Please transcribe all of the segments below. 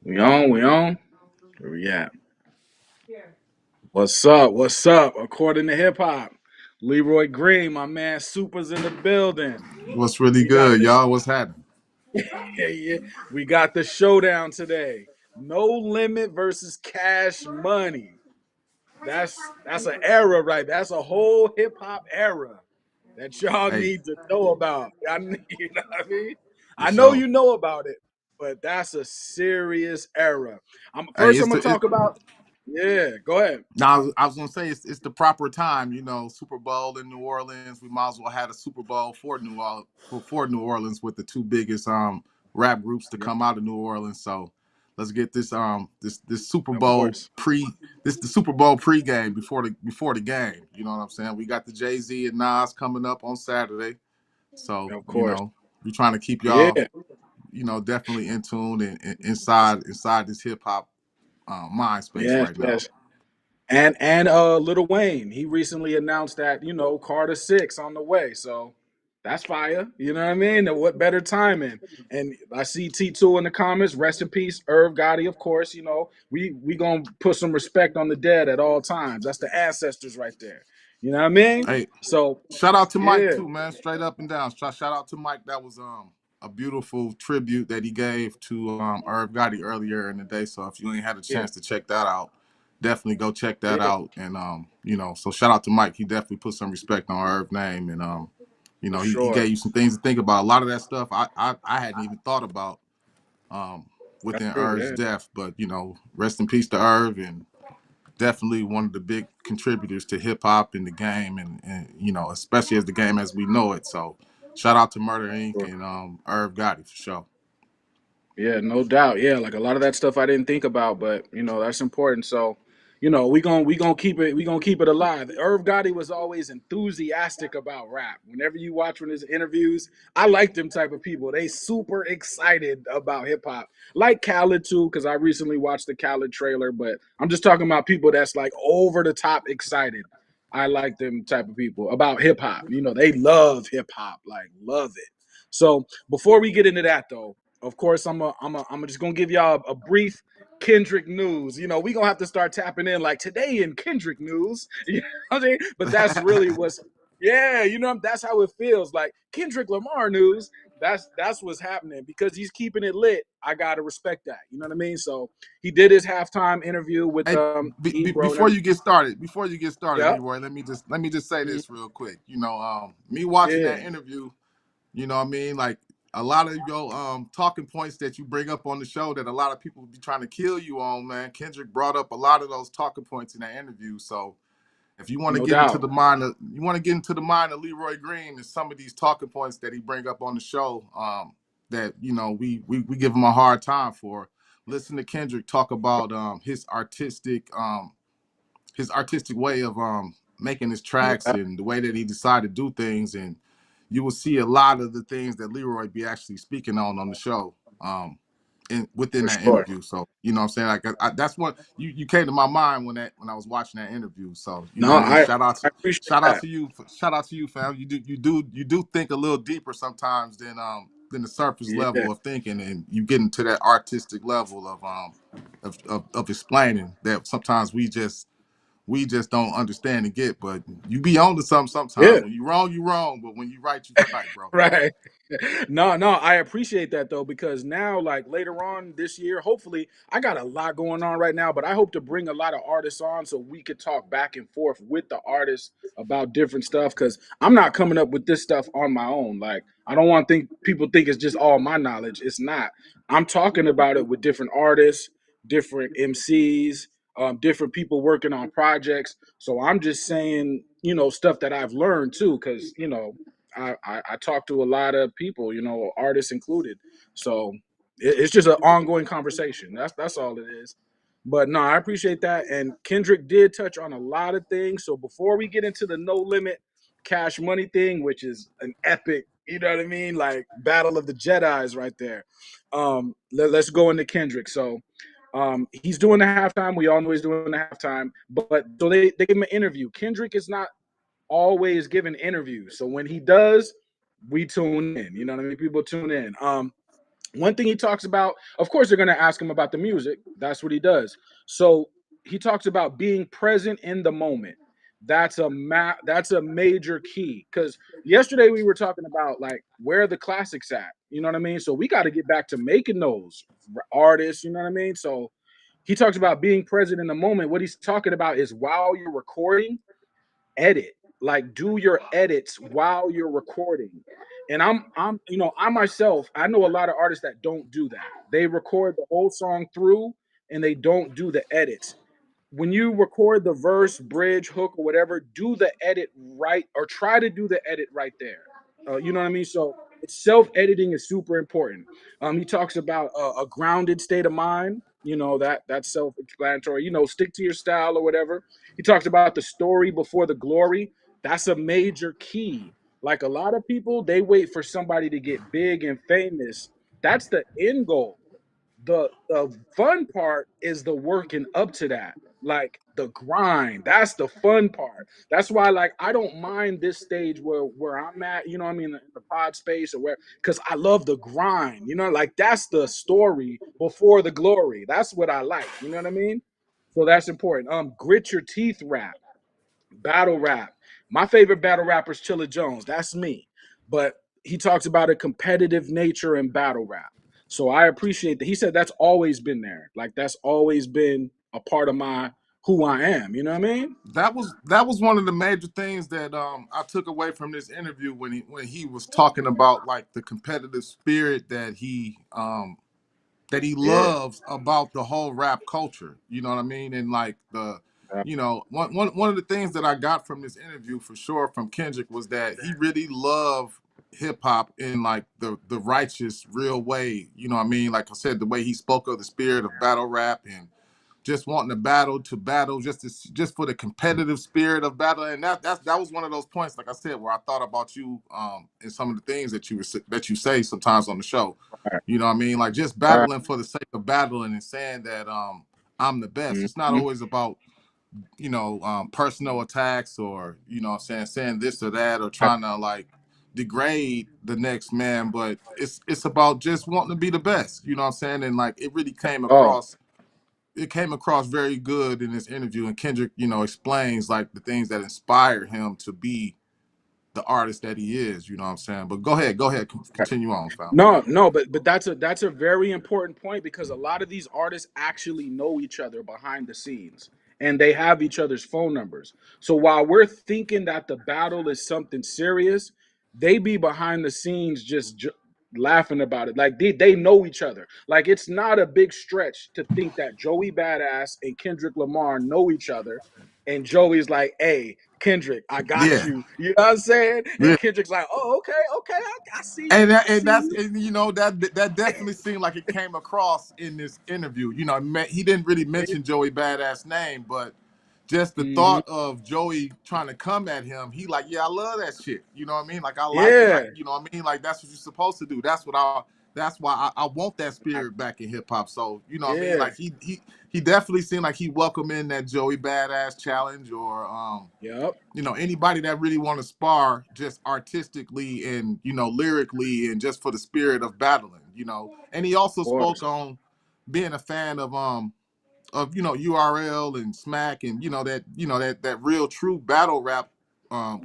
We on, we on. Where we at? What's up? What's up? According to hip hop, Leroy Green, my man, Super's in the building. What's really We got good, the y'all? What's happening? yeah, yeah. We got the showdown today. No Limit versus Cash Money. That's an era, right? That's a whole hip hop era that y'all Hey, need to know about. I need, you know what I mean? for I know sure. you know about it, but that's a serious era. I'm Hey, first. I'm gonna talk about. Yeah, go ahead. now I was gonna say it's the proper time. Super Bowl in New Orleans. We might as well have a Super Bowl for New Orleans with the two biggest rap groups to Yep, come out of New Orleans. So let's get this Super of Bowl course, the Super Bowl pregame before the game. You know what I'm saying? We got the Jay-Z and Nas coming up on Saturday. So of course. we're trying to keep y'all Yeah, definitely in tune and inside this hip hop mind space yes, right now. yes. And Lil Wayne, he recently announced that Carter 6 on the way. So that's fire. You know what I mean? And what better timing? And I see T2 in the comments. Rest in peace, Irv Gotti. Of course, we gonna put some respect on the dead at all times. That's the ancestors right there. You know what I mean? Hey, So shout out to Mike yeah, too, man. Straight up and down. Shout out to Mike. That was a beautiful tribute that he gave to Irv Gotti earlier in the day. So if you ain't had a yeah, chance to check that out, definitely go check that yeah, out. And so shout out to Mike. He definitely put some respect on Irv's name, and for he sure. gave you some things to think about. A lot of that stuff I hadn't even thought about um That's within true. Irv's Yeah, death. But rest in peace to Irv, and definitely one of the big contributors to hip hop in the game, and especially as the game as we know it. So shout out to Murder Inc. sure. and Irv Gotti for sure. Yeah, no doubt. Yeah, like a lot of that stuff I didn't think about, but that's important. So, we gonna keep it alive. Irv Gotti was always enthusiastic about rap. Whenever you watch one of his interviews, I like them type of people. They super excited about hip hop. Like Khaled too, because I recently watched the Khaled trailer, but I'm just talking about people that's like over the top excited. I like them type of people about hip hop. They love hip hop, like love it. So before we get into that though, of course, I'm just gonna give y'all a brief Kendrick news. We gonna have to start tapping in like today in Kendrick news. You know what I mean? But that's really what's yeah, that's how it feels. Like Kendrick Lamar news. That's what's happening because he's keeping it lit. I gotta respect that. You know what I mean? So he did his halftime interview with Hey, Ebro and before everything. you get started, Yep. Leroy, let me just say Mhm. this real quick. Me watching Yeah. that interview, what I mean, like a lot of your talking points that you bring up on the show that a lot of people be trying to kill you on, man. Kendrick brought up a lot of those talking points in that interview. So if you want to No get into doubt. the mind of Leroy Green and some of these talking points that he bring up on the show, that we give him a hard time for. Listen to Kendrick talk about his artistic way of making his No tracks doubt. and the way that he decided to do things, and you will see a lot of the things that Leroy be actually speaking on the show. Within For that sure. interview. So what I'm saying, like that's what you came to my mind when I was watching that interview. So No, what I mean, I appreciate shout out that. to you, fam. You do think a little deeper sometimes than the surface Yeah. level of thinking, and you get into that artistic level of explaining that sometimes we just don't understand and get. But you be on to something sometimes. Yeah. When you wrong, but when you right, bro. Right. No, I appreciate that though, because now, like later on this year, hopefully, I got a lot going on right now, but I hope to bring a lot of artists on so we could talk back and forth with the artists about different stuff. Because I'm not coming up with this stuff on my own. Like, I don't want to think people think it's just all my knowledge. It's not. I'm talking about it with different artists, different MCs, different people working on projects. So I'm just saying, stuff that I've learned too, because I talk to a lot of people, artists included. So it's just an ongoing conversation. That's all it is. But no, I appreciate that. And Kendrick did touch on a lot of things. So before we get into the no limit cash money thing, which is an epic, you know what I mean? Like Battle of the Jedi's right there. Let's go into Kendrick. So he's doing the halftime. We all know he's doing the halftime. But so they give him an interview. Kendrick is not always giving interviews. So when he does, we tune in. You know what I mean? People tune in. One thing he talks about, of course, they're going to ask him about the music. That's what he does. So he talks about being present in the moment. That's a major key because yesterday we were talking about like where are the classics at. You know what I mean? So we got to get back to making those artists. You know what I mean? So he talks about being present in the moment. What he's talking about is while you're recording, edit. Like do your edits while you're recording. And I myself, I know a lot of artists that don't do that. They record the whole song through and they don't do the edits. When you record the verse, bridge, hook, or whatever, do the edit right or try to do the edit right there. You know what I mean? So self editing is super important. He talks about a grounded state of mind. You know that's self explanatory. You know, stick to your style or whatever. He talks about the story before the glory. That's a major key. Like a lot of people, they wait for somebody to get big and famous. That's the end goal. The fun part is the working up to that, like the grind. That's the fun part. That's why like I don't mind this stage where I'm at, you know what I mean, in the pod space or where, because I love the grind, you know, like that's the story before the glory. That's what I like, you know what I mean? So that's important. Grit your teeth rap, battle rap. My favorite battle rapper is Chilla Jones. That's me. But he talks about a competitive nature in battle rap. So I appreciate that. He said that's always been there. Like that's always been a part of my who I am. You know what I mean? That was one of the major things that I took away from this interview when he was talking about like the competitive spirit that he Yeah. loves about the whole rap culture. You know what I mean? And like one of the things that I got from this interview for sure from Kendrick was that he really loved hip hop in like the righteous real way. You know what I mean? Like I said, the way he spoke of the spirit of battle rap and just wanting to battle just for the competitive spirit of battle. And that was one of those points, like I said, where I thought about you and some of the things that you say sometimes on the show. Right. You know what I mean? Like just Right. battling for the sake of battling and saying that I'm the best. It's not Mm-hmm. always about personal attacks or saying this or that or Right. trying to like degrade the next man, but it's about just wanting to be the best. You know what I'm saying? And like Oh, it came across very good in this interview, and Kendrick, explains like the things that inspired him to be the artist that he is. You know what I'm saying? But go ahead, continue on, fam. no, no, but that's a very important point because a lot of these artists actually know each other behind the scenes and they have each other's phone numbers. So while we're thinking that the battle is something serious, they be behind the scenes just laughing about it. Like they know each other. Like it's not a big stretch to think that Joey Badass and Kendrick Lamar know each other, and Joey's like, "Hey, Kendrick, I got Yeah, you." You know what I'm saying? yeah. And Kendrick's like, "Oh, okay, okay, I see you, And that, I and see that's you." and, that definitely seemed like it came across in this interview. He didn't really mention Joey Badass name, but just the Hmm. thought of Joey trying to come at him, he like, yeah, I love that shit. You know what I mean? Like I like it. Like Yeah, you know what I mean? Like that's what you're supposed to do. That's why I want that spirit back in hip hop. So you know what I mean? yeah, Like he definitely seemed like he welcomed in that Joey Badass challenge or yep, anybody that really want to spar just artistically and lyrically and just for the spirit of battling. And he of also spoke course. on being a fan of URL and Smack and that real true battle rap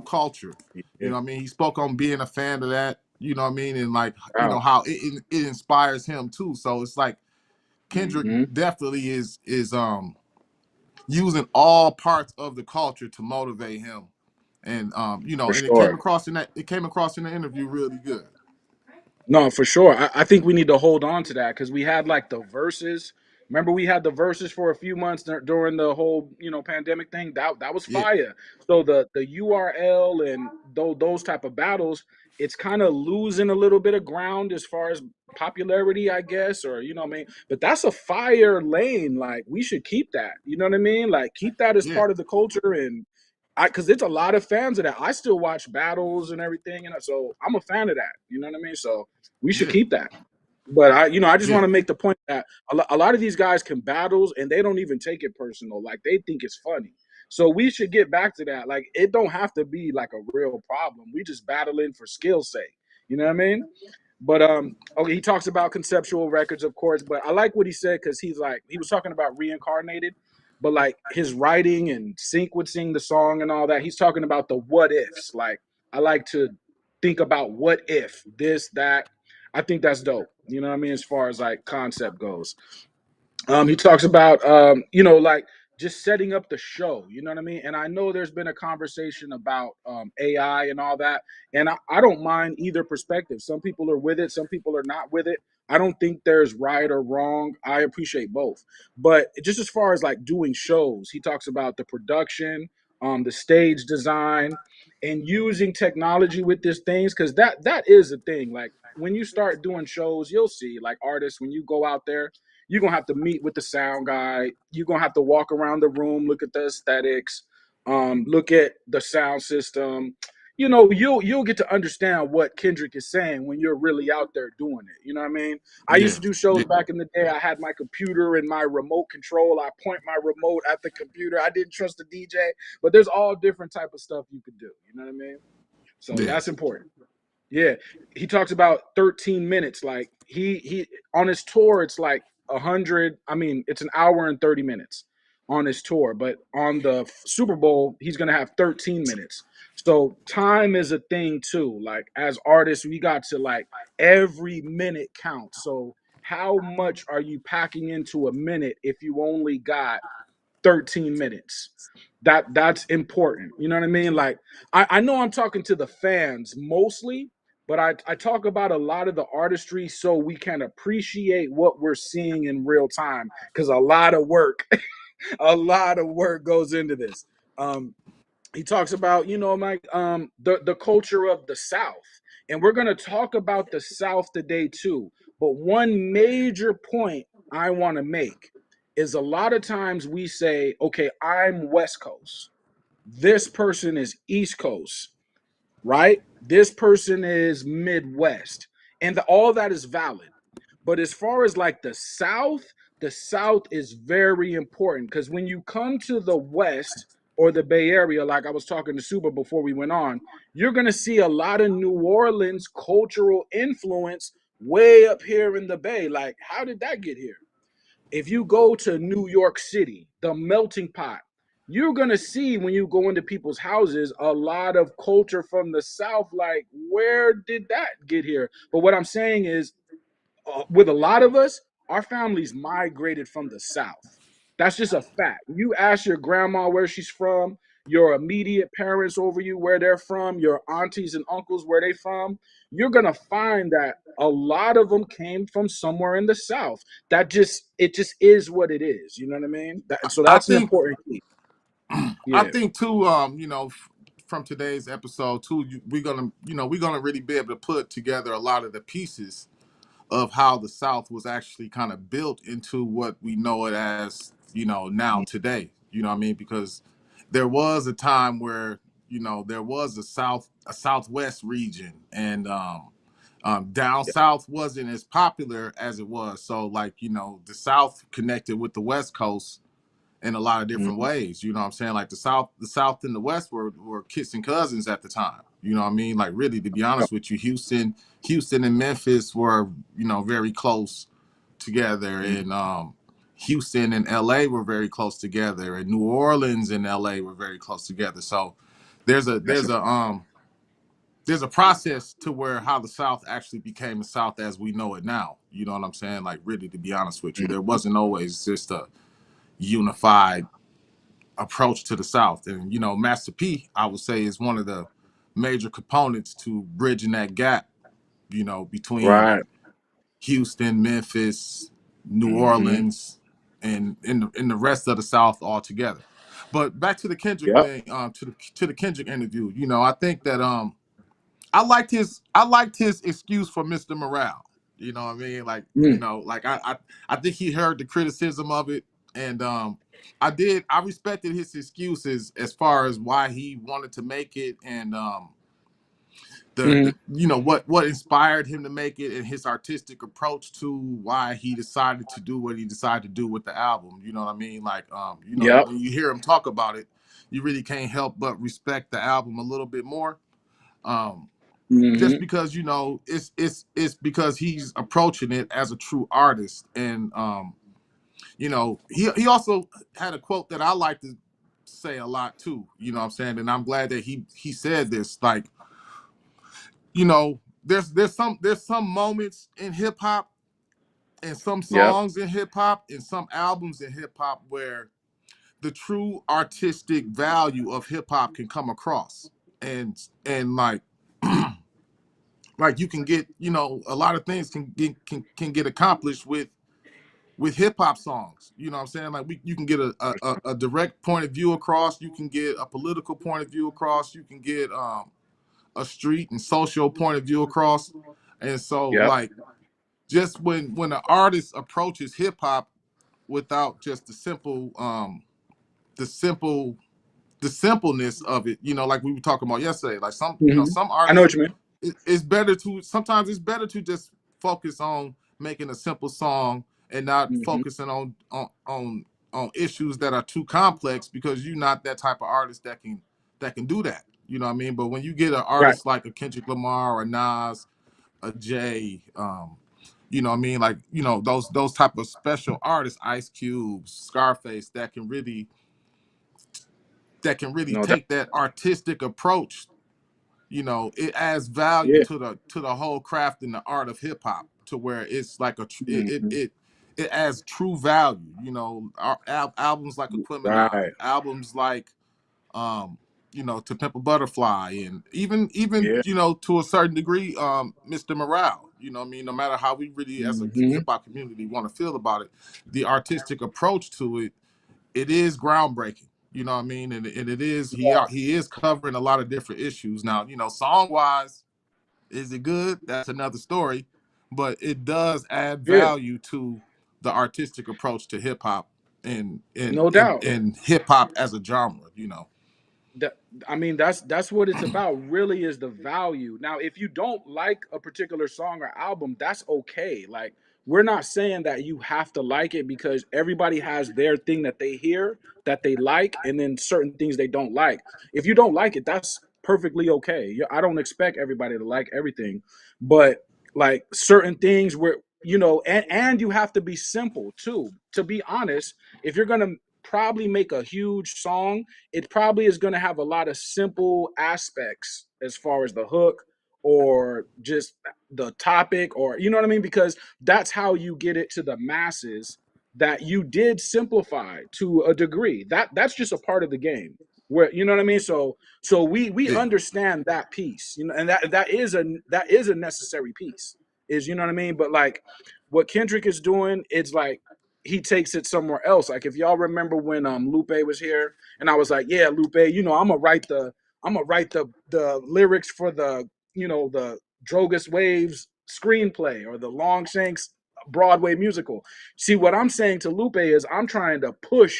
culture. You Yeah, know what I mean? He spoke on being a fan of that. You know what I mean? And like wow. how it inspires him too. So it's like Kendrick Hmm. definitely is using all parts of the culture to motivate him. And For and sure. it came across in the interview really good. No, for sure. I think we need to hold on to that because we had like the verses. Remember, we had the verses for a few months during the whole pandemic thing. That was Yeah, fire. So the URL and those type of battles, it's kind of losing a little bit of ground as far as popularity, I guess, or you know what I mean. But that's a fire lane. Like we should keep that. You know what I mean? Like keep that as yeah, part of the culture and because it's a lot of fans of that. I still watch battles and everything, so I'm a fan of that. You know what I mean? So we should yeah, keep that. But I just yeah, want to make the point that a lot of these guys can battles and they don't even take it personal. Like they think it's funny. So we should get back to that. Like it don't have to be like a real problem. We just battling for skill's sake. You know what I mean? But okay, he talks about conceptual records, of course. But I like what he said because he's like he was talking about reincarnated, but like his writing and sequencing the song and all that. He's talking about the what ifs. Like I like to think about what if this that. I think that's dope. You know what I mean? As far as like concept goes. He talks about like just setting up the show, you know what I mean? And I know there's been a conversation about AI and all that, and I don't mind either perspective. Some people are with it, some people are not with it. I don't think there's right or wrong. I appreciate both. But just as far as like doing shows, he talks about the production, the stage design, and using technology with these things, because that is a thing. Like when you start doing shows, you'll see like artists when you go out there, you're gonna have to meet with the sound guy. You're gonna have to walk around the room, look at the aesthetics, look at the sound system. You know, you'll get to understand what Kendrick is saying when you're really out there doing it. You know what I mean? I used Yeah, to do shows yeah, back in the day. I had my computer and my remote control. I point my remote at the computer. I didn't trust the DJ, but there's all different type of stuff you could do. You know what I mean? So yeah. that's important. Yeah, he talks about 13 minutes. Like he on his tour, it's like 100. I mean, it's an hour and 30 minutes on his tour, but on the Super Bowl, he's gonna have 13 minutes. So time is a thing too. Like as artists, we got to like every minute counts. So how much are you packing into a minute if you only got 13 minutes? That's important. You know what I mean? Like I know I'm talking to the fans mostly, but I talk about a lot of the artistry so we can appreciate what we're seeing in real time. Because a lot of work, a lot of work goes into this. He talks about like the culture of the South, and we're going to talk about the South today too. But one major point I want to make is a lot of times we say, okay, I'm West Coast, this person is East Coast, right? This person is Midwest, and all that is valid. But as far as like the South is very important because when you come to the West or the Bay Area, like I was talking to Super before we went on, you're going to see a lot of New Orleans cultural influence way up here in the Bay. Like, how did that get here? If you go to New York City, the melting pot, you're going to see when you go into people's houses a lot of culture from the South. Like, where did that get here? But what I'm saying is, with a lot of us, our families migrated from the South. That's just a fact. You ask your grandma where she's from, your immediate parents over you where they're from, your aunties and uncles where they from, you're gonna find that a lot of them came from somewhere in the South. It just is what it is. You know what I mean? So I that's an think important key. I Yeah. think too. From today's episode too, we're gonna really be able to put together a lot of the pieces of how the South was actually kind of built into what we know it as, now today. You know what I mean? Because there was a time where, there was a Southwest region, and down South wasn't as popular as it was. So, like, the South connected with the West Coast in a lot of different Mhm. ways. You know what I'm saying? Like the South and the West were kissing cousins at the time. You know what I mean? Like, really, to be Yep. honest with you, Houston and Memphis were, very close together, Mhm. and Houston and LA were very close together, and New Orleans and LA were very close together. So there's a That's there's it. a um there's a process to where how the South actually became the South as we know it now. You know what I'm saying? Like, really, to be honest with you, Mhm. there wasn't always just a unified approach to the South. And, Master P, I would say, is one of the major components to bridging that gap, between Right. Houston, Memphis, New Hmm. Orleans, and in the rest of the South altogether. But back to the Kendrick Yep. thing, to the Kendrick interview. I think that I liked his excuse for Mr. Morale. You know what I mean? Like, Mm. I think he heard the criticism of it, and I respected his excuses as far as why he wanted to make it, and the Hmm. what inspired him to make it, and his artistic approach to why he decided to do what he decided to do with the album. You know what I mean? Like, Yep. when you hear him talk about it, you really can't help but respect the album a little bit more. Um, just Hmm. because it's because he's approaching it as a true artist. And he also had a quote that I like to say a lot too, what I'm saying, and I'm glad that he said this, like, there's some moments in hip hop and some Yep. songs in hip hop and some albums in hip hop where the true artistic value of hip hop can come across. And like you can get, a lot of things can get accomplished with hip hop songs. You know what I'm saying? Like you can get a direct point of view across. You can get a political point of view across. You can get a street and social point of view across. And so, Yep. like, just when an artist approaches hip hop without just the simple the simpleness of it, like we were talking about yesterday. Like Hmm. some I know artists, what you mean. it's better to sometimes it's better to just focus on making a simple song and not Hmm. focusing on issues that are too complex, because you're not that type of artist that can do that. You know what I mean? But when you get an Right. artist like a Kendrick Lamar or Nas, a Jay, you know what I mean? Like, those type of special artists, Ice Cube, Scarface, that can really No doubt. take that artistic approach. It adds value Yeah. to the whole craft and the art of hip hop, to where it's like Hmm. it adds true value. Albums like Aquemini, Right. albums like um To Pimp a Butterfly, and even Yeah. to a certain degree, Mr. Morale. You know what I mean? No matter how we really as a Hmm. hip hop community want to feel about it, the artistic approach to it is groundbreaking. You know what I mean? And it is he is covering a lot of different issues. Now, song wise, is it good? That's another story. But it does add Yeah. value to the artistic approach to hip hop and and No and, doubt. and hip hop as a genre. That, I mean, that's what it's about. Really, is the value. Now, if you don't like a particular song or album, that's okay. Like, we're not saying that you have to like it, because everybody has their thing that they hear that they like, and then certain things they don't like. If you don't like it, that's perfectly okay. I don't expect everybody to like everything, but like certain things where, and you have to be simple too. To be honest, if you're gonna probably make a huge song, it probably is going to have a lot of simple aspects as far as the hook or just the topic, or you know what I mean, because that's how you get it to the masses, that you did simplify to a degree. That's just a part of the game, where you know what I mean. So we Yeah, understand that piece, and that is a necessary piece, is, you know what I mean. But like what Kendrick is doing, it's like he takes it somewhere else. Like if y'all remember when Lupe was here, and I was like, yeah, Lupe, I'm gonna write the lyrics for the Drogas Waves screenplay or the Longshanks Broadway musical. See, what I'm saying to Lupe is I'm trying to push.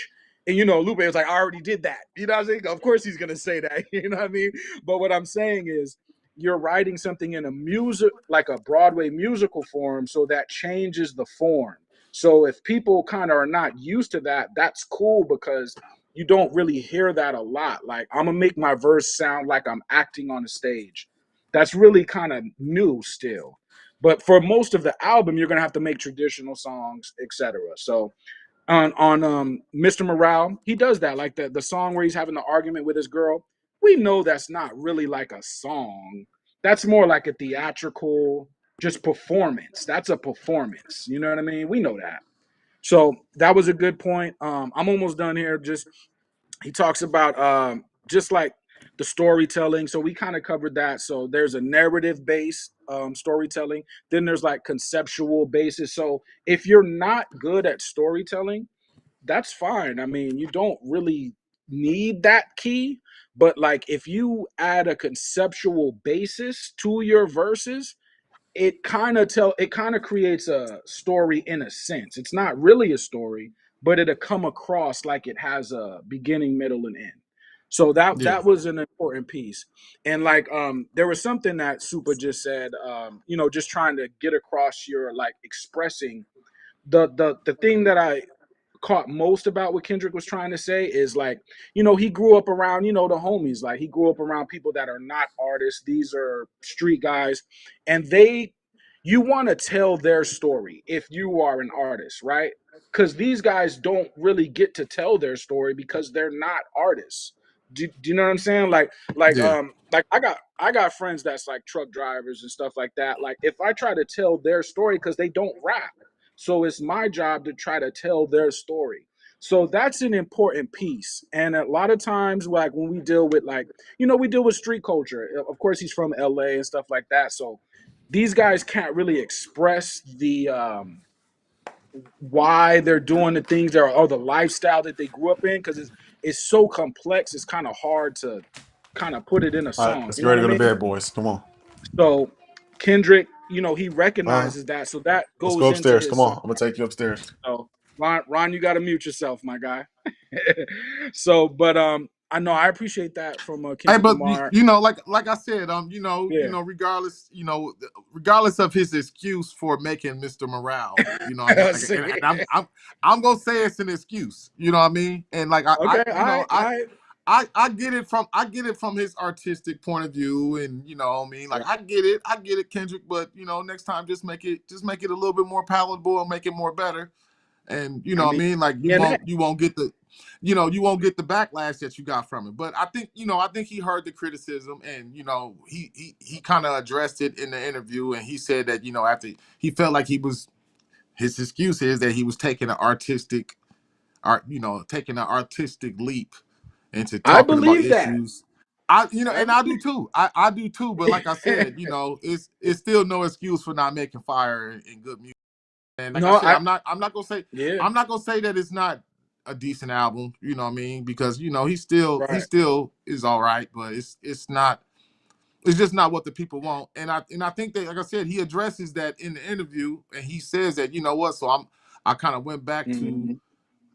And Lupe is like, I already did that. You know what I'm saying? Of course he's gonna say that. You know what I mean? But what I'm saying is you're writing something in a music, like a Broadway musical form, so that changes the form. So if people kind of are not used to that, that's cool, because you don't really hear that a lot. Like, I'm gonna make my verse sound like I'm acting on a stage. That's really kind of new still. But for most of the album, you're gonna have to make traditional songs, etc. So on Mr. Morale, he does that. Like the song where he's having the argument with his girl. We know that's not really like a song. That's more like a theatrical just performance. That's a performance. You know what I mean? We know that. So that was a good point. I'm almost done here. Just he talks about just like the storytelling. So we kind of covered that. So there's a narrative based storytelling. Then there's like conceptual basis. So if you're not good at storytelling, that's fine. I mean, you don't really need that key, but like if you add a conceptual basis to your verses, it kind of creates a story in a sense. It's not really a story, but it'll come across like it has a beginning, middle, and end. So that yeah, that was an important piece. And like there was something that Super just said, just trying to get across your like expressing the thing that I caught most about what Kendrick was trying to say is like, he grew up around, the homies. Like he grew up around people that are not artists. These are street guys. And you want to tell their story if you are an artist, right? Because these guys don't really get to tell their story because they're not artists. Do you know what I'm saying? Yeah. Like I got friends that's like truck drivers and stuff like that. Like if I try to tell their story, because they don't rap, so it's my job to try to tell their story. So that's an important piece. And a lot of times, like when we deal with we deal with street culture. Of course, he's from LA and stuff like that. So these guys can't really express the why they're doing the things that are, or the lifestyle that they grew up in, because it's so complex. It's kind of hard to kind of put it in a All right, song. let's You get know what ready I to go to mean? bed, boys. Come on. So Kendrick, he Uh, recognizes that, so that let's go goes into upstairs. his Come song. on. I'm gonna take you upstairs. So Ron, you got to mute yourself, my guy. So, but I know I appreciate that from Hey, Kendrick but Lamar. like I said, Yeah, regardless of his excuse for making Mr. Morale, what I mean, like, Say and it. I'm gonna say it's an excuse, you know what I mean, and like Okay, I I get it from his artistic point of view, and I mean, like right. I get it, Kendrick, but next time just make it a little bit more palatable and make it more better. And I what I mean, mean, like you yeah, won't you won't get the you won't get the backlash that you got from it. But I think he heard the criticism, and he kind of addressed it in the interview, and he said that after he felt like his excuse is that he was taking an artistic leap into I talking about believe that. issues. I I and I do too. I do too. But like I said, it's still no excuse for not making fire and good music. And like I no, said, I'm not gonna say yeah, that it's not a decent album. You know what I mean? Because he right. still is all right, but it's not. It's just not what the people want. And I think that, like I said, he addresses that in the interview, and he says that what. So I kind of went back to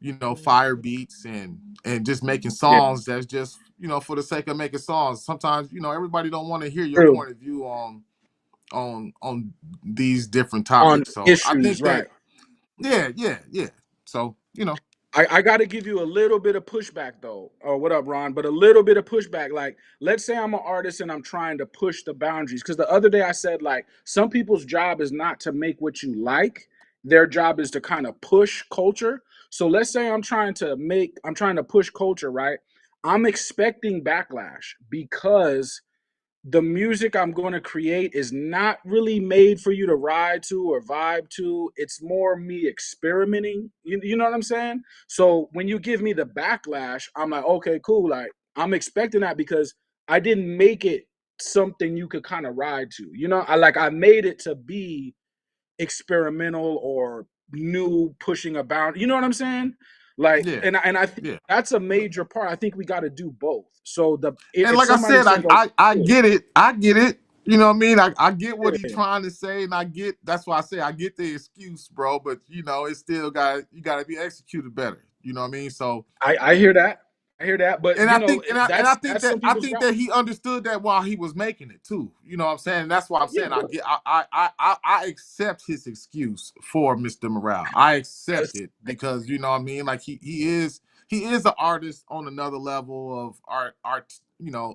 Mhm. fire beats and just making Yeah, songs that's just for the sake of making songs. Sometimes everybody don't want to hear your true. point of view on these different On topics. So I issues, think that right. yeah. So I got to give you a little bit of pushback though. Oh, what up, Ron? But a little bit of pushback. Like, let's say I'm an artist and I'm trying to push the boundaries. Because the other day I said, like, some people's job is not to make what you like, their job is to kind of push culture. So let's say I'm trying to push culture, right? I'm expecting backlash because the music I'm going to create is not really made for you to ride to or vibe to. It's more me experimenting. You know what I'm saying? So when you give me the backlash, I'm like, okay, cool. Like I'm expecting that because I didn't make it something you could kind of ride to. I made it to be experimental or new, pushing a bound. You know what I'm saying? Like, yeah, and I think yeah. that's a major part. I think we got to do both. So And if like I somebody said, says, "Oh, I yeah, get it. I get it. You know what I mean? I get what he's yeah, trying to say, and that's why I say I get the excuse, bro. But it's still you got to be executed better. You know what I mean? So I hear that. I hear that, but and I think and I think that's that some people's job. he understood that while he was making it too. You know what I'm saying? That's why I'm Yeah, saying I accept his excuse for Mr. Morale. I accept that's it because you know what I mean. Like he is an artist on another level of art.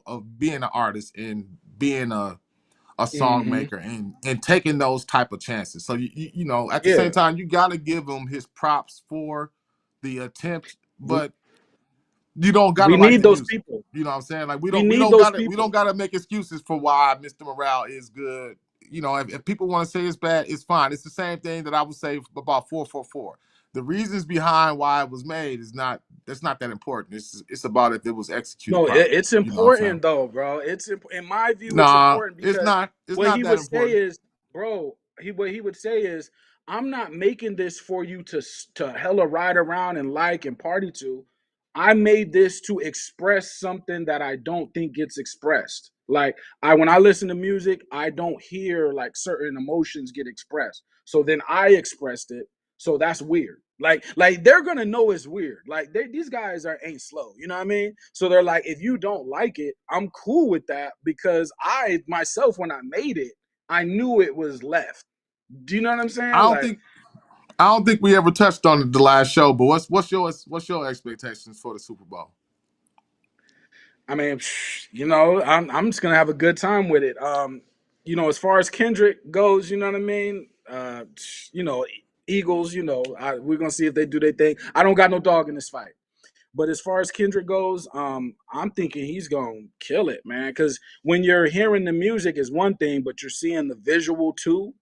Of being an artist and being a song hmm maker and taking those type of chances. So at the same yeah. time you got to give him his props for the attempt, We but you don't gotta we like need the those music. people. You know what I'm saying? Like we We don't we need don't those gotta we don't people. gotta make excuses for why Mr. Morale is good. If people want to say it's bad, it's fine. It's the same thing that I would say about 444. The reasons behind why it was made is not that's not that important. It's about if it was executed No, properly. it's You know what I'm saying? important though, bro. In my view, it's Nah, important it's because not. It's what not he that would say important. is, bro, what he would say is, I'm not making this for you to hella ride around and like and party to. I made this to express something that I don't think gets expressed. Like when I listen to music, I don't hear like certain emotions get expressed. So then I expressed it. So that's weird. Like they're gonna know it's weird. Like these guys ain't slow. You know what I mean? So they're like, if you don't like it, I'm cool with that because I myself when I made it, I knew it was left. Do you know what I'm I saying? don't Like, think I don't think we ever touched on it the last show, but what's your expectations for the Super Bowl? I mean, I'm just gonna have a good time with it. As far as Kendrick goes, you know what I mean. You know, Eagles. We're gonna see if they do their thing. I don't got no dog in this fight. But as far as Kendrick goes, I'm thinking he's gonna kill it, man. Because when you're hearing the music is one thing, but you're seeing the visual too.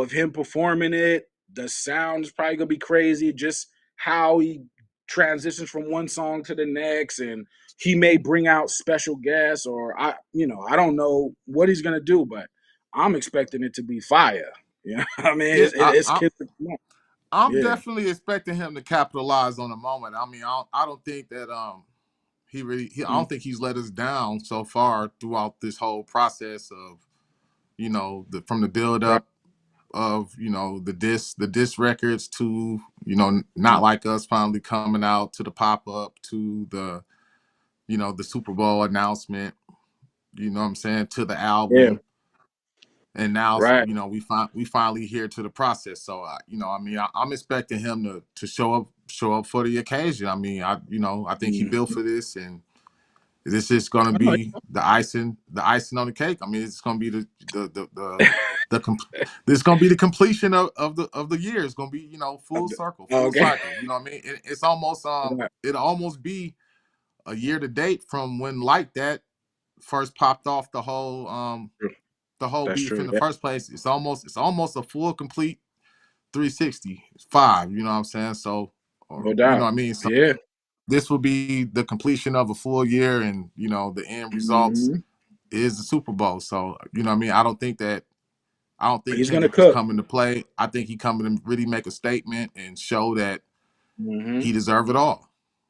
Of him performing it. The sound is probably gonna be crazy. Just how he transitions from one song to the next, and he may bring out special guests, or I don't know what he's gonna do, but I'm expecting it to be fire. I mean, Yeah, it's Kendrick. I'm Yeah, definitely expecting him to capitalize on the moment. I mean, I don't think that I mm, don't think he's let us down so far throughout this whole process of from the build right. up of the diss records to not Mm, like us finally coming out to the pop up to the Super Bowl announcement. You know what I'm saying, to the yeah, album, and now right. we finally here to the process. So I'm expecting him to show up for the occasion. I mean, I think he built Mm. for this, and this is going to I know. be the icing on the cake. I mean, it's going to be the com- this is going to be the completion of the year. It's going to be full circle, Oh, full okay. cycle. You know what I mean? It's almost Right. it'll almost be a year to date from when Like That first popped off True. the whole That's beef in true. the Yeah, first place. It's almost a full complete 365. You know what I'm saying? So, or no you know doubt. what I mean. So Yeah. this will be the completion of a full year, and the end results Hmm. is the Super Bowl. So what I mean. I don't think He's gonna Kendrick is cook. coming to play. I think he coming to really make a statement and show that Hmm. he deserve it all.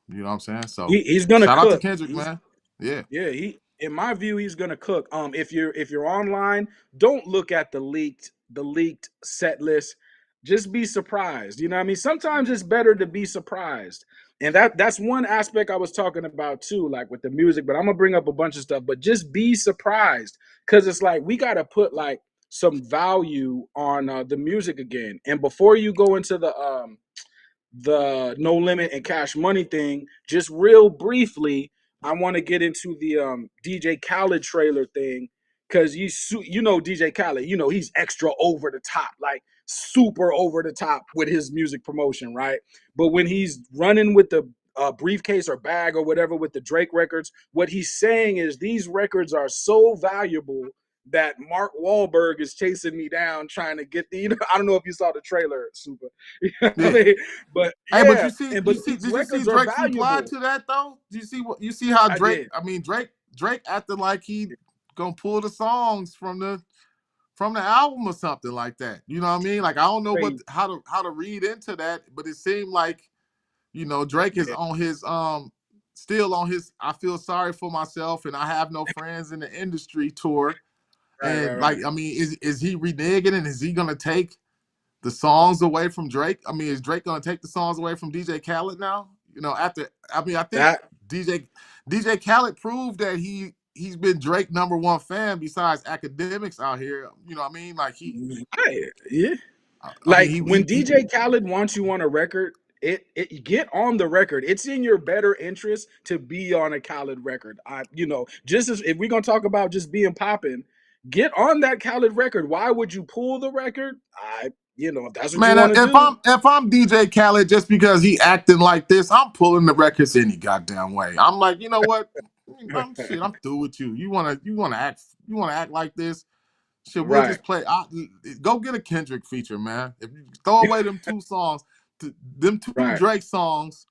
You know what I'm saying? So He's gonna shout out to cook. Kendrick, He's man. Yeah. Yeah, in my view, he's gonna cook. If you're online, don't look at the leaked set list. Just be surprised. You know what I mean? Sometimes it's better to be surprised. And that's one aspect I was talking about too, like with the music, but I'm gonna bring up a bunch of stuff, but just be surprised. Cause it's like we gotta put like some value on the music again. And before you go into the No Limit and Cash Money thing, just real briefly, I want to get into the DJ Khaled trailer thing because you know DJ Khaled, he's extra over the top, like super over the top with his music promotion, right? But when he's running with the briefcase or bag or whatever with the Drake records, what he's saying is these records are so valuable that Mark Wahlberg is chasing me down trying to get the. I don't know if you saw the trailer, Super. I Yeah. mean, but Hey, but yeah, but these did you see records are Drake's reply valuable. to that though? Do you see how I Drake? did. I mean, Drake acted like he gonna pull the songs from the album or something like that. You know what I mean? Like I don't know Crazy. how to read into that, but it seemed like Drake is Yeah, on his still on his I feel sorry for myself and I have no friends in the industry tour. right, right, And like right. I mean, is he reneging and is he gonna take the songs away from Drake? I mean, is Drake gonna take the songs away from DJ Khaled now? After I mean, I think That DJ Khaled proved that he's been Drake number one fan besides academics out here. You know what I mean? Like right, yeah. I mean Like when DJ Khaled wants you on a record, it get on the record. It's in your better interest to be on a Khaled record. Just as if we're gonna talk about just being popping, get on that Khaled record. Why would you pull the record? If that's what you man, want to if do, I'm DJ Khaled just because he acting like this, I'm pulling the records any goddamn way. I'm like, you know what? I'm through with you. You wanna act like this? Shit, we'll right? just play. Go get a Kendrick feature, man. If you throw away them two songs, them two Right. Drake songs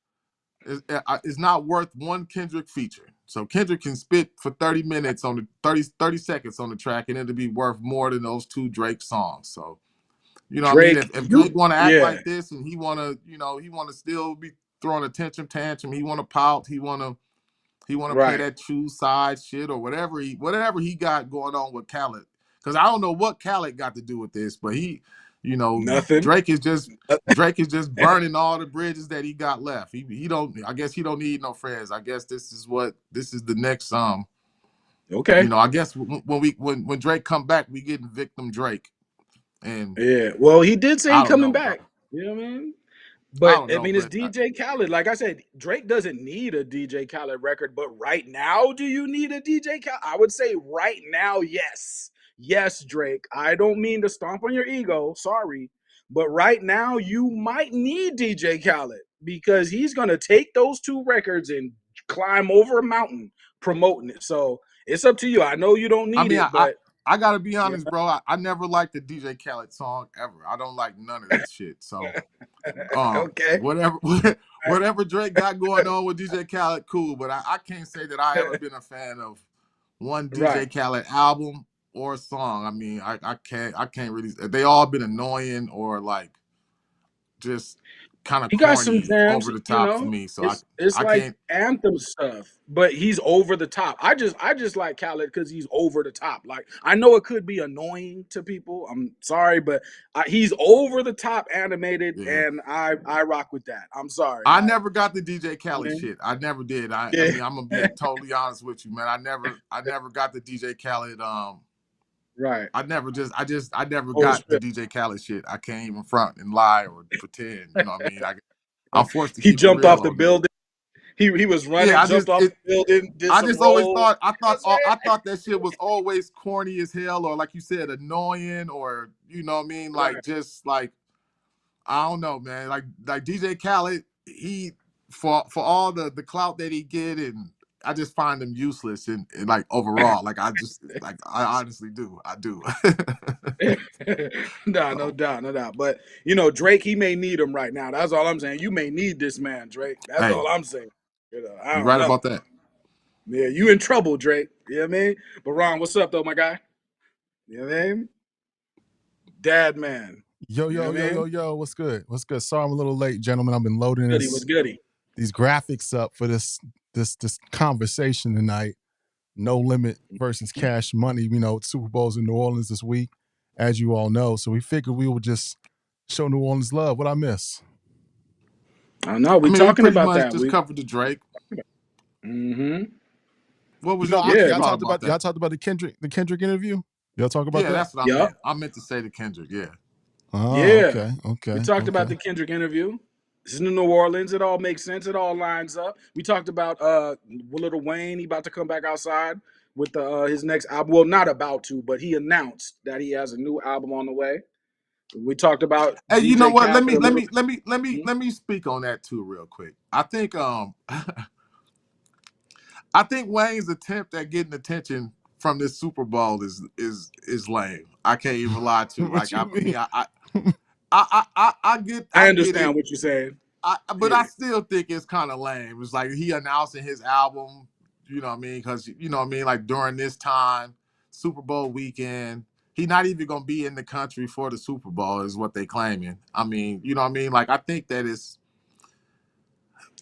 is not worth one Kendrick feature. So Kendrick can spit for 30 minutes on the 30 seconds on the track, and it'll be worth more than those two Drake songs. So what I mean? Drake, If Drake want to act yeah, like this and he wanna still be throwing a tantrum, he wanna pout, he wanna play right. that choose side shit or whatever he got going on with Khaled. Because I don't know what Khaled got to do with this, but you know, Nothing. Drake is just Drake is just burning all the bridges that he got left. He don't. I guess he don't need no friends. I guess this is the next. Okay. I guess when Drake come back, we getting victim Drake, and Yeah. Well, he did say he I don't coming know, bro. back. You know what I mean? I But don't I know, mean, it's but DJ Khaled. Like I said, Drake doesn't need a DJ Khaled record. But right now, do you need a DJ Khaled? I would say right now, yes. Yes, Drake. I don't mean to stomp on your ego. Sorry. But right now, you might need DJ Khaled because he's going to take those two records and climb over a mountain promoting it. So it's up to you. I know you don't I need mean, it, but I gotta be yeah. honest, bro. I never liked the DJ Khaled song ever. I don't like none of that shit. So Okay. whatever whatever Drake got going on with DJ Khaled, cool. But I can't say that I ever been a fan of one DJ Right. Khaled album or song. I mean, I can't really. They all been annoying or like just kind of He got some corny, jams, over the you top for know. me. So It's I like can't. anthem stuff, but he's over the top. I just like Khaled because he's over the top. Like I know it could be annoying to people. I'm sorry, but he's over the top animated, Yeah. and I rock with that. I'm sorry, I like never got the DJ Khaled man. shit. I never did. I Yeah, mean, I'm gonna be totally honest with you, man. I never got the DJ Khaled. right. I never Full got the respect. DJ Khaled shit. I can't even front and lie or pretend. You know what I mean? I'm forced to He keep it jumped real off the on this. building. He was Yeah, running, jumped off the building, did I some just always rolls. thought You know what I'm I thought that shit was always corny as hell, or like you said, annoying, or you know what I mean, saying? like just like I don't know, man. Like DJ Khaled, he for all the clout that he get, and I just find him useless and like overall. Like I just like I honestly do. I do. Nah, no So doubt, no doubt. But you know, Drake, he may need him right now. That's all I'm saying. You may need this man, Drake. That's hey, all I'm saying. You know, I you're don't right know. about that. Yeah, you in trouble, Drake. You know what I mean? But Ron, what's up though, my guy? You know what I mean? Dad man. Yo, You know yo, what I yo, yo, mean? yo, what's good? What's good? Sorry I'm a little late, gentlemen. I've been loading Goody, what's goody? these graphics up for this conversation tonight. No Limit versus Cash Money. You know, Super Bowl's in New Orleans this week, as you all know. So we figured we would just show New Orleans love. What I miss? I know, I we mean, we talking pretty about much that. just covered the Drake. Mm-hmm. What You was know, what you Yeah. thought about y'all that? talked about the Kendrick interview. Y'all talk about Yeah, that? that's what I Yup. meant. I meant to say the Kendrick. Yeah. Oh, Yeah. okay, We okay, talked about okay. the Kendrick interview. This is in New Orleans. It all makes sense. It all lines up. We talked about Little Wayne. He about to come back outside with his next album. Well, not about to, but he announced that he has a new album on the way. We talked about Hey, you know DJ what? Khaled a little. Hmm? Let me speak on that too real quick. I think Wayne's attempt at getting attention from this Super Bowl is lame. I can't even lie to you. What Like you mean? I I get it. understand what you're saying. But Yeah, I still think it's kind of lame. It's like he announcing his album, you know what I mean? Because you know what I mean, like during this time, Super Bowl weekend, he not even gonna be in the country for the Super Bowl, is what they claiming. I mean, you know what I mean? Like I think that it's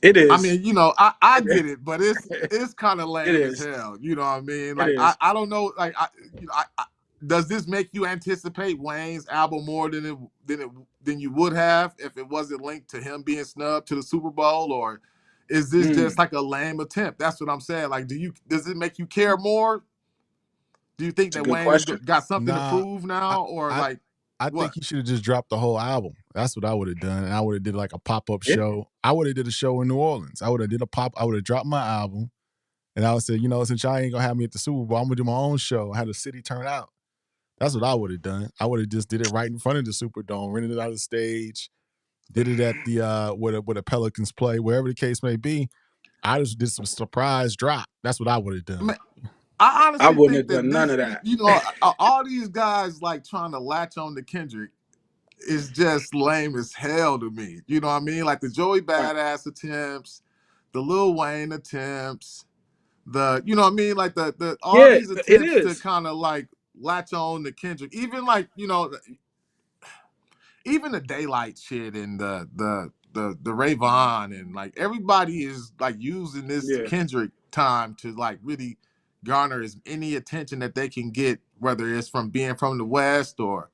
it I is. mean, you know, I It, get it, but it's kind of it lame as is. hell. You know what I mean? It Like is. I don't know. Like you know, does this make you anticipate Wayne's album more than you would have if it wasn't linked to him being snubbed to the Super Bowl, or is this just Mm, like a lame attempt? That's what I'm saying. Like, does it make you care more? Do you think it's a that good Wayne has question. got something to Nah, prove I, now, or I like I think what? he should have just dropped the whole album. That's what I would have done. And I would have did like a pop-up Yeah, show. I would have did a show in New Orleans. I would have dropped my album and I would say, you know, since y'all ain't gonna have me at the Super Bowl, I'm gonna do my own show, have the city turn out. That's what I would have done. I would have just did it right in front of the Superdome, rented it out of the stage, did it at the where the Pelicans play, wherever the case may be. I just did some surprise drop. That's what I would have done. I I honestly wouldn't think have that done none this, of that. you know, all these guys like trying to latch on to Kendrick is just lame as hell to me. You know what I mean? Like the Joey Right. Badass attempts, the Lil Wayne attempts, you know what I mean? Like the all Yeah, these it attempts to is. kind of like latch on to Kendrick, even like you know even the daylight shit and the Ray Vaughn and like everybody is like using this Yeah. Kendrick time to like really garner as any attention that they can get, whether it's from being from the West or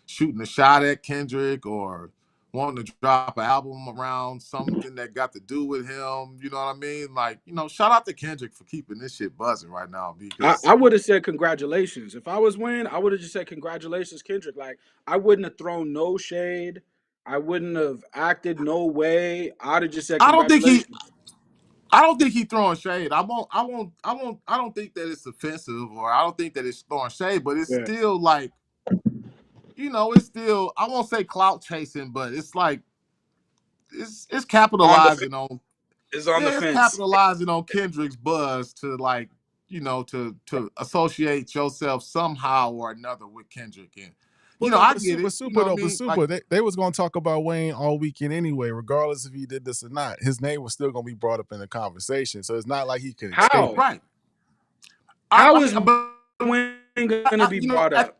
shooting a shot at Kendrick or wanting to drop an album around something that got to do with him. You know what I mean? Like, you know, shout out to Kendrick for keeping this shit buzzing right now because I would have said congratulations. If I was Wayne, I would have just said congratulations, Kendrick. Like I wouldn't have thrown no shade. I wouldn't have acted no way. I'd have just said I don't think he. congratulations. I don't think he throwing shade. I won't. I won't. I won't. I don't think that it's offensive, or I don't think that it's throwing shade. But it's Yeah. still like, it's still. I won't say clout chasing, but it's like it's On the capitalizing on. It's on the Yeah, it's fence. capitalizing on Kendrick's buzz to like, to associate yourself somehow or another with Kendrick. And I get it. You know what I But mean? Like, super, they was gonna talk about Wayne all weekend anyway, regardless if he did this or not. His name was still gonna be brought up in the conversation, so it's not like he could escape How? it. right. I How mean, is but Wayne gonna be brought up?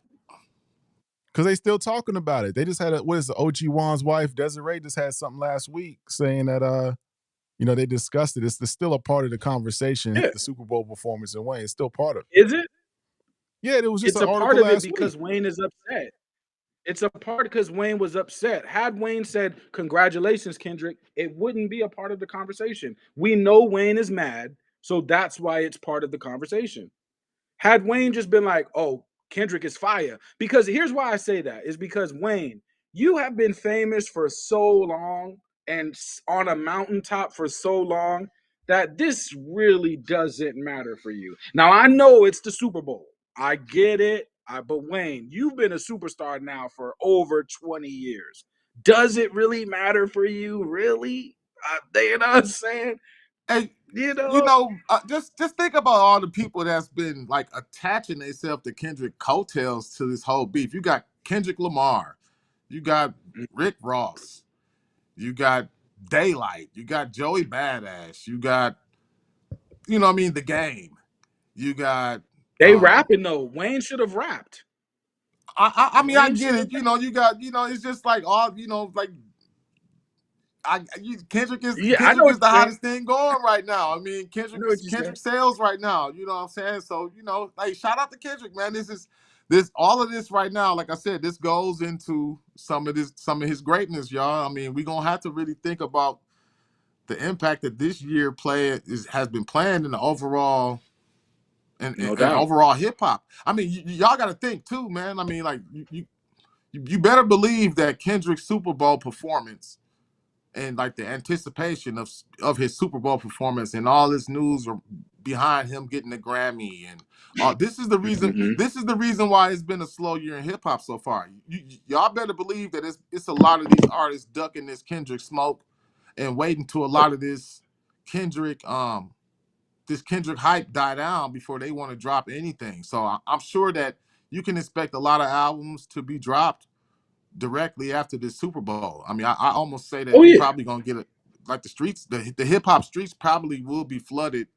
Because they still talking about it. They just had what is the OG Juan's wife, Desiree, just had something last week saying that they discussed it. It's still a part of the conversation, Yeah. the Super Bowl performance in Wayne. It's still part of it. Is it? Yeah, it was just It's an a part article of it last week. because Wayne is upset. It's a part because Wayne was upset. Had Wayne said, "Congratulations, Kendrick," it wouldn't be a part of the conversation. We know Wayne is mad, so that's why it's part of the conversation. Had Wayne just been like, "Oh, Kendrick is fire," because here's why I say that is because Wayne, you have been famous for so long and on a mountaintop for so long that this really doesn't matter for you. Now I know it's the Super Bowl. I get it. But Wayne, you've been a superstar now for over 20 years. Does it really matter for you? Really? You know what I'm saying? hey, You know? just think about all the people that's been like attaching themselves to Kendrick coattails to this whole beef. You got Kendrick Lamar, you got Rick Ross, you got Daylight, you got Joey Badass, you got, what I mean, The Game, you got They rapping though. Wayne should have rapped. I mean, I Wayne get should have. it. You got, it's just like all, like Kendrick is Yeah, I know Kendrick what is the you're saying. hottest thing going right now. I mean, I know what you're saying. Kendrick sales right now. You know what I'm saying? So like shout out to Kendrick, man. This all of this right now. Like I said, this goes into some of his greatness, y'all. I mean, we're gonna have to really think about the impact that this year has been playing in the overall No and doubt. overall hip hop. I mean, y'all got to think too, man. I mean, like you better believe that Kendrick's Super Bowl performance and like the anticipation of his Super Bowl performance and all this news behind him getting the Grammy and this is the reason. Hmm. This is the reason why it's been a slow year in hip hop so far. Y'all better believe that it's a lot of these artists ducking this Kendrick smoke and waiting to a lot of Kendrick this Kendrick hype die down before they want to drop anything. So I'm sure that you can expect a lot of albums to be dropped directly after this Super Bowl. I mean, I almost say that Oh we yeah. probably gonna get it like the streets, the hip hop streets probably will be flooded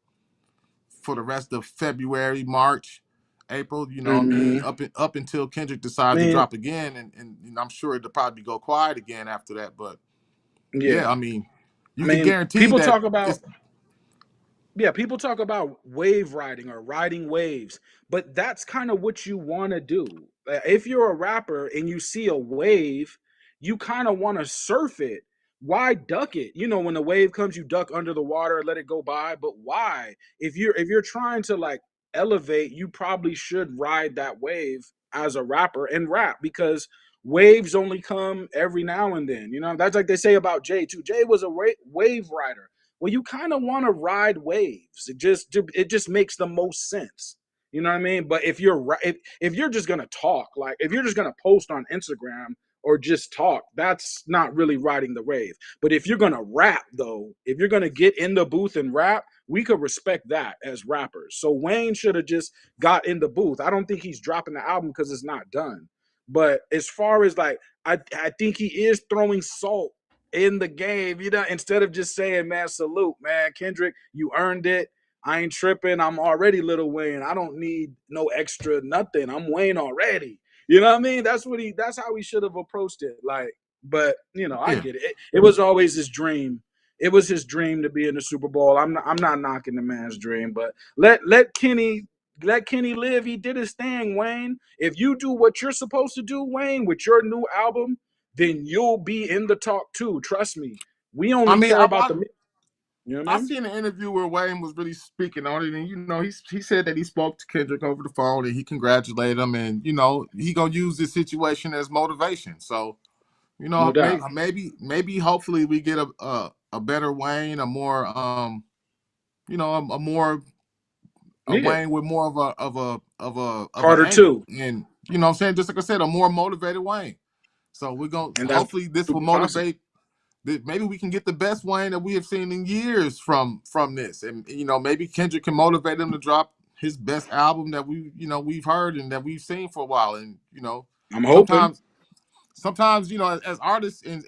for the rest of February, March, April. You know what I mean? Hmm. Up until Kendrick decides to Man, drop again, and I'm sure it'll probably go quiet again after that. But yeah. yeah, I mean, I you can mean, guarantee people that talk about it's yeah, people talk about wave riding or riding waves, but that's kind of what you want to do. If you're a rapper and you see a wave, you kind of want to surf it. Why duck it? You know, when the wave comes, you duck under the water, let it go by. But why? If you're trying to like elevate, you probably should ride that wave as a rapper and rap because waves only come every now and then. You know, that's like they say about Jay too. Jay was a wave rider. Well, you kind of want to ride waves. It just makes the most sense. You know what I mean? But if you're just gonna talk, like if you're just gonna post on Instagram or just talk, that's not really riding the wave. But if you're gonna rap though, if you're gonna get in the booth and rap, we could respect that as rappers. So Wayne should have just got in the booth. I don't think he's dropping the album because it's not done. But as far as like, I think he is throwing salt in the game, instead of just saying, man, salute, man, Kendrick, you earned it. I ain't tripping. I'm already Little Wayne. I don't need no extra nothing. I'm Wayne already. You know what I mean? That's how he should have approached it. Like, but I yeah. get it. It was always his dream. It was his dream to be in the Super Bowl. I'm not knocking the man's dream, but let Kenny live. He did his thing, Wayne. If you do what you're supposed to do, Wayne, with your new album, then you'll be in the talk too. Trust me. We I only mean, care about the. You know what I I mean? seen an interview where Wayne was really speaking on it, and he said that he spoke to Kendrick over the phone and he congratulated him, and he gonna use this situation as motivation. So You No know, doubt. maybe hopefully we get a better Wayne, a more you know, a Yeah. Wayne with more of an Carter angle, too. and you know what I'm saying, just like I said, a more motivated Wayne. So we're gonna And that's hopefully this will super possible. motivate. Maybe we can get the best Wayne that we have seen in years from this, and you know maybe Kendrick can motivate him to drop his best album that we've heard and that we've seen for a while, and you know I'm hoping. sometimes you know as artists and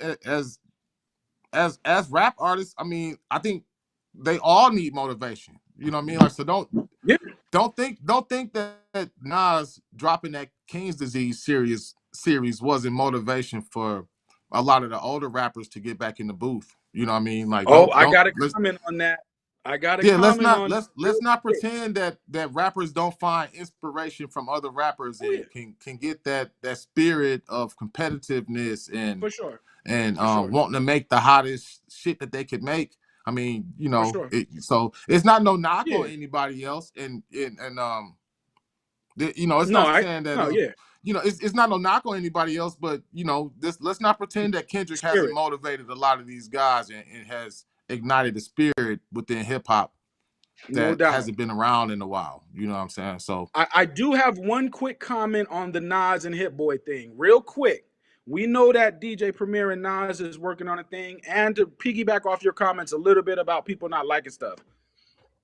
as rap artists, I mean I think they all need motivation. You know what I mean? Like so Yeah. don't think that Nas dropping that King's Disease series wasn't motivation for a lot of the older rappers to get back in the booth. You know what I mean? Like Oh, I don't got to let's comment on that. I got to yeah, comment on that real let's not quick. pretend that rappers don't find inspiration from other rappers Oh yeah, and can get that spirit of competitiveness for sure, and for sure, wanting to make the hottest shit that they could make. I mean, you for know, sure. so it's not no knock Yeah. on anybody else, and you know, it's No, not I saying that no, yeah. you know, it's not no knock on anybody else, but you know, this let's not pretend that Kendrick hasn't Spirit, motivated a lot of these guys and has ignited the spirit within hip hop no that doubt. hasn't been around in a while. You know what I'm saying? So I do have one quick comment on the Nas and Hit Boy thing, real quick. We know that DJ Premier and Nas is working on a thing, and to piggyback off your comments a little bit about people not liking stuff.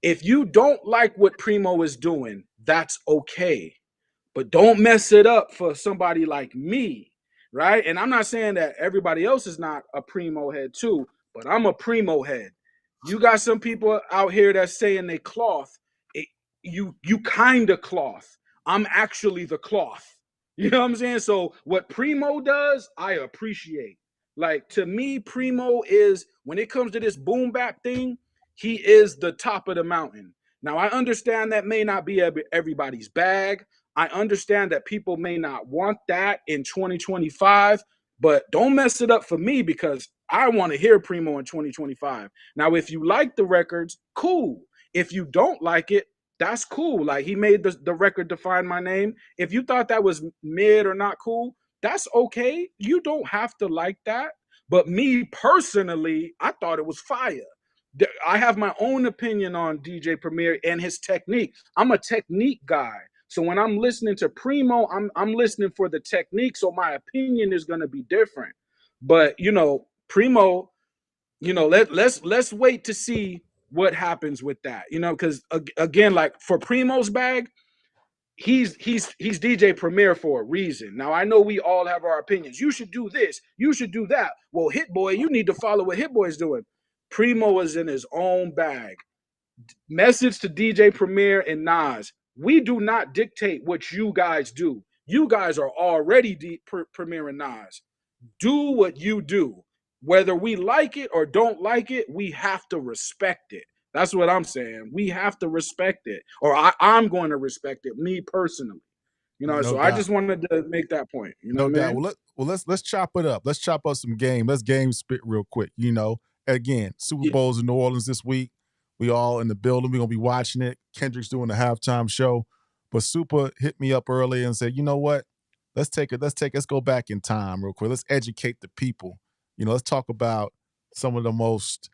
If you don't like what Primo is doing, that's okay. But don't mess it up for somebody like me, right? And I'm not saying that everybody else is not a Primo head too, but I'm a Primo head. You got some people out here that's saying they cloth. It, you kind of cloth. I'm actually the cloth. You know what I'm saying? So what Primo does, I appreciate. Like to me, Primo is when it comes to this boom bap thing, he is the top of the mountain. Now I understand that may not be everybody's bag. I understand that people may not want that in 2025, but don't mess it up for me because I want to hear Primo in 2025. Now, if you like the records, cool. If you don't like it, that's cool. Like he made the record Define My Name. If you thought that was mid or not cool, that's okay. You don't have to like that. But me personally, I thought it was fire. I have my own opinion on DJ Premier and his technique. I'm a technique guy. So when I'm listening to Primo, I'm listening for the technique. So my opinion is gonna be different. But you know, Primo, you know, let's wait to see what happens with that. You know, because again, like for Primo's bag, he's DJ Premier for a reason. Now I know we all have our opinions. You should do this. You should do that. Well, Hit Boy, you need to follow what Hit Boy is doing. Primo is in his own bag. Message to DJ Premier and Nas. We do not dictate what you guys do. You guys are already Premier and Nas. Do what you do. Whether we like it or don't like it, we have to respect it. That's what I'm saying. We have to respect it, or I'm going to respect it, me personally. You know, No so I doubt. just wanted to make that point. You know No what I doubt. mean? Let's chop it up. Let's chop up some game. Let's game spit real quick. You know, again, Super Yeah. Bowl's in New Orleans this week. We all in the building. We're gonna be watching it. Kendrick's doing the halftime show. But Super hit me up early and said, you know what? Let's go back in time real quick. Let's educate the people. You know, let's talk about some of the most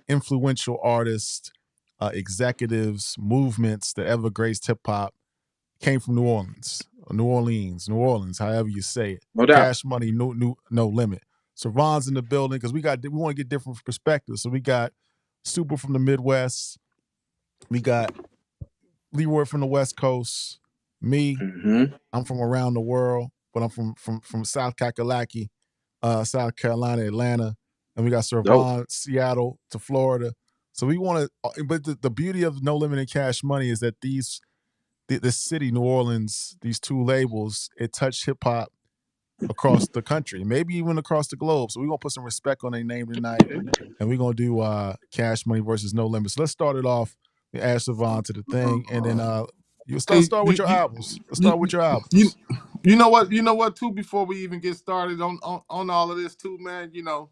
influential artists, executives, movements that ever graced hip hop came from New Orleans, or New Orleans, however you say it. No doubt. Cash Money, no limit. So Ron's in the building because we want to get different perspectives. So we got Super from the Midwest, we got Leroy from the West Coast, me, Mm-hmm. I'm from around the world, but I'm from South Kakalaki, South Carolina, Atlanta, and we got Dope. Servon, Seattle to Florida. So we want to, but the beauty of No Limit and Cash Money is that this city, New Orleans, these two labels, it touched hip hop across the country, maybe even across the globe. So we're gonna put some respect on their name tonight, and we're gonna do Cash Money versus No Limit. So let's start it off. We add Savon to the thing, and then you hey, start with your albums. Let's you, start with your you, albums. you know what too, before we even get started on all of this too, man, you know,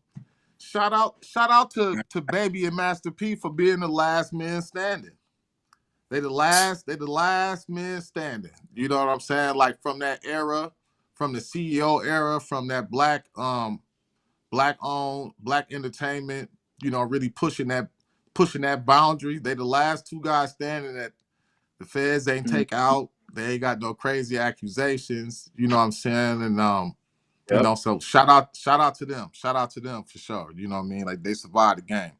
shout out to Baby and Master P for being the last man standing. They the last men standing. You know what I'm saying? Like from that era, from the CEO era, from that black owned, black entertainment, really pushing that boundary. They the last two guys standing that the feds ain't Mm. take out. They ain't got no crazy accusations. You know what I'm saying? And Yep. so shout out to them. Shout out to them for sure. You know what I mean? Like they survived the game.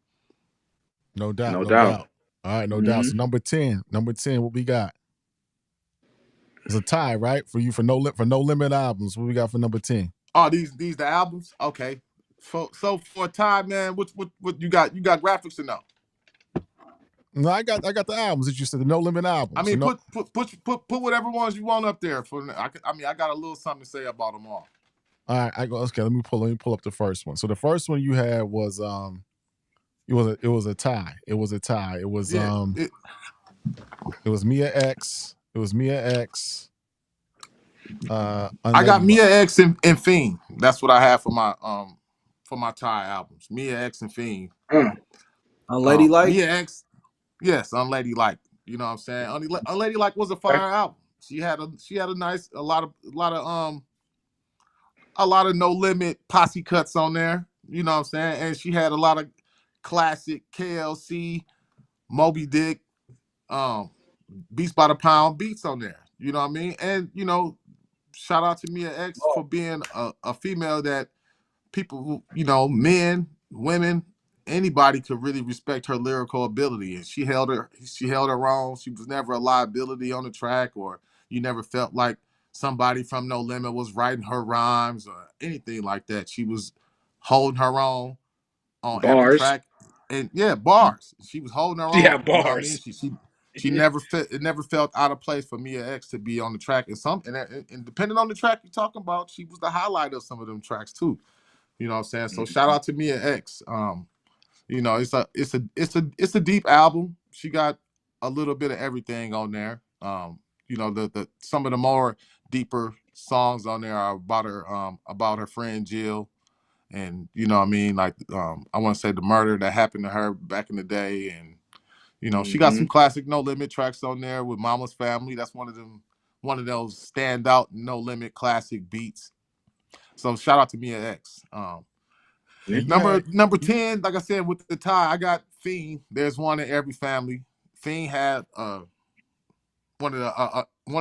No doubt, No no doubt. doubt. All right, no doubt. Hmm. So number 10, what we got? It's a tie, right? For you for no limit albums. What we got for number 10? Oh, these the albums? Okay. So for a time, man, what you got? You got graphics to know. No, I got the albums that you said, the no limit I albums. So mean, no, put whatever ones you want up there. I got a little something to say about them all. all right, I go. Okay, let me pull up the first one. So the first one you had was it was a tie. It was a tie. Yeah, It was Mia X. It was Mia X. I got Unladylike. Mia X and Fiend. That's what I have for my Ty albums. Mia X and Fiend. Unladylike. Mia X, yes, Unladylike. You know what I'm saying? Unladylike was a Okay. fire album. She had a nice a lot of No Limit posse cuts on there. You know what I'm saying? And she had a lot of classic KLC, Moby Dick, um, Beats by the Pound beats on there. You know what I mean? And shout out to Mia X for being a female that people who, men, women, anybody could really respect her lyrical ability. And she held her own. She was never a liability on the track, or you never felt like somebody from No Limit was writing her rhymes or anything like that. She was holding her own on every Bars. track. And yeah, bars. She was holding her Yeah, own. You know what I mean? bars. She never felt out of place for Mia X to be on the track. And depending on the track you're talking about, she was the highlight of some of them tracks too. You know what I'm saying? So shout out to Mia X. It's a deep album. She got a little bit of everything on there. The some of the more deeper songs on there are about her friend Jill. And you know what I mean? Like I want to say the murder that happened to her back in the day. And she got Hmm. some classic No Limit tracks on there with Mama's Family. That's one of those standout No Limit classic beats. So shout out to Mia X. And you Number you 10, like I said, with the tie, I got Fiend. There's one in every family. Fiend had one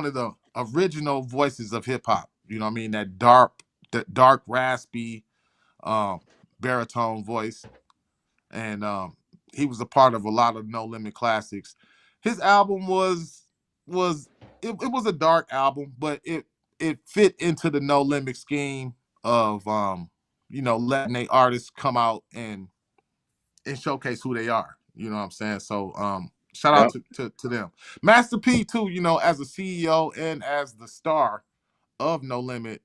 of the original voices of hip hop. You know what I mean? That dark, raspy, um, baritone voice, and he was a part of a lot of No Limit classics. His album was it was a dark album, but it fit into the No Limit scheme of letting a artists come out and showcase who they are. You know what I'm saying? So shout out Yep. to them. Master P too, as a CEO and as the star of No Limit.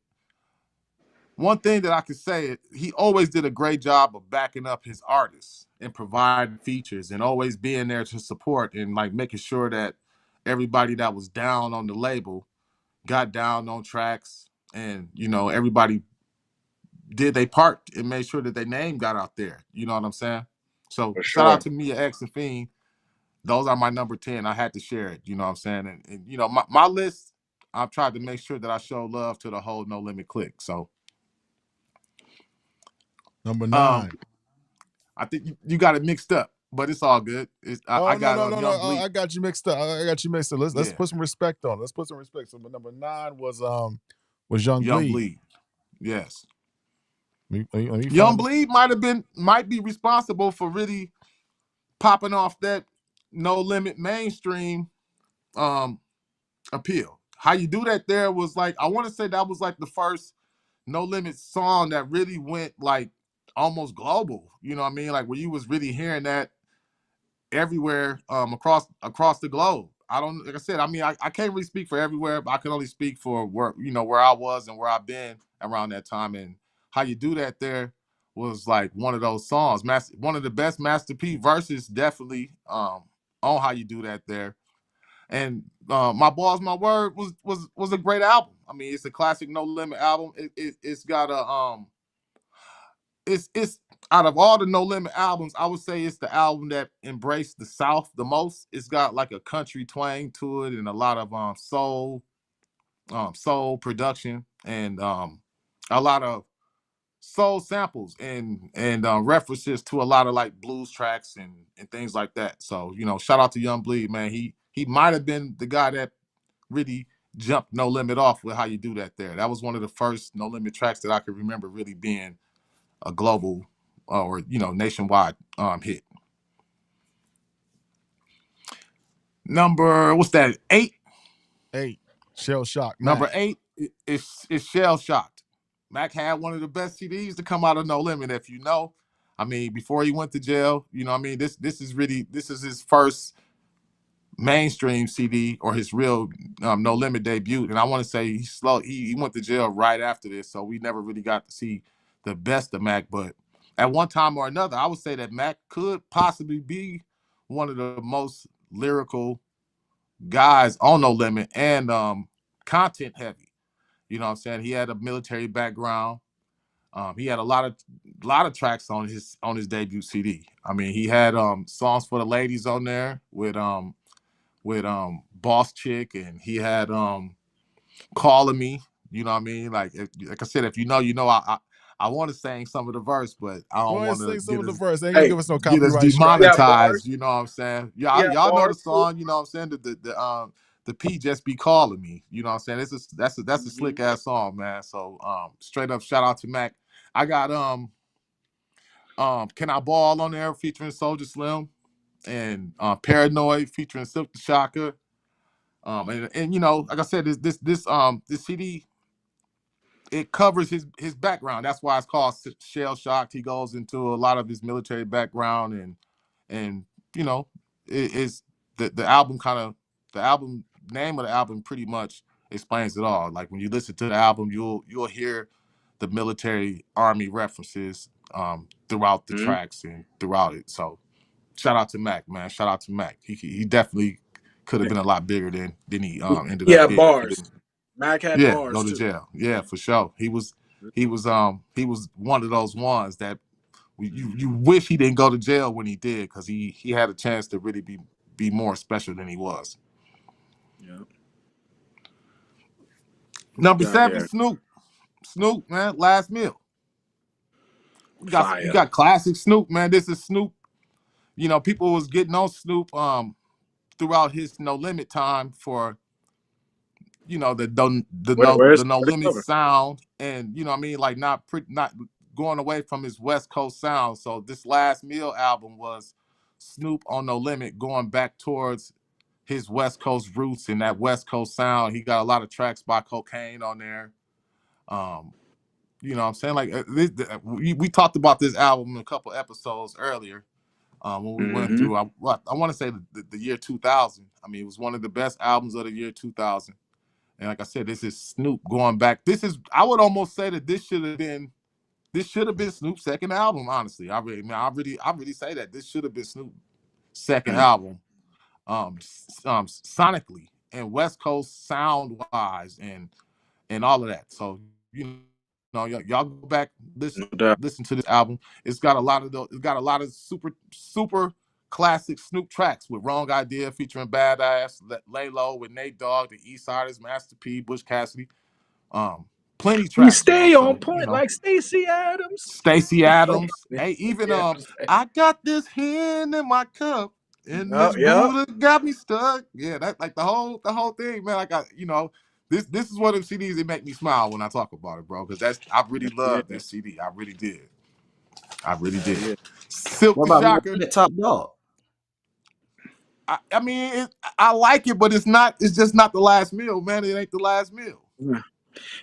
One thing that I could say, he always did a great job of backing up his artists and providing features and always being there to support and like making sure that everybody that was down on the label got down on tracks, and everybody did their part and made sure that their name got out there. You know what I'm saying? So For shout out sure. to Mia X and Fiend. Those are my number 10. I had to share it. You know what I'm saying? And my list, I've tried to make sure that I show love to the whole No Limit clique. So number um, 9. I think you got it mixed up, but it's all good. I Oh no got no no no! Young Bleak. I got you mixed up. I got you mixed up. Let's Yeah, put some respect on. Let's put some respect. So number 9 was Young Young Bleed. Bleed. Yes. Let me Young find this. Bleed might be responsible for really popping off that No Limit mainstream um appeal. How you do that there was like, I want to say that was like the first No Limit song that really went like almost global. You know what I mean? Like where you was really hearing that everywhere across the globe. I don't like I said, I mean I can't really speak for everywhere, but I can only speak for where I was and where I've been around that time. And how you do that there was like one of those songs. One of the best Master P verses, definitely on How You Do That there. And My Balls, My Word was a great album. I mean, it's a classic No Limit album. It's got a it's out of all the No Limit albums, I would say it's the album that embraced the South the most. It's got like a country twang to it and a lot of soul production. and a lot of soul samples and references to a lot of like blues tracks and things like that. So shout out to Young Bleed, man. He might have been the guy that really jumped No Limit off with how you do that there. That was one of the first No Limit tracks that I could remember really being a global or nationwide hit. Number what's that? 8. 8. Shell Shock Number Mac. 8 is Shell Shocked. Mac had one of the best CDs to come out of No Limit. If you know, I mean, before he went to jail, this is his first mainstream CD or his real No Limit debut. And I want to say he went to jail right after this, so we never really got to see the best of Mac. But at one time or another, I would say that Mac could possibly be one of the most lyrical guys on No Limit and content heavy. You know what I'm saying? He had a military background. He had a lot of tracks on his debut CD. I mean, he had songs for the ladies on there with Boss Chick, and he had Calling Me. You know what I mean? Like I said, if you know, I want to sing some of the verse, but I Go don't ahead and want to sing some get of the us verse. They ain't gonna Hey, give us no get us copyright strike. he got demonetized. bars. You know what I'm saying? He Y'all got y'all know the bars too. song. You know what I'm saying? The P just be calling me. You know what I'm saying? That's a Mm-hmm. slick ass song, man. So straight up shout out to Mac. I got Can I Ball on there featuring Soulja Slim and Paranoid featuring Silk the Shocker. And like I said, this CD, it covers his background. That's why it's called Shell Shocked. He goes into a lot of his military background and you know it's the album the album name of the album pretty much explains it all. Like when you listen to the album, you'll hear the military army references throughout the Mm-hmm. tracks and throughout it. So shout out to Mac, man. Shout out to Mac. He definitely could have been a lot bigger than he ended He up had being if he bars. didn't. Mac had Yeah, bars go to too. jail. Yeah, for sure. He was one of those ones that you wish he didn't go to jail when he did, because he had a chance to really be more special than he was. Yeah. What Number we got 7, here? Snoop. Snoop, man, Last Meal. You Fire. got classic Snoop, man. This is Snoop. People was getting on Snoop throughout his No Limit time for the Where's No the Limit cover? sound, and what I mean, like not going away from his West Coast sound. So this Last Meal album was Snoop on No Limit going back towards his West Coast roots and that West Coast sound. He got a lot of tracks by Cocaine on there. um you know what I'm saying, like we talked about this album in a couple episodes earlier, when we went Mm-hmm. through I want to say the year 2000. I mean, it was one of the best albums of the year 2000. And like I said, this is Snoop going back. I would almost say that this should have been Snoop's second album. Honestly, I really say that this should have been Snoop's second album, sonically and West Coast sound wise and all of that. So y'all go back, No doubt. listen to this album. It's got a lot of super classic Snoop tracks with Wrong Idea featuring Badass, Lay Low with Nate Dogg, the Eastsiders, Master P, Bush Cassidy. Um, Plenty He tracks, man. stay on So point like Stacey Adams. Stacey Adams. Hey, even Yeah. I got this hen in my cup, and Oh, this yeah. Buddha got me stuck. Yeah, that like the whole thing, man. Like this is one of the CDs that make me smile when I talk about it, bro. Because I really Yeah. love this CD. I really did. I really Hell did. yeah. Silk What the about Shocker. Top Dog? I mean, I like it, but it's not. It's just not the Last Meal, man. It ain't the Last Meal. Yeah.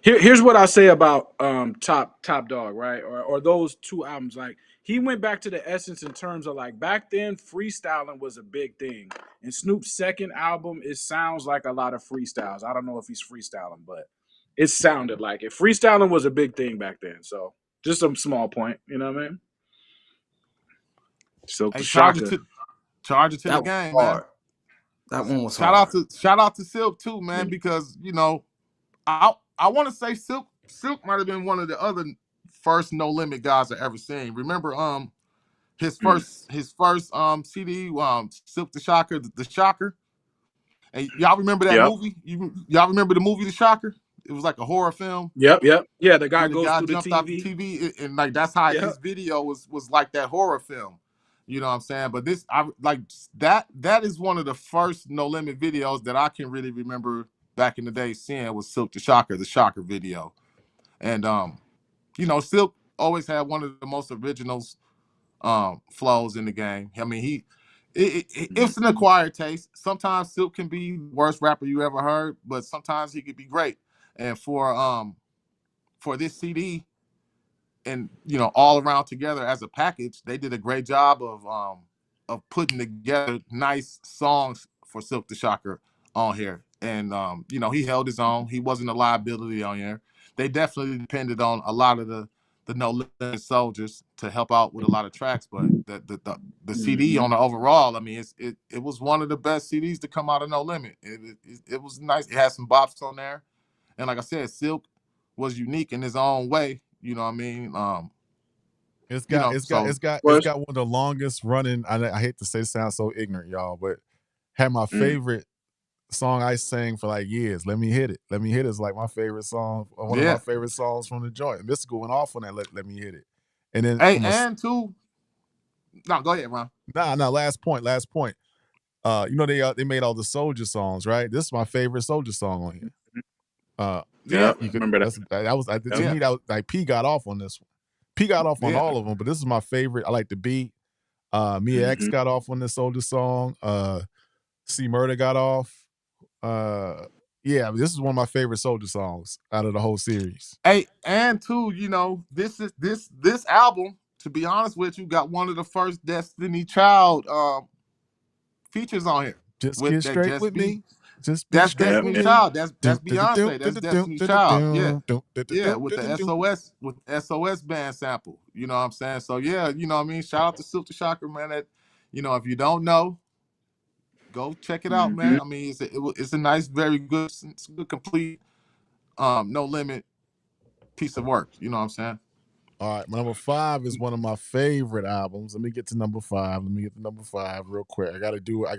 Here's what I say about Top Dog, right? Or those two albums. Like he went back to the essence in terms of like back then freestyling was a big thing. And Snoop's second album, it sounds like a lot of freestyles. I don't know if he's freestyling, but it sounded like it. Freestyling was a big thing back then. So just a small point, you know what I mean? So Hey, Shaka. charge it to the That was game, man. hard. That one was Shout hard. out to Silk too, Yeah. man, because I want to say Silk might have been one of the other first No Limit guys I ever seen. Remember his first CD, Silk the Shocker, the Shocker. And y'all remember that Yep. movie? Y'all remember the movie The Shocker? it was like a horror film Yep, yep. Yeah, the guy where the goes guy through the jumped out the TV. TV, and like that's how Yep. his video was like that horror film. You know what I'm saying? But this, I like that. That is one of the first No Limit videos that I can really remember back in the day seeing was Silk the Shocker video. And Silk always had one of the most originals flows in the game. I mean, it's an Mhm. acquired taste. Sometimes Silk can be the worst rapper you ever heard, but sometimes he could be great. And for this CD, and all around together as a package, they did a great job of putting together nice songs for Silk the Shocker on here. And he held his own. He wasn't a liability on here. They definitely depended on a lot of the No Limit soldiers to help out with a lot of tracks, but the CD on the overall, I mean, it was one of the best CDs to come out of No Limit. It was nice. It had some bops on there, and like I said, Silk was unique in his own way. You know what I mean? It's got So one of the longest running. I hate to say, it sounds so ignorant, y'all, but had my favorite song I sang for like years. Let Me Hit It. Let Me Hit It is like my favorite song, one of my yeah. favorite songs from the joint. Mystical went off on that. Let Me Hit It. And then Hey, from a and two. No, go ahead, Ron. last point. They made all the Soulja songs, right? This is my favorite Soulja song on here. Yeah, Yep, remember that. That was to yeah, me, that was like P got off on this one. P got off on yeah. all of them, but this is my favorite. I like the beat. Mia X Mhm. got off on this Soulja song. C Murder got off. Yeah, this is one of my favorite Soulja songs out of the whole series. Hey, and two. This album. To be honest with you, got one of the first Destiny Child features on here Just with get that. straight Just with be me. Just be That's straight Yep, with Destiny's yep. me. Child. That's Beyonce. That's Destiny's Child. Yeah. Yeah, with the SOS band sample. You know what I'm saying? So yeah, you know what I mean? Shout out to Silk the Shocker, man. That, if you don't know, go check it out, Mhm. man. I mean, it's a nice, very good, complete, No Limit piece of work. You know what I'm saying? All right, my number 5 is one of my favorite albums. Let me get to number 5. Let me get to number 5 real quick. I gotta do it. I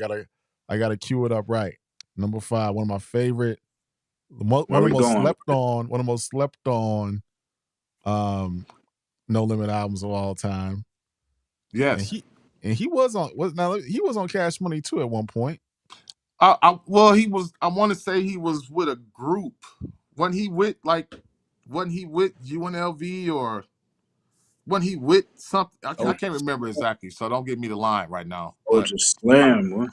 gotta cue it up right. Number 5, one of my favorite, one Where of the we most going with slept it? on, um, No Limit albums of all time. And Yes. he was on Cash Money too at one point. Well, he was. I want to say he was with a group. When he with UNLV, or when he with something. I Soulja can't remember exactly. So don't give me the line right now. But Soulja Slim, boy.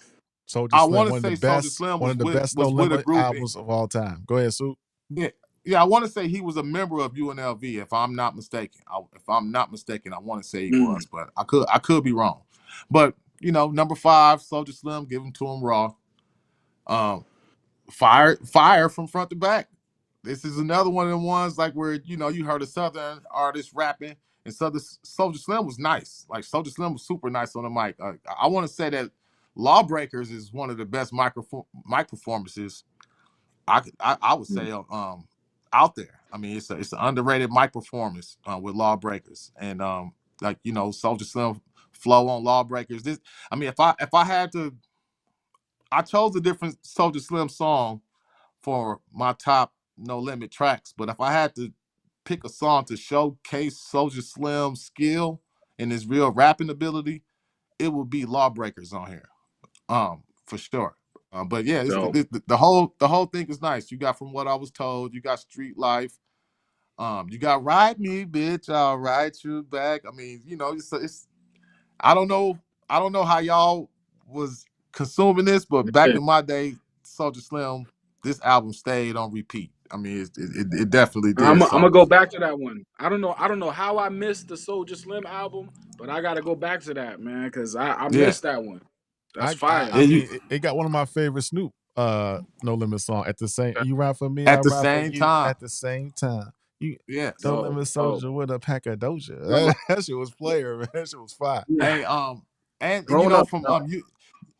Soulja I Slim, want to say Soulja Slim one was of the best No with a Limit group. albums of all time. Go ahead, Sue. Yeah, yeah. I want to say he was a member of UNLV, if I'm not mistaken. If I'm not mistaken, I want to say he Mm. was, but I could be wrong. But number 5, Soulja Slim, give him to him raw. Fire from front to back. This is another one of the ones like where you heard a Southern artist rapping, and Soulja Slim was nice. Like Soulja Slim was super nice on the mic. I want to say that Lawbreakers is one of the best mic performances I would say out there. I mean, it's an underrated mic performance with Lawbreakers, and Soulja Slim flow on Lawbreakers. This, I mean, if I had to, I chose a different Soulja Slim song for my top No Limit tracks, but if I had to pick a song to showcase Soulja Slim's skill and his real rapping ability, it would be Lawbreakers on here, for sure. But yeah, Dope. the whole thing is nice. You got From What I Was Told, you got Street Life, you got Ride Me, Bitch, I'll Ride You Back. I mean, it's I don't know, how y'all was consuming this, but back Yeah. in my day, Soulja Slim, this album stayed on repeat. I mean, it definitely I'm did. gonna So go back to that one. I don't know how I missed the Soulja Slim album, but I gotta go back to that, man, because I yeah, missed that one. That's I fire. yeah, you mean, it got one of my favorite Snoop No Limit song at the same. You ride for me, I at the ride for same you time. at the same time. You Yes. No Dope, Limit dope. Soldier with a pack of Doja. Remember, That shit was player, man. That shit was fire. yeah, Hey, and growing up, from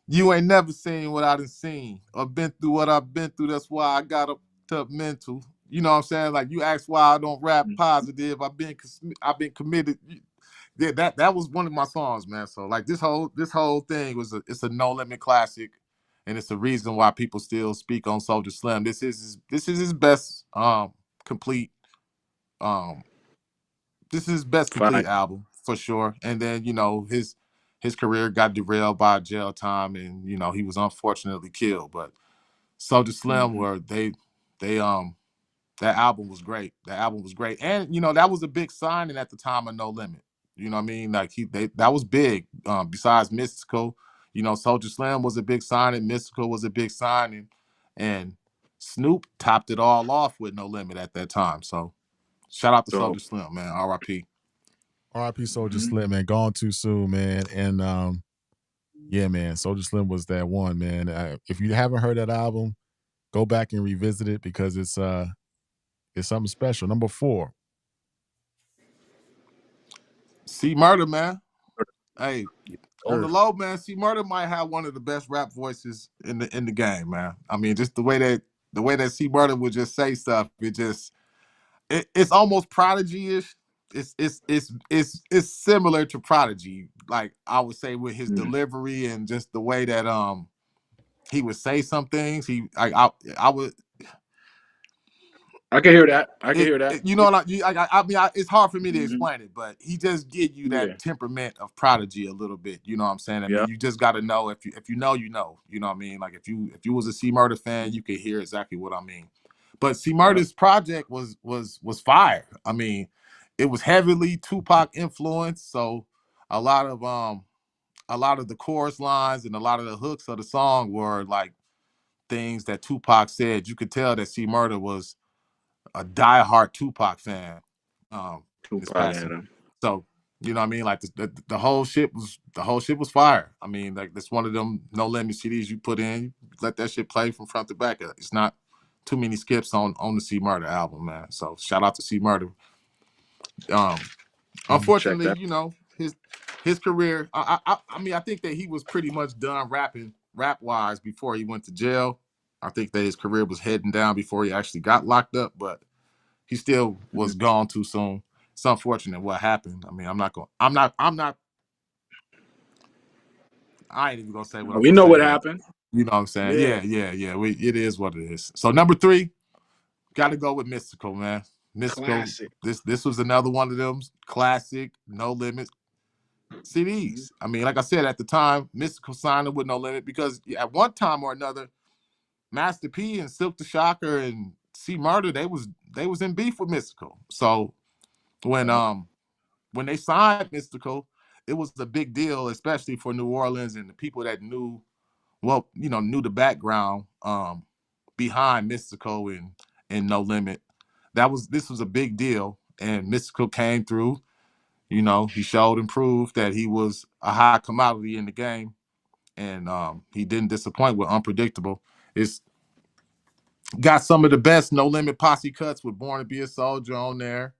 you ain't never seen what I done seen or been through what I've been through. That's why I got up to mental. You know what I'm saying? Like you asked why I don't rap positive. I've been committed. Yeah, that was one of my songs, man. So like this whole thing it's a No Limit classic, and it's the reason why people still speak on Soulja Slim. This is his best complete um this is his best complete Fine. album for sure. And then his career got derailed by jail time, and he was unfortunately killed. But Soulja Slim, Mm-hmm. where they that album was great. That album was great, and that was a big signing at the time of No Limit. You know what I mean? Like that was big. Besides Mystical, Soulja Slim was a big signing. Mystical was a big signing, and Snoop topped it all off with No Limit at that time. So shout out to So Soulja Slim, man. R.I.P. R.I.P. Soulja mhm. Slim, man. Gone too soon, man. And yeah, man, Soulja Slim was that one, man. If you haven't heard that album, go back and revisit it because it's something special. Number 4. C Murder, man. Hey, on the Sure. low, man. C Murder might have one of the best rap voices in the game, man. I mean, just the way that C Murder would just say stuff, it's almost Prodigy-ish. It's similar to Prodigy, like I would say, with his Mm. delivery and just the way that he would say some things. I would I can hear that. I can it, hear that. it you know what I mean. It's hard for me to Mm-hmm. explain it, but he just give you Yeah. that temperament of Prodigy a little bit. You know what I'm saying? I Yeah. mean, you just got to know if you know, you know. You know what I mean? Like if you was a C Murder fan, you could hear exactly what I mean. But C Yeah. Murder's project was fire. I mean, it was heavily Tupac influenced, so a lot of the chorus lines and a lot of the hooks of the song were like things that Tupac said. You could tell that C Murder was a diehard Tupac fan this Tupac passing. and him. So you know what I mean? Like the whole shit was fire. I mean, like that's one of them No Limit CDs you put in, you let that shit play from front to back. It's not too many skips on the C Murder album, man. So shout out to C Murder. Um, Check Unfortunately, that. his career. I mean, I think that he was pretty much done rapping rap wise before he went to jail. I think that his career was heading down before he actually got locked up, but he still was Mhm. gone too soon. It's unfortunate what happened. I mean, I'm not. I ain't even gonna say what I'm We gonna know say, what but happened. you know what I'm saying. Yeah. Yeah. It is what it is. So number 3, got to go with Mystical, man. Mystical. Classic. This was another one of them classic No Limit Mhm. CDs. I mean, like I said at the time, Mystical signed him with No Limit because at one time or another, Master P and Silk the Shocker and C Murder, they was in beef with Mystical. So when Yeah. um when they signed Mystical, it was a big deal, especially for New Orleans and the people that knew the background behind Mystical and No Limit. This was a big deal, and Mystical came through. He showed and proved that he was a high commodity in the game, and he didn't disappoint with Unpredictable. It's got some of the best No Limit posse cuts with Born to Be a Soldier on there.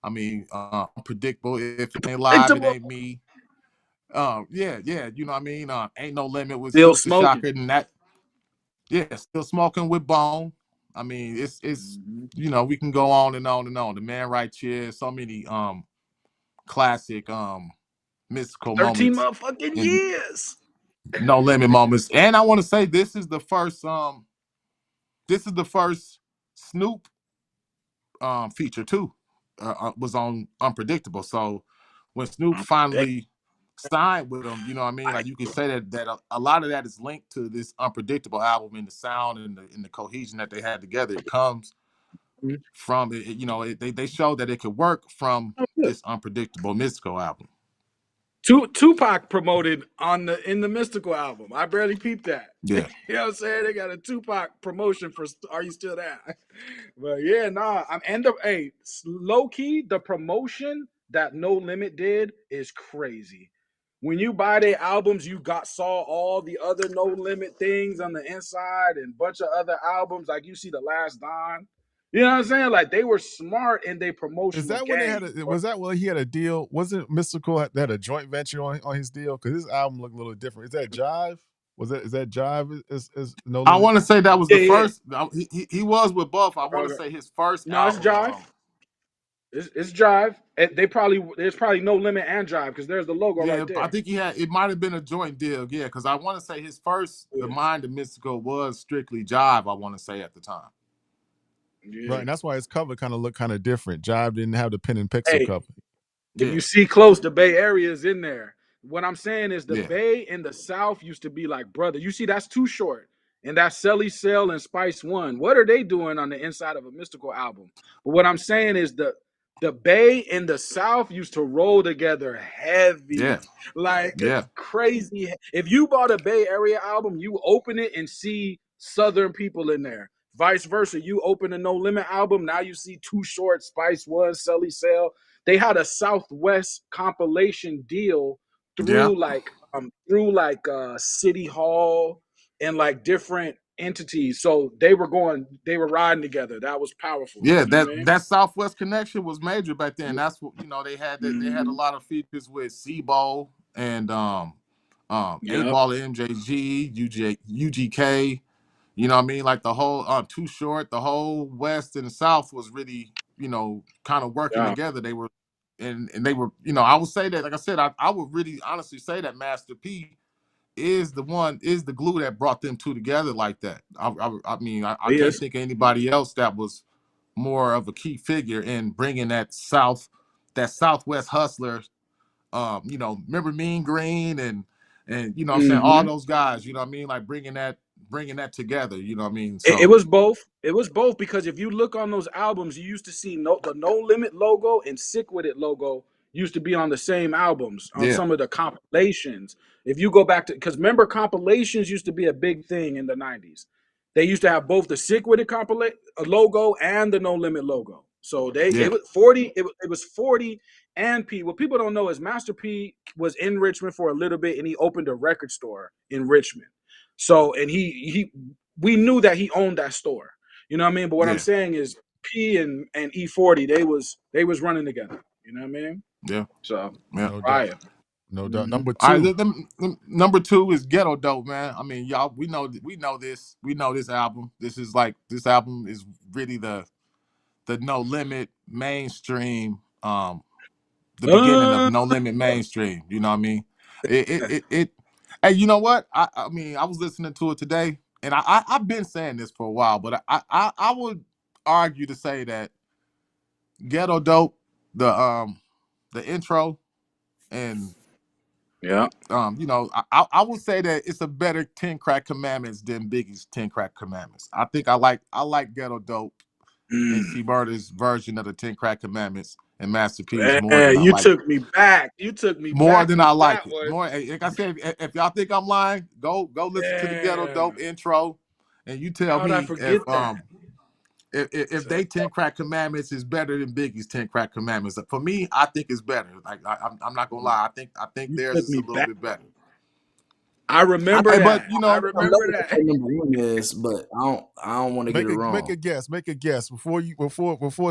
I mean, Unpredictable. If it ain't live, it Predictable. ain't me. Yeah, you know what I mean. Ain't No Limit with Still Silk the smoking. Shocker, and that, yeah, Still Smoking with Bone. I mean, it's Mhm. we can go on and on and on. The Man Right Here, so many classic mystical 13 moments motherfucking and years. No Limit moments. And I want to say this is the first Snoop feature too. Was on Unpredictable. So when Snoop finally signed with him, you know what I mean? Like you can say that a lot of that is linked to this Unpredictable album and the sound and the cohesion that they had together. It comes from it. They showed that it could work from this Unpredictable Mystical album. Tupac promoted in the Mystical album. I barely peeped that. Yeah. You know what I'm saying? They got a Tupac promotion for "Are You Still There?" But yeah, nah. Low key, the promotion that No Limit did is crazy. When you buy their albums, you saw all the other No Limit things on the inside and bunch of other albums. Like you see the Last Don. You know what I'm saying? Like they were smart in their Is promotional that when they game. had was that when he had a deal? Wasn't Mystical had a joint venture on his deal? Because his album looked a little different. Is that Jive? Is that Jive is No I Limit? want to say that was the Yeah, yeah. first. He was with both. I want to Okay. say his first No, it's album. Jive. It's Jive. There's probably No Limit and Jive because there's the logo Yeah, right I there. think it might have been a joint deal. Yeah, because I want to say his first, The Yeah. Mind of Mystical, was strictly Jive. I want to say at the time. Right, Yeah. and that's why his cover kind of looked kind of different. Jive didn't have the pen and pixel Hey, cover. if Yeah, you see close, the Bay Area is in there. What I'm saying is the yeah, Bay and the South used to be like brother. You see, that's Too Short, and that's Selly Cell and Spice One. What are they doing on the inside of a Mystical album? But what I'm saying is the Bay and the South used to roll together yeah, heavy, like yeah, crazy. If you bought a Bay Area album, you open it and see Southern people in there. Vice versa, you open a No Limit album, now you see Too Short, Spice One, Selly Cell. They had a Southwest compilation deal yeah, through City Hall and like different entities. So they were riding together. That was powerful. yeah. You know what That I mean? that Southwest connection was major back then. That's what they had. They had a Mm-hmm. lot of features with C-Ball and A Yep. Ball, MJG, UGK. You know what I mean? Like the whole Too Short, the whole West and the South was really, kind of working Yeah. together. They were and they were, I would say that, like I said, I would really honestly say that Master P is the glue that brought them two together like that. I mean, I can't Yes. think of anybody else that was more of a key figure in bringing that Southwest hustler. Remember Mean Green and what I'm saying, all Mm-hmm. those guys. You know what I mean, like bringing that together. You know what I mean? It So was both. It was both because if you look on those albums, you used to see the No Limit logo and Sick With It logo used to be on the same albums on yeah, some of the compilations. If you go back to, because remember compilations used to be a big thing in the 90s. They used to have both the Sick With It logo and the No Limit logo. So it yeah, was 40. It was 40 and P. What people don't know is Master P was in Richmond for a little bit and he opened a record store in Richmond. So and he we knew that he owned that store. You know what I mean? But what I'm yeah, saying is P and E40, they was running together. You know what I mean? yeah, So yeah. No doubt. fire. No doubt. Mm-hmm. Number All right, two. number two is Ghetto Dope, man. I mean, y'all, we know this. We know this album. This album is really the No Limit mainstream, the beginning of Uh, No Limit mainstream. You know what I mean? It Hey, you know what? I mean, I was listening to it today, and I've been saying this for a while, but I would argue to say that Ghetto Dope, the intro, and yeah. I would say that it's a better 10 Crack Commandments than Biggie's 10 Crack Commandments. I think I like Ghetto Dope and Mm. C Murder's version of the 10 Crack Commandments and Master P's Man, you took me back. You took me more back than I with like that it. one. More, like I said, if y'all think I'm lying, go listen to the Ghetto Dope Damn. intro, and you tell How would I me forget that? if So they 10 Crack Commandments is better than Biggie's 10 Crack Commandments. For me, I think it's better. Like I'm not gonna lie, I think you theirs took is a me little back. bit better. I I remember think But that. I I think I know remember what that. your number one is, but I don't want to get it Make wrong. a guess. Make a guess before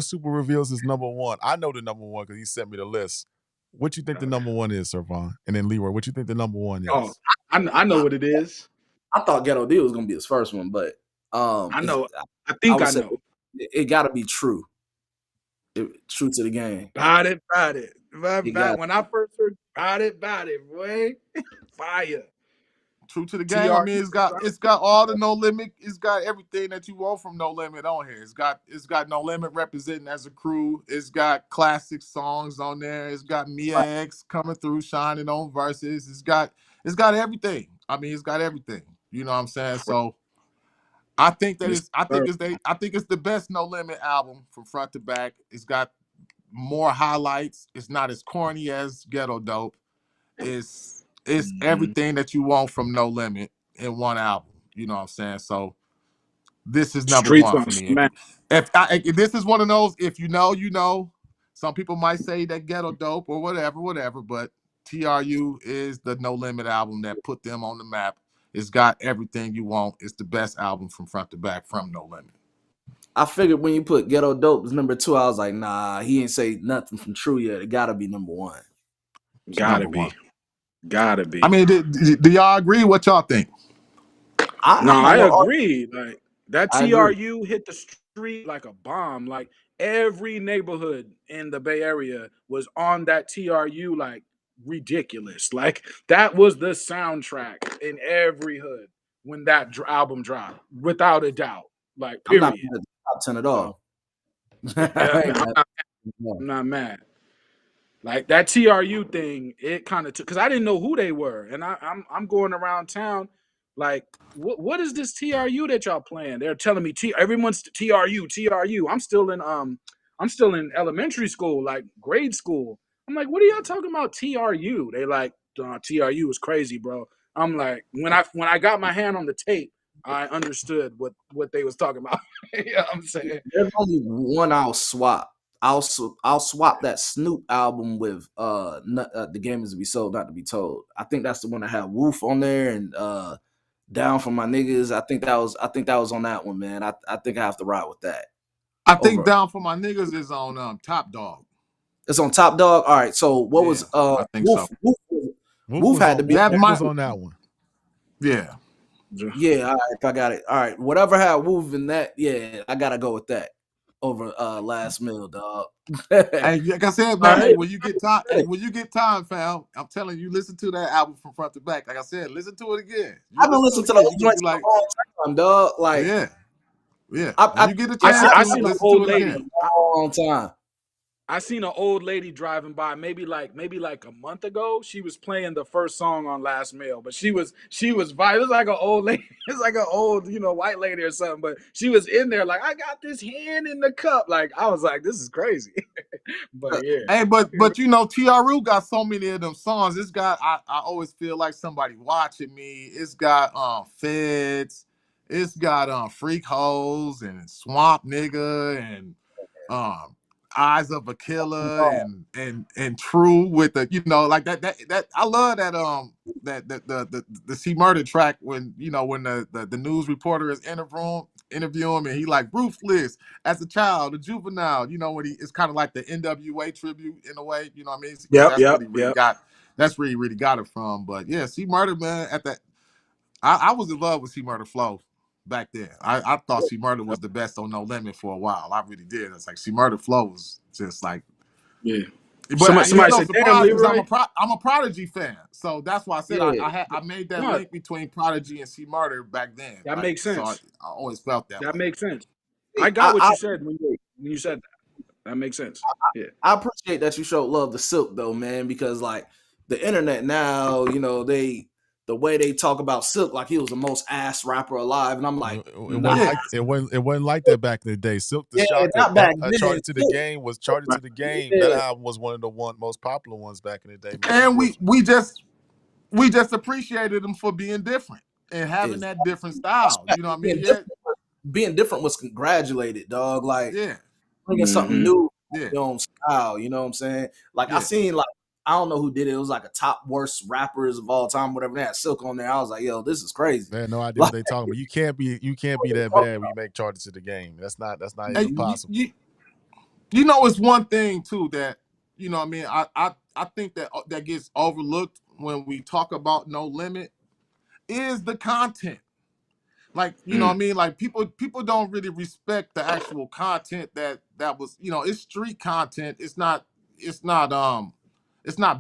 Super reveals his number one. I know the number one because he sent me the list. What you think the number one is, Servon? And then Leroy, what you think the number one Oh, is? I know I, what it is. I thought Ghetto D was gonna be his first one, but I it's know. I I think would I say know. it got to be true. True to the game. Bought it. It got When I first heard bought it, boy. Fire. true to the game. I TR. mean, it's got all the No Limit. It's got everything that you want from No Limit on here. It's got No Limit representing as a crew. It's got classic songs on there. It's got Mia X coming through, shining on verses. It's got everything. I mean, it's got everything. You know what I'm saying? So I think that Yes, it's I think sir. it's they I think it's the best No Limit album from front to back. It's got more highlights. It's not as corny as Ghetto Dope. It's Mhm. everything that you want from No Limit in one album. You know what I'm saying? So this is number Streets one on for me. smash. If this is one of those, if you know, you know. Some people might say that Ghetto Dope or whatever, but TRU is the No Limit album that put them on the map. It's got everything you want. It's the best album from front to back from No Limit. I figured when you put Ghetto Dope as number two, I was like, nah, he ain't say nothing from True yet. It gotta be number one. It's Gotta number one. be. Gotta I be. mean, do y'all agree? What y'all think? No, I'm not I gonna argue. agree. Like that I agree. TRU hit the street like a bomb. Like every neighborhood in the Bay Area was on that TRU like ridiculous. Like that was the soundtrack in every hood when that album dropped, without a doubt. Like I'm not period. mad at the top 10 at So all. yeah, I ain't mad. I'm not mad. Like that TRU thing, it kind of took because I didn't know who they were, and I'm going around town like, what is this TRU that y'all playing? They're telling me everyone's TRU. I'm still in elementary school, like grade school. I'm like, what are y'all talking about TRU? They like, TRU is crazy, bro. I'm like, when I got my hand on the tape, I understood what they was talking about. You know what I'm saying? There's only one I'll swap. I'll swap that Snoop album with The Game Is to Be Sold, Not to Be Told. I think that's the one that had Woof on there and Down for My Niggas. I think that was on that one, man. I think I have to ride with that. I think Over. Down for My Niggas is on Top Dog. It's on Top Dog. All right. So what Yeah, was I think so. Woof had to be That Wolf might, was on that one. yeah. Yeah, all right, if I got it. All right. Whatever had Woof in that, yeah, I gotta go with that over Last Meal, dog. Hey, like I said, All man. Hey, right. when you get time, fam, I'm telling you, listen to that album from front to back. Like I said, listen to it again. You I've been listen to it listening to again, those you gonna be joints for like, a long time, dog. Like yeah, yeah. When I you get a I, chance I I to seen an listen to old it again. lady. for a long time. I seen an old lady driving by maybe like a month ago. She was playing the first song on Last Mail, but she was vibing. It was like an old lady. It's like an old, white lady or something. But she was in there like, I got this hand in the cup. Like I was like, this is crazy. But yeah. Hey, but TRU got so many of them songs. It's got I always feel like somebody watching me. It's got Feds. It's got Freak Hoes and Swamp Nigga and um Eyes of a Killer and True with the like that I love that the C Murder track when when the news reporter is interview him and he like ruthless as a child, a juvenile, when it's kind of like the NWA tribute in a way, you know what I mean? Because Yep. that's Yep. really Yep. that's where he really got it from. But yeah, C Murder, man, at that I was in love with C Murder Flow back then. I thought C Murder was the best on No Limit for a while. I really did. It's like C Murder Flow was just like, Yeah. but it's Somebody no said, "Damn, surprise because Leroy." I'm a Prodigy fan. So that's why I said Yeah, I made that No, link between Prodigy and C Murder back then. that Like makes so sense. I always felt that That way. makes sense. I see, got what you said when you said that. That makes sense. Yeah. I appreciate that you showed love to Silk though, man, because like the internet now, the way they talk about Silk like he was the most ass rapper alive, and I'm like, It nah, wasn't Yeah. like it wasn't like that back in the day. Silk the yeah, Shocker, not back then. Charted to the Game was Charted to the Game. That Yeah, album was one of the most popular ones back in the day, man. And we just appreciated him for being different and having is that different style. You know what I mean? being Yeah. different. Being different was congratulated, dog. Like Yeah. bringing something Mm-hmm. new, Yeah. your own style. You know what I'm saying? Like I Yeah. seen like I don't know who did it. It was like a top worst rappers of all time, whatever. They had Silk on there. I was like, yo, this is crazy. They had no idea Like, what they talking about. You can't be that bad when you make Charted to the Game. That's not even And possible. it's one thing too that what I mean. I think that gets overlooked when we talk about No Limit is the content. Like what I Mm. mean. Like people don't really respect the actual content that was it's street content. It's not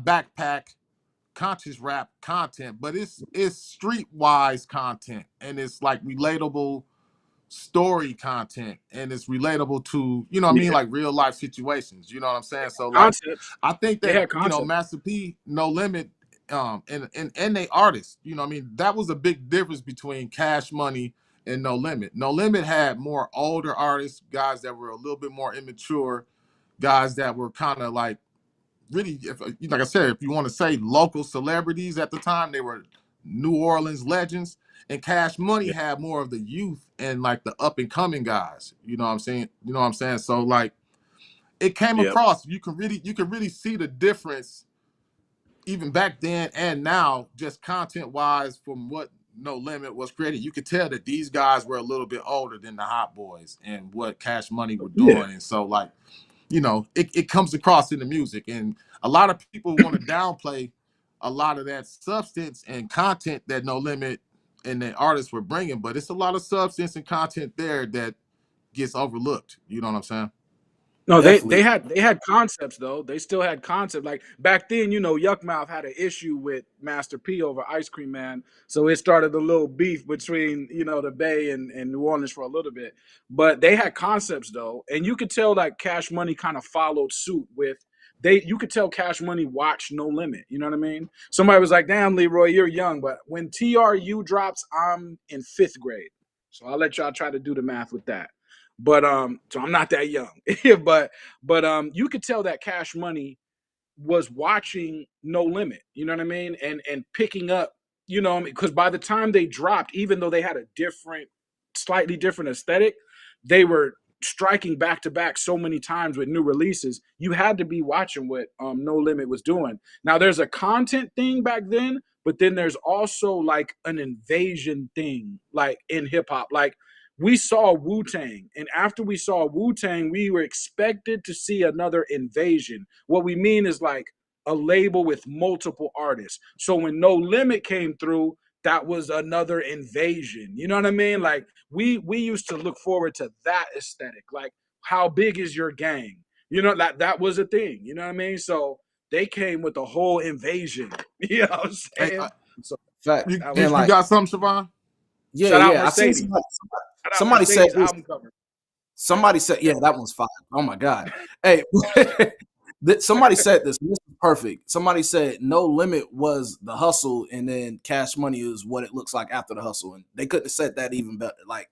backpack conscious rap content, but it's streetwise content and it's like relatable story content and it's relatable to what I mean, Yeah. like real life situations. You know what I'm saying? So like Concepts. I think They that had concepts. Master P, No Limit, and they artists, I mean, that was a big difference between Cash Money and No Limit. No Limit had more older artists, guys that were a little bit more immature, guys that were kind of like really, if like I said, if you want to say local celebrities at the time, they were New Orleans legends. And Cash Money Yeah. had more of the youth and like the up and coming guys. You know what I'm saying? You know what I'm saying? So like it came Yep. across. You can really see the difference even back then and now, just content wise from what No Limit was created. You could tell that these guys were a little bit older than the Hot Boys and what Cash Money were Yeah. doing. And so like it comes across in the music, and a lot of people want to downplay a lot of that substance and content that No Limit and the artists were bringing, but it's a lot of substance and content there that gets overlooked. You know what I'm saying? No, Definitely. they had concepts though. They still had concepts. Like back then, Yuck Mouth had an issue with Master P over Ice Cream Man, so it started a little beef between the Bay and New Orleans for a little bit. But they had concepts though, and you could tell like Cash Money kind of followed suit with they. You could tell Cash Money watched No Limit. You know what I mean? Somebody was like, "Damn, Leroy, you're young," but when TRU drops, I'm in 5th grade. So I'll let y'all try to do the math with that. But so I'm not that young. but you could tell that Cash Money was watching No Limit, you know what I mean? And picking up, because by the time they dropped, even though they had a slightly different aesthetic, they were striking back to back so many times with new releases. You had to be watching what No Limit was doing. Now there's a content thing back then, but then there's also like an invasion thing, like in hip hop. Like we saw Wu-Tang, and after we saw Wu-Tang, we were expected to see another invasion. What we mean is like a label with multiple artists. So when No Limit came through, that was another invasion. You know what I mean? Like we used to look forward to that aesthetic. Like how big is your gang? That was a thing. You know what I mean? So they came with a whole invasion. You know what I'm Hey, saying? So Fact. you, that you, was And you like, got something, Siobhan? yeah, shout out yeah. I seen Mercedes. somebody, Shout out somebody said Mercedes this. album cover. Somebody said, yeah, that one's fire. Oh my God. Hey, somebody said this. This is perfect. Somebody said No Limit was the hustle, and then Cash Money is what it looks like after the hustle. And they couldn't have said that even better. Like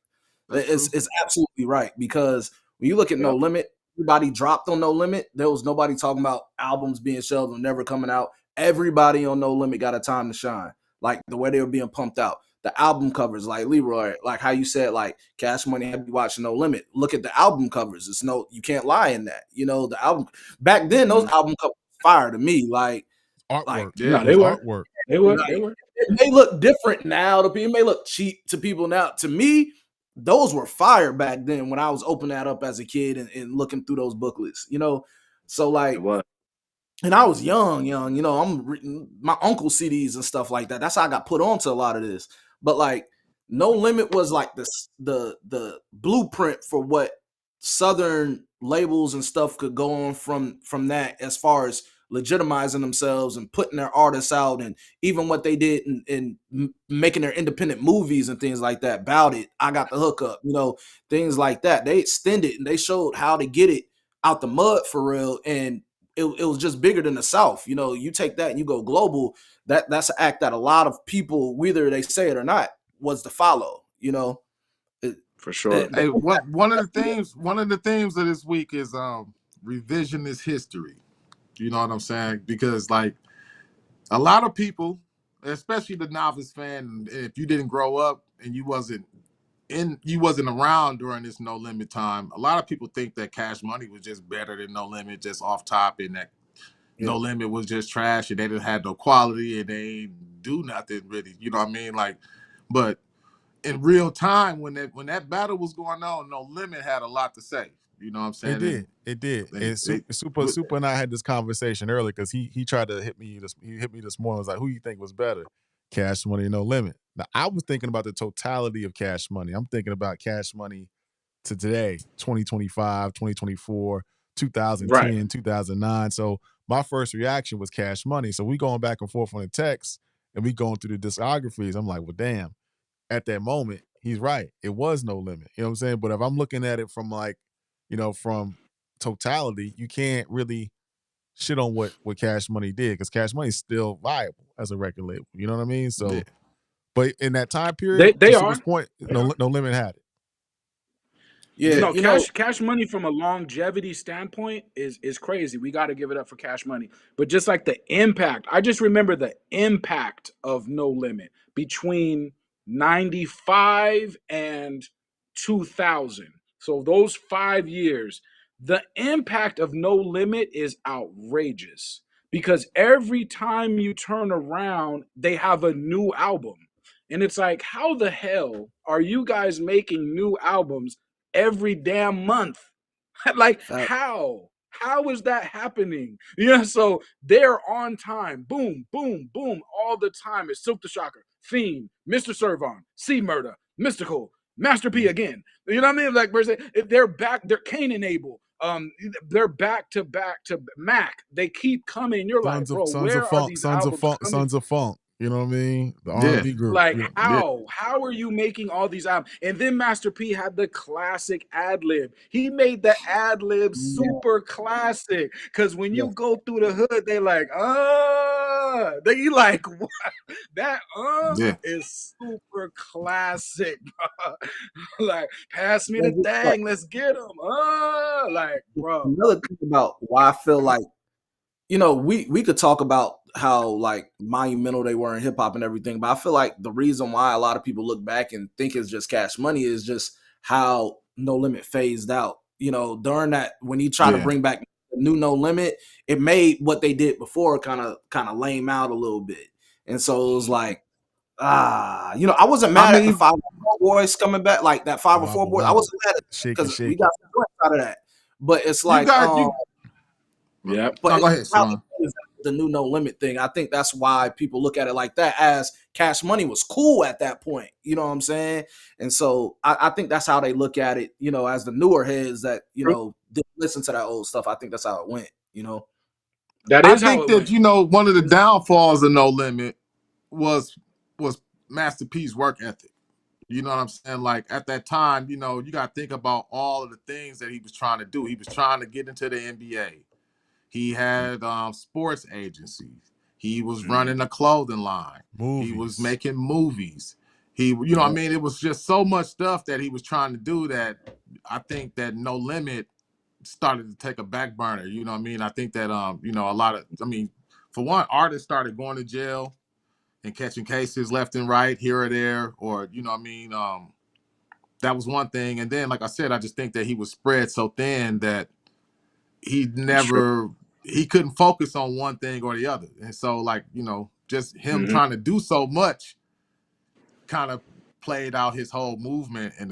That's true. it's absolutely right, because when you look at No Yep. Limit, everybody dropped on No Limit. There was nobody talking about albums being shelved and never coming out. Everybody on No Limit got a time to shine. Like the way they were being pumped out. The album covers, like Leroy, like how you said, like Cash Money had you watching No Limit. Look at the album covers. You can't lie in that. The album back then, those album covers fire to me. Like Artwork. Yeah. No, It they was were. artwork. They were. like, They were. it may look different now to people. It may look cheap to people now. To me, those were fire back then when I was opening that up as a kid and looking through those booklets. So like, It was. and I was young. I'm reading my uncle's CDs and stuff like that. That's how I got put onto a lot of this. But like, No Limit was like the blueprint for what Southern labels and stuff could go on from that, as far as legitimizing themselves and putting their artists out, and even what they did in making their independent movies and things like that. About It, I Got the Hookup, things like that. They extended and they showed how to get it out the mud for real, and it was just bigger than the South. You take that and you go global. That's an act that a lot of people, whether they say it or not, was to follow. For sure. Hey, one of the themes of this week is revisionist history. You know what I'm saying? Because like a lot of people, especially the novice fan, if you didn't grow up and you wasn't around during this No Limit time, a lot of people think that Cash Money was just better than No Limit, just off top, and that No Limit was just trash and they didn't have no quality and they ain't do nothing really. You know what I mean? Like, but in real time, when that battle was going on, No Limit had a lot to say. You know what I'm saying? It did. It did. And Super and I had this conversation earlier because he tried to hit me. He hit me this morning. Was like, who you think was better, Cash Money or No Limit? Now I was thinking about the totality of Cash Money. I'm thinking about Cash Money to today, 2025, 2024, Right. 2010, 2009. So my first reaction was Cash Money. So we going back and forth on the text and we going through the discographies. I'm like, well, damn. At that moment, he's right. It was No Limit. You know what I'm saying? But if I'm looking at it from like, from totality, you can't really shit on what Cash Money did, because Cash Money is still viable as a record label. You know what I mean? So, yeah. but in that time period, They to are. Super's point, No Limit had it. Yeah, No, Cash Money from a longevity standpoint is crazy. We got to give it up for Cash Money. But just like the impact, I just remember the impact of No Limit between 95 and 2000. So those 5 years, the impact of No Limit is outrageous, because every time you turn around, they have a new album. And it's like, how the hell are you guys making new albums every damn month? Like fact. how is that happening? Yeah, so they're on time, boom boom boom, all the time. It's Silk the Shocker, Fiend, Mr. Servon, C Murder, Mystical, Master P again. You know what I mean? Like if they're back, they're Cain and Abel, They're back to Mac. They keep coming. You're like, bro, where are these albums coming Sons of Funk. You know what I mean? The Yeah, R&B group. like You know, yeah, how are you making all these albums? And then Master P had the classic ad lib. He made the ad lib Yeah, super classic because when yeah. you go through the hood, they like they like what? That yeah. is super classic, bro. Like pass me the That's just like thing, let's get them. Like bro, another thing about why I feel like, we could talk about how like monumental they were in hip hop and everything, but I feel like the reason why a lot of people look back and think it's just Cash Money is just how No Limit phased out. During that, when he tried to Yeah. bring back the new No Limit, it made what they did before kind of lame out a little bit. And so it was like, I wasn't I mad at the mean, 504 boys coming back, like that 504 Wobble boy. I Wobble. wasn't mad at Shake it, because we shake got it. some joints out of that. But it's you like, got you. yep. but No, go it's ahead, how Shalon. the new No Limit thing. I think that's why people look at it like that, as Cash Money was cool at that point. You know what I'm saying? And so I think that's how they look at it, as the newer heads that, didn't listen to that old stuff. I think that's how it went. That I is how think it that went. one of the downfalls of No Limit was Master P's work ethic. You know what I'm saying? Like at that time, you got to think about all of the things that he was trying to do. He was trying to get into the NBA. He had sports agencies. He was running a clothing line. He was Movies. making movies. What I mean? It was just so much stuff that he was trying to do that I think that No Limit started to take a back burner. You know what I mean? I think that a lot of, for one, artists started going to jail and catching cases left and right, here or there, or that was one thing. And then, like I said, I just think that he was spread so thin that Sure. he couldn't focus on one thing or the other. And so, like, just him Mhm. trying to do so much kind of played out his whole movement in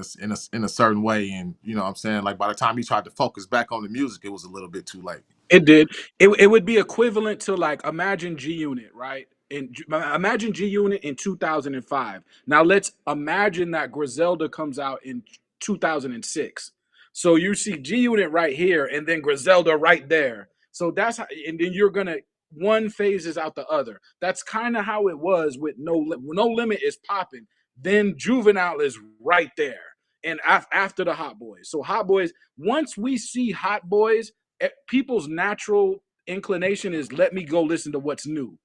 a certain way. And you know what I'm saying? Like by the time he tried to focus back on the music, it was a little bit too late. It did. It would be equivalent to like imagine G Unit, right? Imagine G Unit in 2005. Now let's imagine that Griselda comes out in 2006. So you see G Unit right here, and then Griselda right there. So that's how, and then you're gonna one phases out the other. That's kind of how it was with No Limit is popping. Then Juvenile is right there, and after the Hot Boys. So Hot Boys. Once we see Hot Boys, people's natural inclination is let me go listen to what's new.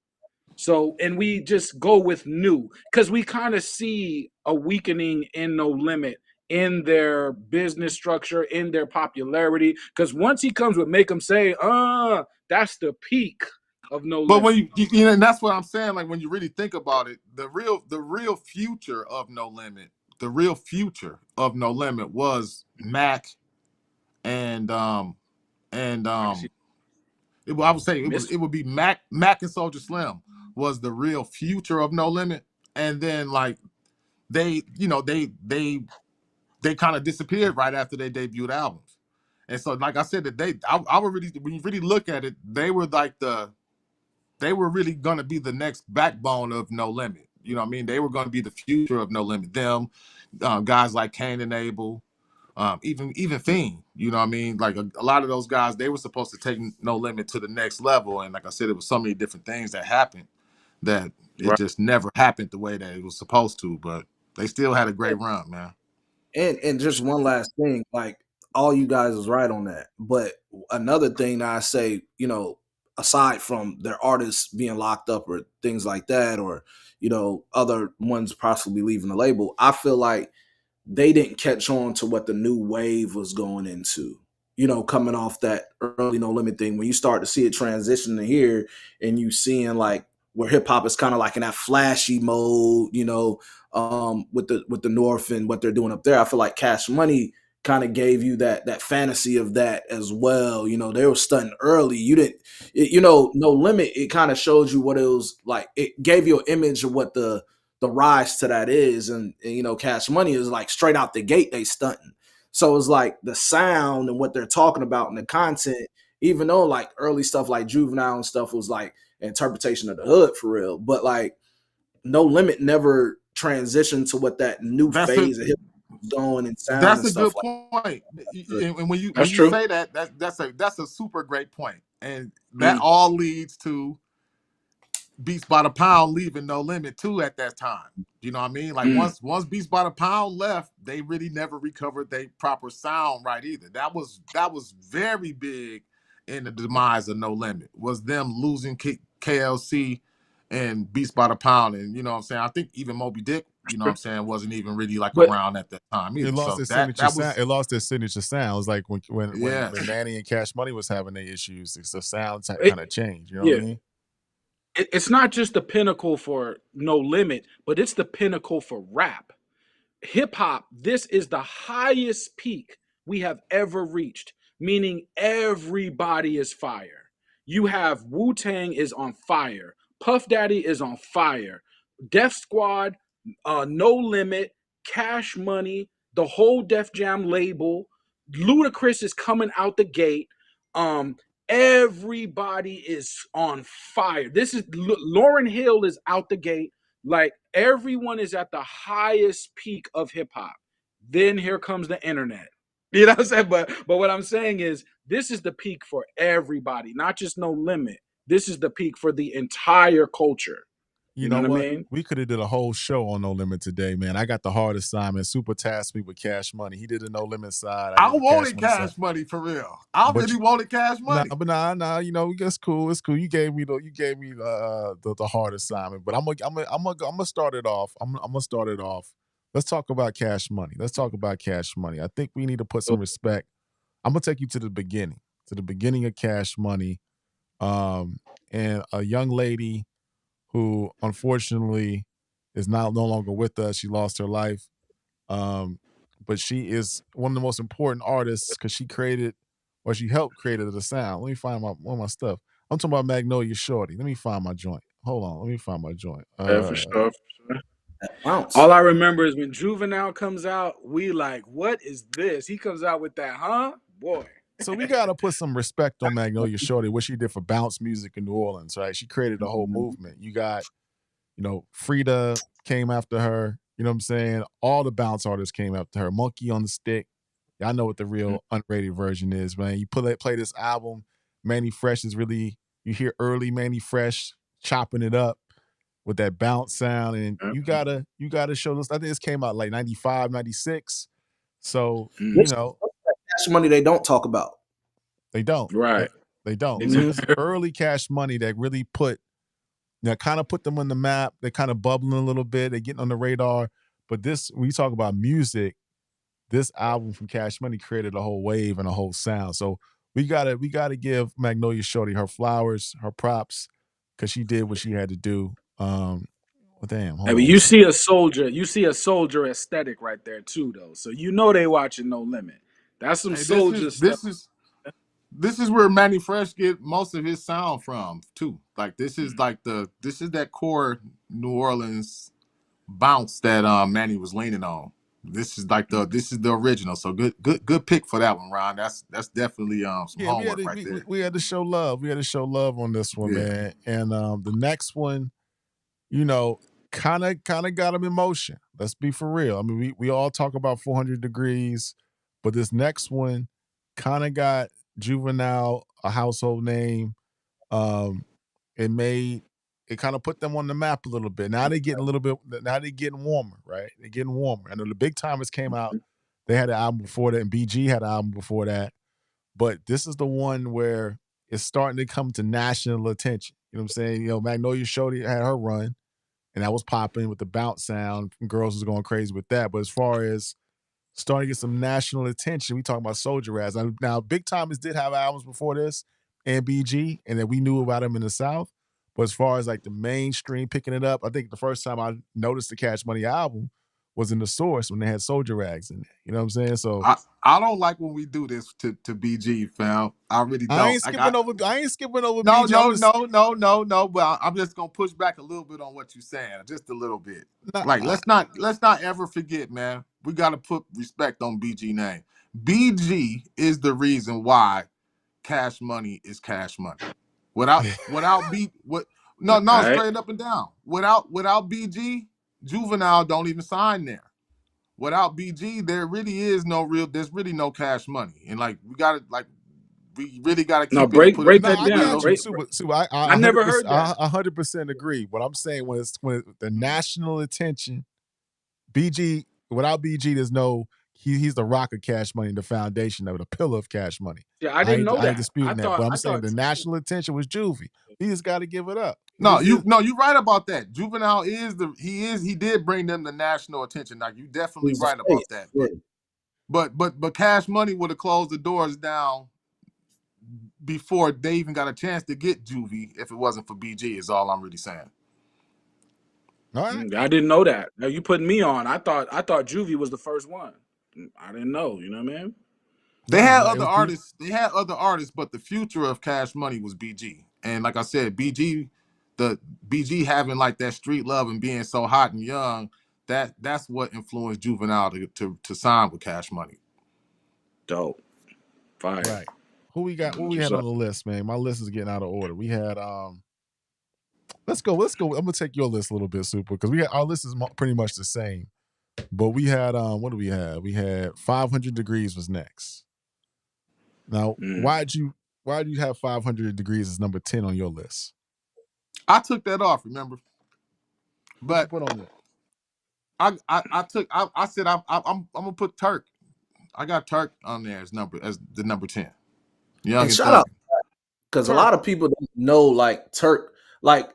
So, and we just go with new because we kind of see a weakening in No Limit in their business structure, in their popularity. Because once he comes with Make Them Say, that's the peak of No But Limit. when and that's what I'm saying. Like when you really think about it, the real future of No Limit, the real future of No Limit was Mac and I can see I would say Miss. it would be Mac and Soldier Slim was the real future of No Limit, and then like they they kind of disappeared right after they debuted albums, and so like I said that I would really, when you really look at it, they were really going to be the next backbone of No Limit. You know what I mean? They were going to be the future of No Limit. Them guys like Kane and Abel. Even Fiend, you know what I mean? Like a lot of those guys, they were supposed to take No Limit to the next level. And like I said, it was so many different things that happened that it Right. just never happened the way that it was supposed to. But they still had a great run, man. And just one last thing, like all you guys is right on that. But another thing that I say, aside from their artists being locked up or things like that, or other ones possibly leaving the label, I feel like they didn't catch on to what the new wave was going into. Coming off that early No Limit thing, when you start to see it transition to here, and you seeing like where hip hop is kind of like in that flashy mode, with the North and what they're doing up there. I feel like Cash Money kind of gave you that fantasy of that as well. They were stunting early. You didn't, No Limit. It kind of showed you what it was like. It gave you an image of what the rise to that is, and Cash Money is like straight out the gate they stunting. So it's like the sound and what they're talking about and the content, even though like early stuff like Juvenile and stuff was like interpretation of the hood for real, but like No Limit never transitioned to what that new That's it. phase of hip. going and sound That's and a stuff good like point. that. And when That's you true. say that, that's a super great point. And that Mm, all leads to Beats by the Pound leaving No Limit too at that time. You know what I mean? Like mm. once Beats by the Pound left, they really never recovered their proper sound right either. That was very big in the demise of No Limit. Was them losing KLC and Beats by the Pound, and you know what I'm saying? I think even Moby Dick, you know what I'm saying, wasn't even really like But around at that time It either. lost So their that signature that sound. was It lost their signature sound. It was like when yes. Manny and Cash Money was having their issues, it's the sound it, kind of changed. You know what yeah, I mean? it's not just the pinnacle for No Limit, but it's the pinnacle for rap. Hip hop, this is the highest peak we have ever reached, meaning everybody is fire. You have Wu Tang is on fire, Puff Daddy is on fire, Def Squad, No Limit, Cash Money, the whole Def Jam label, Ludacris is coming out the gate. Um, everybody is on fire. This is Lauren Hill is out the gate. Like everyone is at the highest peak of hip hop. Then here comes the internet. You know what I'm saying? But what I'm saying is this is the peak for everybody, not just No Limit. This is the peak for the entire culture. You You know know what I what? mean? We could have did a whole show on No Limit today, man. I got the hard assignment. Super tasked me with Cash Money. He did the No Limit side. I I did the Cash wanted Money side. Cash Money for real. I But really wanted Cash nah, Money. but nah. You know, it's cool. It's cool. You gave me the hard assignment. But I'm gonna start it off. I'm gonna start it off. Let's talk about Cash Money. Let's talk about Cash Money. I think we need to put some respect. I'm gonna take you to the beginning of Cash Money. Um, and a young lady who unfortunately is now no longer with us. She lost her life. Um, but she is one of the most important artists because she created or she helped create the sound. Let me find one of my stuff. I'm talking about Magnolia Shorty. Let me find my joint. Hold on. Let me find my joint. Yeah, for sure. For sure. That bounce. All I remember is when Juvenile comes out, we like, what is this? He comes out with that, huh? Boy. So we gotta put some respect on Magnolia Shorty, what she did for bounce music in New Orleans, right? She created a whole movement. You got Frida came after her. You know what I'm saying? All the bounce artists came after her. Monkey on the Stick. Yeah, I know what the real unrated version is, man. You play this album. Manny Fresh is really you hear early Manny Fresh chopping it up with that bounce sound, and you gotta show this. I think this came out like 95, 96. So, Mm, This Cash Money they don't talk about. they don't. They, right. they don't. So this is Exactly. early Cash Money that really kind of put them on the map. They're kind of bubbling a little bit. They're getting on the radar. But this, when you talk about music, this album from Cash Money created a whole wave and a whole sound. So we gotta give Magnolia Shorty her flowers, her props, because she did what she had to do. Well, damn, I hold mean, on. you see a soldier aesthetic right there too, though. So you know they watching No Limit. That's some Hey, this is soldier stuff. this is this is where Manny Fresh get most of his sound from too. Like this is that core New Orleans bounce that Manny was leaning on. This is the original. So good pick for that one, Ron. That's definitely some Yeah, we had homework to right we, we there. we had to show love. We had to show love on this one, Yeah. man. And the next one, you know, kind of got him in motion. Let's be for real. I mean, we all talk about 400 degrees, but this next one kind of got Juvenile a household name. Um, it kind of put them on the map a little bit. Now they're getting a little bit. Now they're getting warmer, right? They're getting warmer. I know the Big Timers came out. They had an album before that, and BG had an album before that. But this is the one where it's starting to come to national attention. You know what I'm saying? Magnolia Shorty had her run and that was popping with the bounce sound. Girls was going crazy with that. But as far as starting to get some national attention, we talking about Soulja Razz. Now, Big Timers did have albums before this and BG, and then we knew about them in the South. But as far as like the mainstream picking it up, I think the first time I noticed the Cash Money album was in the Source when they had Soulja Rags in it. You know what I'm saying? So I don't like when we do this to BG, fam. I really I don't. ain't skipping over. I ain't skipping over No, BG. I'm no, just no, no, no, no. But I'm just gonna push back a little bit on what you're saying, just a little bit. Like nah. let's not ever forget, man. We gotta put respect on BG name. BG is the reason why Cash Money is Cash Money. Without B what All no right. straight up and down. Without BG, Juvenile don't even sign there. without BG, there really is no real. There's really no Cash Money, and like we really gotta No, keep it break put break No, that I down. got real. you, Break. super. I I never heard 100%, that. 100% agree. What I'm saying when the national attention, BG, without BG, there's no he's the rock of Cash Money, the foundation of it, the pillar of Cash Money. Yeah, I didn't know I ain't that. disputing that, but I'm I saying thought the national attention was Juvie. He just got to give it up. No, This is you right about that. Juvenile he did bring them the national attention. Like you definitely He's the right about face. that. Yeah. But Cash Money would have closed the doors down before they even got a chance to get Juvie if it wasn't for BG. Is all I'm really saying. all right. I didn't know that. Now you putting me on. I thought Juvie was the first one. I didn't know. You know what I mean? They No, had no, it other was B. artists. They had other artists, but the future of Cash Money was BG. And like I said, the BG having like that street love and being so hot and young, that's what influenced Juvenile to sign with Cash Money. Dope. Fire. Right. Who we got? What That's we what's had on up. the list, man? My list is getting out of order. We had let's go. I'm gonna take your list a little bit, Super, because we had our list is pretty much the same. But we had what do we have? We had 500 Degrees was next. Now, why'd you have 500 Degrees as number 10 on your list? I took that off, remember? What you But put on there? I said I'm gonna put Turk. I got Turk on there as the number 10. Young And and shout out, thugging. because a Turk. lot of people don't know, like Turk, like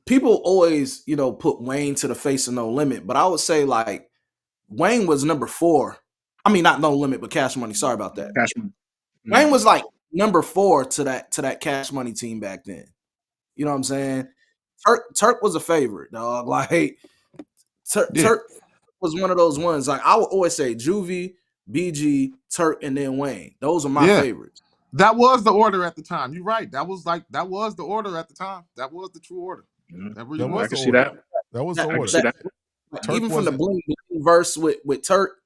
people always, put Wayne to the face of No Limit, but I would say like Wayne was number 4. I mean, not No Limit, but Cash Money. Sorry about that. Cash Money. Wayne was like number 4 to that Cash Money team back then. You know what I'm saying? Turk was a favorite, dog. Like Turk was one of those ones. Like I would always say Juvie, BG, Turk, and then Wayne. Those are my favorites. That was the order at the time. You're right. That was the order at the time. That was the true order. That really was. I can see that. That was the I can order. see that. Even from the Bling Bling verse with Turk,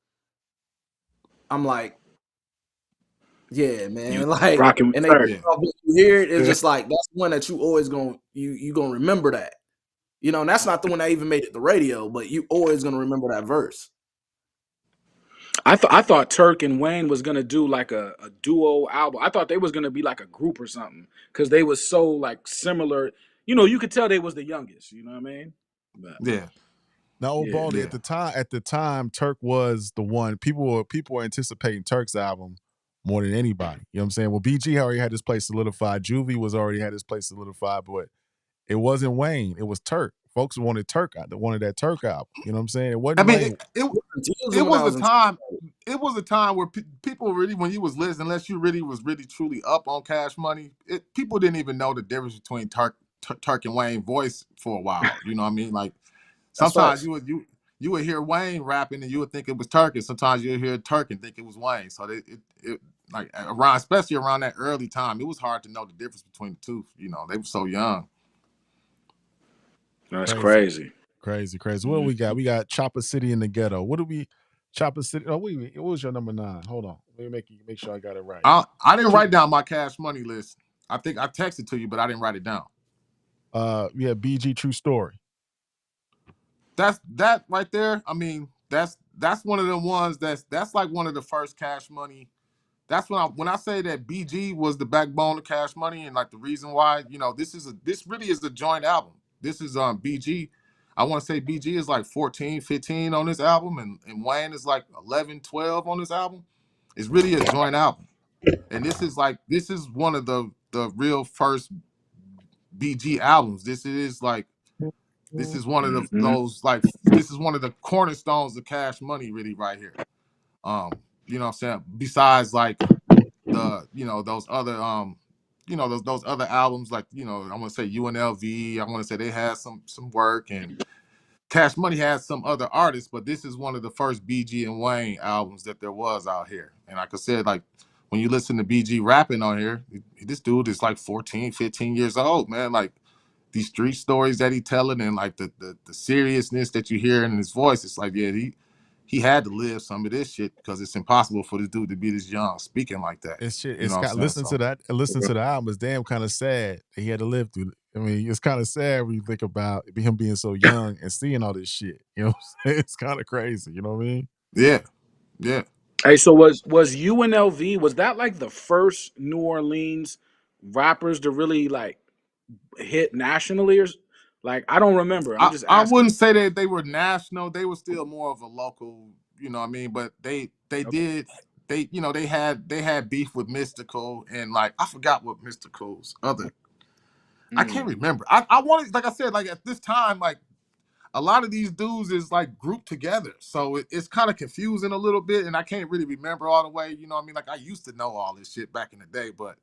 I'm like, yeah, man. You Like, rocking with and Turk. you hear it, it's just like that's one that you always gonna remember that. And that's not the one that even made it the radio, but you always gonna remember that verse. I thought Turk and Wayne was gonna do like a duo album. I thought they was gonna be like a group or something because they was so like similar. You could tell they was the youngest. You know what I mean? But, Yeah. Now, old Baldy, at the time, Turk was the one. People were anticipating Turk's album more than anybody. You know what I'm saying? Well, BG already had his place solidified. Juvie was already had his place solidified, but it wasn't Wayne. It was Turk. Folks wanted Turk out. They wanted that Turk album. You know what I'm saying? It wasn't Wayne. It was a time. It was a time where people really, when you was listening, unless you really was really truly up on Cash Money, people didn't even know the difference between Turk and Wayne voice for a while. You know what I mean? Like sometimes you would hear Wayne rapping and you would think it was Turk, and sometimes you would hear Turk and think it was Wayne. So it like especially around that early time, it was hard to know the difference between the two. They were so young. That's crazy. Crazy. What do we got? We got Chopper City in the Ghetto. What do we? Chopper City. Oh, wait. What was your number 9? Hold on. Let me make sure I got it right. I didn't write down my Cash Money list. I think I texted to you, but I didn't write it down. We had BG True Story. That right there. I mean, that's one of the ones that's like one of the first Cash Money. That's when I say that BG was the backbone of Cash Money, and like the reason why, this really is a joint album. This is BG. I want to say BG is like 14, 15 on this album, and Wayne is like 11, 12 on this album. It's really a joint album. And this is one of the real first BG albums. This is one of those this is one of the cornerstones of Cash Money really right here. You know what I'm saying? Besides like those other those other albums like I want to say UNLV. I want to say they had some work, and Cash Money had some other artists, but this is one of the first BG and Wayne albums that there was out here. And like I said, like when you listen to BG rapping on here, this dude is like 14, 15 years old, man. Like these street stories that he telling and like the seriousness that you hear in his voice, it's like, yeah, he had to live some of this shit because it's impossible for this dude to be this young speaking like that. It's shit. It's got listen to the album. It's damn kind of sad that he had to live through. I mean, it's kind of sad when you think about him being so young and seeing all this shit. You know what I'm saying? It's kind of crazy. You know what I mean? Yeah, yeah. Hey, so was UNLV, was that like the first New Orleans rappers to really like hit nationally, or like I don't remember. I'm just I asking. wouldn't say that they were national. They were still more of a local, you know what I mean? But they Okay. did you know, they had beef with Mystical, and like I forgot what Mystical's other, I can't Mm, remember. I wanted, like I said, like at this time, like a lot of these dudes is like grouped together. So it's kind of confusing a little bit, and I can't really remember all the way, you know what I mean? Like I used to know all this shit back in the day, but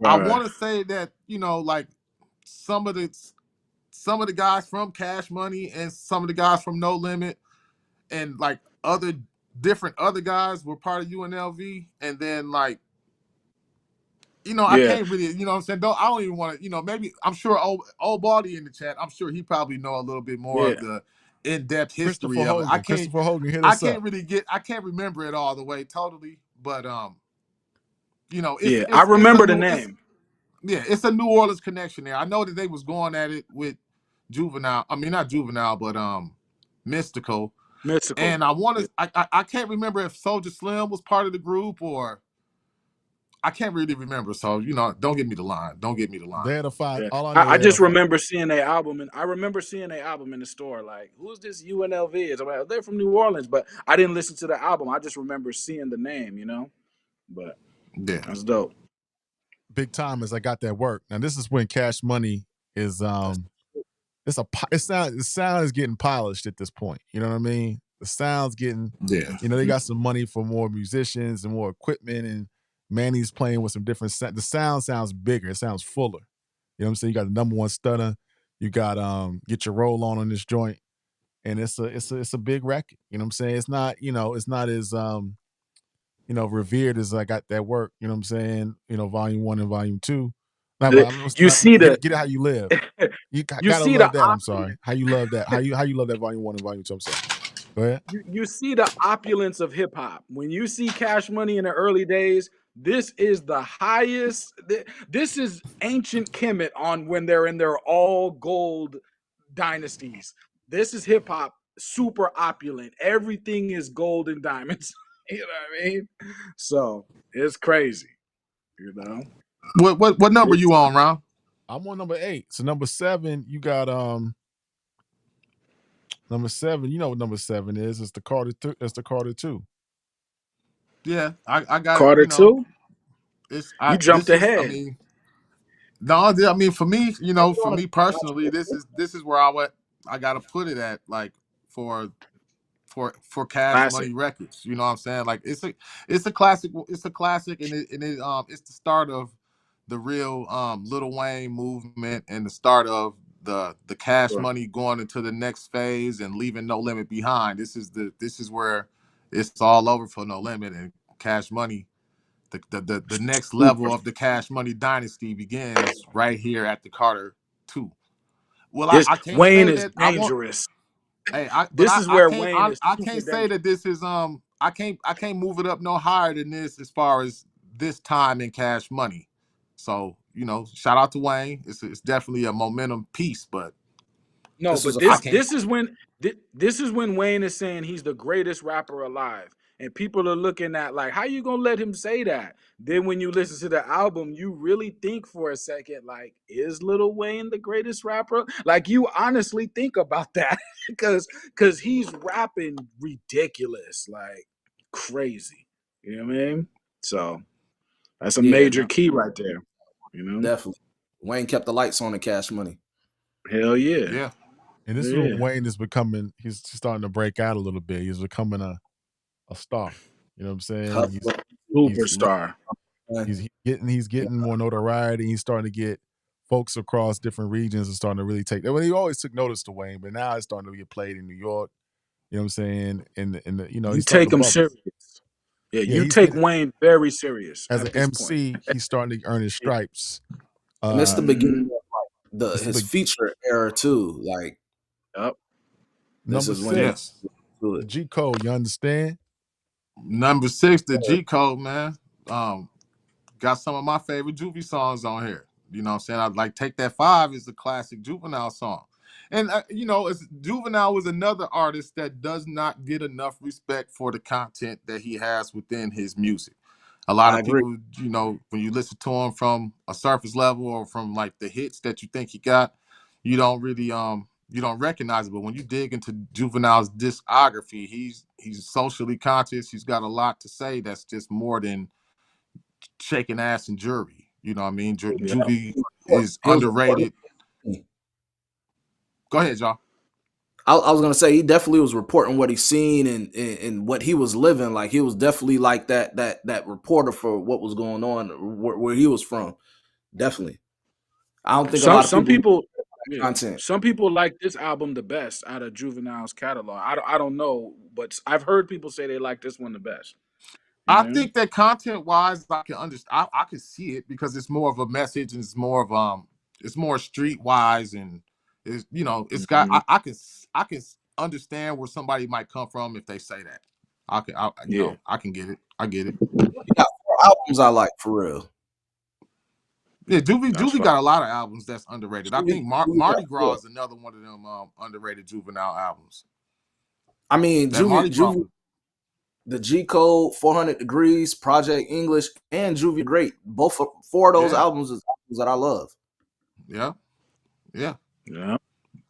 I right. want to say that, you know, like some of the guys from Cash Money and some of the guys from No Limit and like other different other guys were part of UNLV, and then like, you know, I Yeah. can't really, you know what I'm saying? I don't even want to, you know, maybe I'm sure old Baldy in the chat, I'm sure he probably know a little bit more Yeah. of the in-depth history Christopher of it. Hogan. Christopher Hogan hit I us can't up. really I can't remember it all the way totally, but you know, Yeah. I remember the name. it's a New Orleans connection there. I know that they was going at it with Juvenile. I mean, not Juvenile, but Mystical. Mystical. And I want Yeah. to. I can't remember if Soulja Slim was part of the group, or I can't really remember. So you know, don't get me the line. Don't get me the line. They had a five. Yeah. All I know, I they had a just five. remember seeing their album, and I remember seeing their album in the store. Like, who's this UNLV? Is I'm like, they're from New Orleans, but I didn't listen to the album. I just remember seeing the name, you know. But Yeah, that's dope. Big time as I got that work. Now this is when Cash Money is the sound is getting polished at this point. You know what I mean? The sound's getting, yeah, you know, they got some money for more musicians and more equipment, and Manny's playing with some different the sound sounds bigger, it sounds fuller. You know what I'm saying? You got the number one stunner, you got Get Your Roll On this joint, and it's a big record. You know what I'm saying? It's not, you know, it's not as you know, revered as I got that work, you know what I'm saying? You know, volume 1 and volume 2. You see the Get It How You Live. You you gotta see the love that. I'm sorry. How you love that? How you love that volume 1 and volume 2? I'm sorry. Go ahead. you see the opulence of hip hop. When you see Cash Money in the early days, this is the highest. This is ancient Kemet on when they're in their all gold dynasties. This is hip hop, super opulent. Everything is gold and diamonds. You know what I mean? So it's crazy. You know. What number you on, Ron? I'm on number 8. So number 7, you got number 7. You know what number 7 is? It's the Carter 2. It's the Carter 2. Yeah, I got, Carter you know, two. it's You jumped this is, I ahead. mean, no, I mean, for me, you know, for me personally, this is where I gotta put it at, like for Cash Classic. Money Records. You know what I'm saying? Like it's a classic. It's a classic, and it's the start of the real Lil Wayne movement, and the start of the Cash Sure. Money going into the next phase and leaving No Limit behind. This is where it's all over for No Limit, and Cash Money. The next Super. level of the Cash Money dynasty begins right here at the Carter 2. Well, This I can't Wayne say is that I want. dangerous. Hey, This is where Wayne is I super can't say dangerous. that this is I can't move it up no higher than this as far as this time in Cash Money. So, you know, shout out to Wayne. It's definitely a momentum piece, but No, This was but a I fight. can't. this is when Wayne is saying he's the greatest rapper alive. And people are looking at like, how you gonna let him say that? Then when you listen to the album, you really think for a second, like, is Lil Wayne the greatest rapper? Like you honestly think about that because he's rapping ridiculous, like crazy. You know what I mean? So that's a Yeah, major no, key right there. You know? definitely. Wayne kept the lights on in Cash Money. Hell yeah. Yeah. And this is when Yeah. Wayne is becoming. He's starting to break out a little bit. He's becoming a star. You know what I'm saying? Hustler, He's Superstar. man. he's getting more notoriety. He's starting to get folks across different regions and starting to really take. Well, he always took notice to Wayne, but now it's starting to get played in New York. You know what I'm saying? You know, You he's starting take to him bubble. serious. Yeah, Yeah, you he's take getting Wayne very serious as an at this point. MC. He's starting to earn his stripes. And it's the beginning Mhm. of like It's the his big feature era too. Like Yep. this number is when he Yes. 6, do the it. G code. You understand? Number 6, the G Code, man. Got some of my favorite Juvie songs on here. You know what I'm saying? I'd like Take That 5 is a classic Juvenile song. And you know, Juvenile was another artist that does not get enough respect for the content that he has within his music. A lot I of agree. people, you know, when you listen to him from a surface level or from like the hits that you think he got, you don't really you don't recognize it. But when you dig into Juvenile's discography, he's socially conscious. He's got a lot to say that's just more than shaking ass and jury. You know what I mean? Yeah. Juvie is He was underrated. Go ahead, y'all. I was gonna say he definitely was reporting what he's seen and what he was living. Like he was definitely like that reporter for what was going on where he was from. Definitely. I don't think a lot of Some people people, yeah, content. some people like this album the best out of Juvenile's catalog. I don't know, but I've heard people say they like this one the best. You I know what I mean? think that content wise, I can understand. I can see it because it's more of a message and it's more of it's more street wise and it's you know it's got Mhm. I can understand where somebody might come from if they say that. You Yeah, know I can get it. I get it. He got 4 albums I like for real. Yeah, that's Juvie fine. got a lot of albums that's underrated. I think Juvie got Mardi yeah. Gras is another one of them underrated Juvenile albums. I mean That Mardi Gras Juvie, the G Code, 400 Degrees, Project English, and Juvie Great. Both 4 of those yeah, albums is albums that I love. yeah, yeah. Yeah,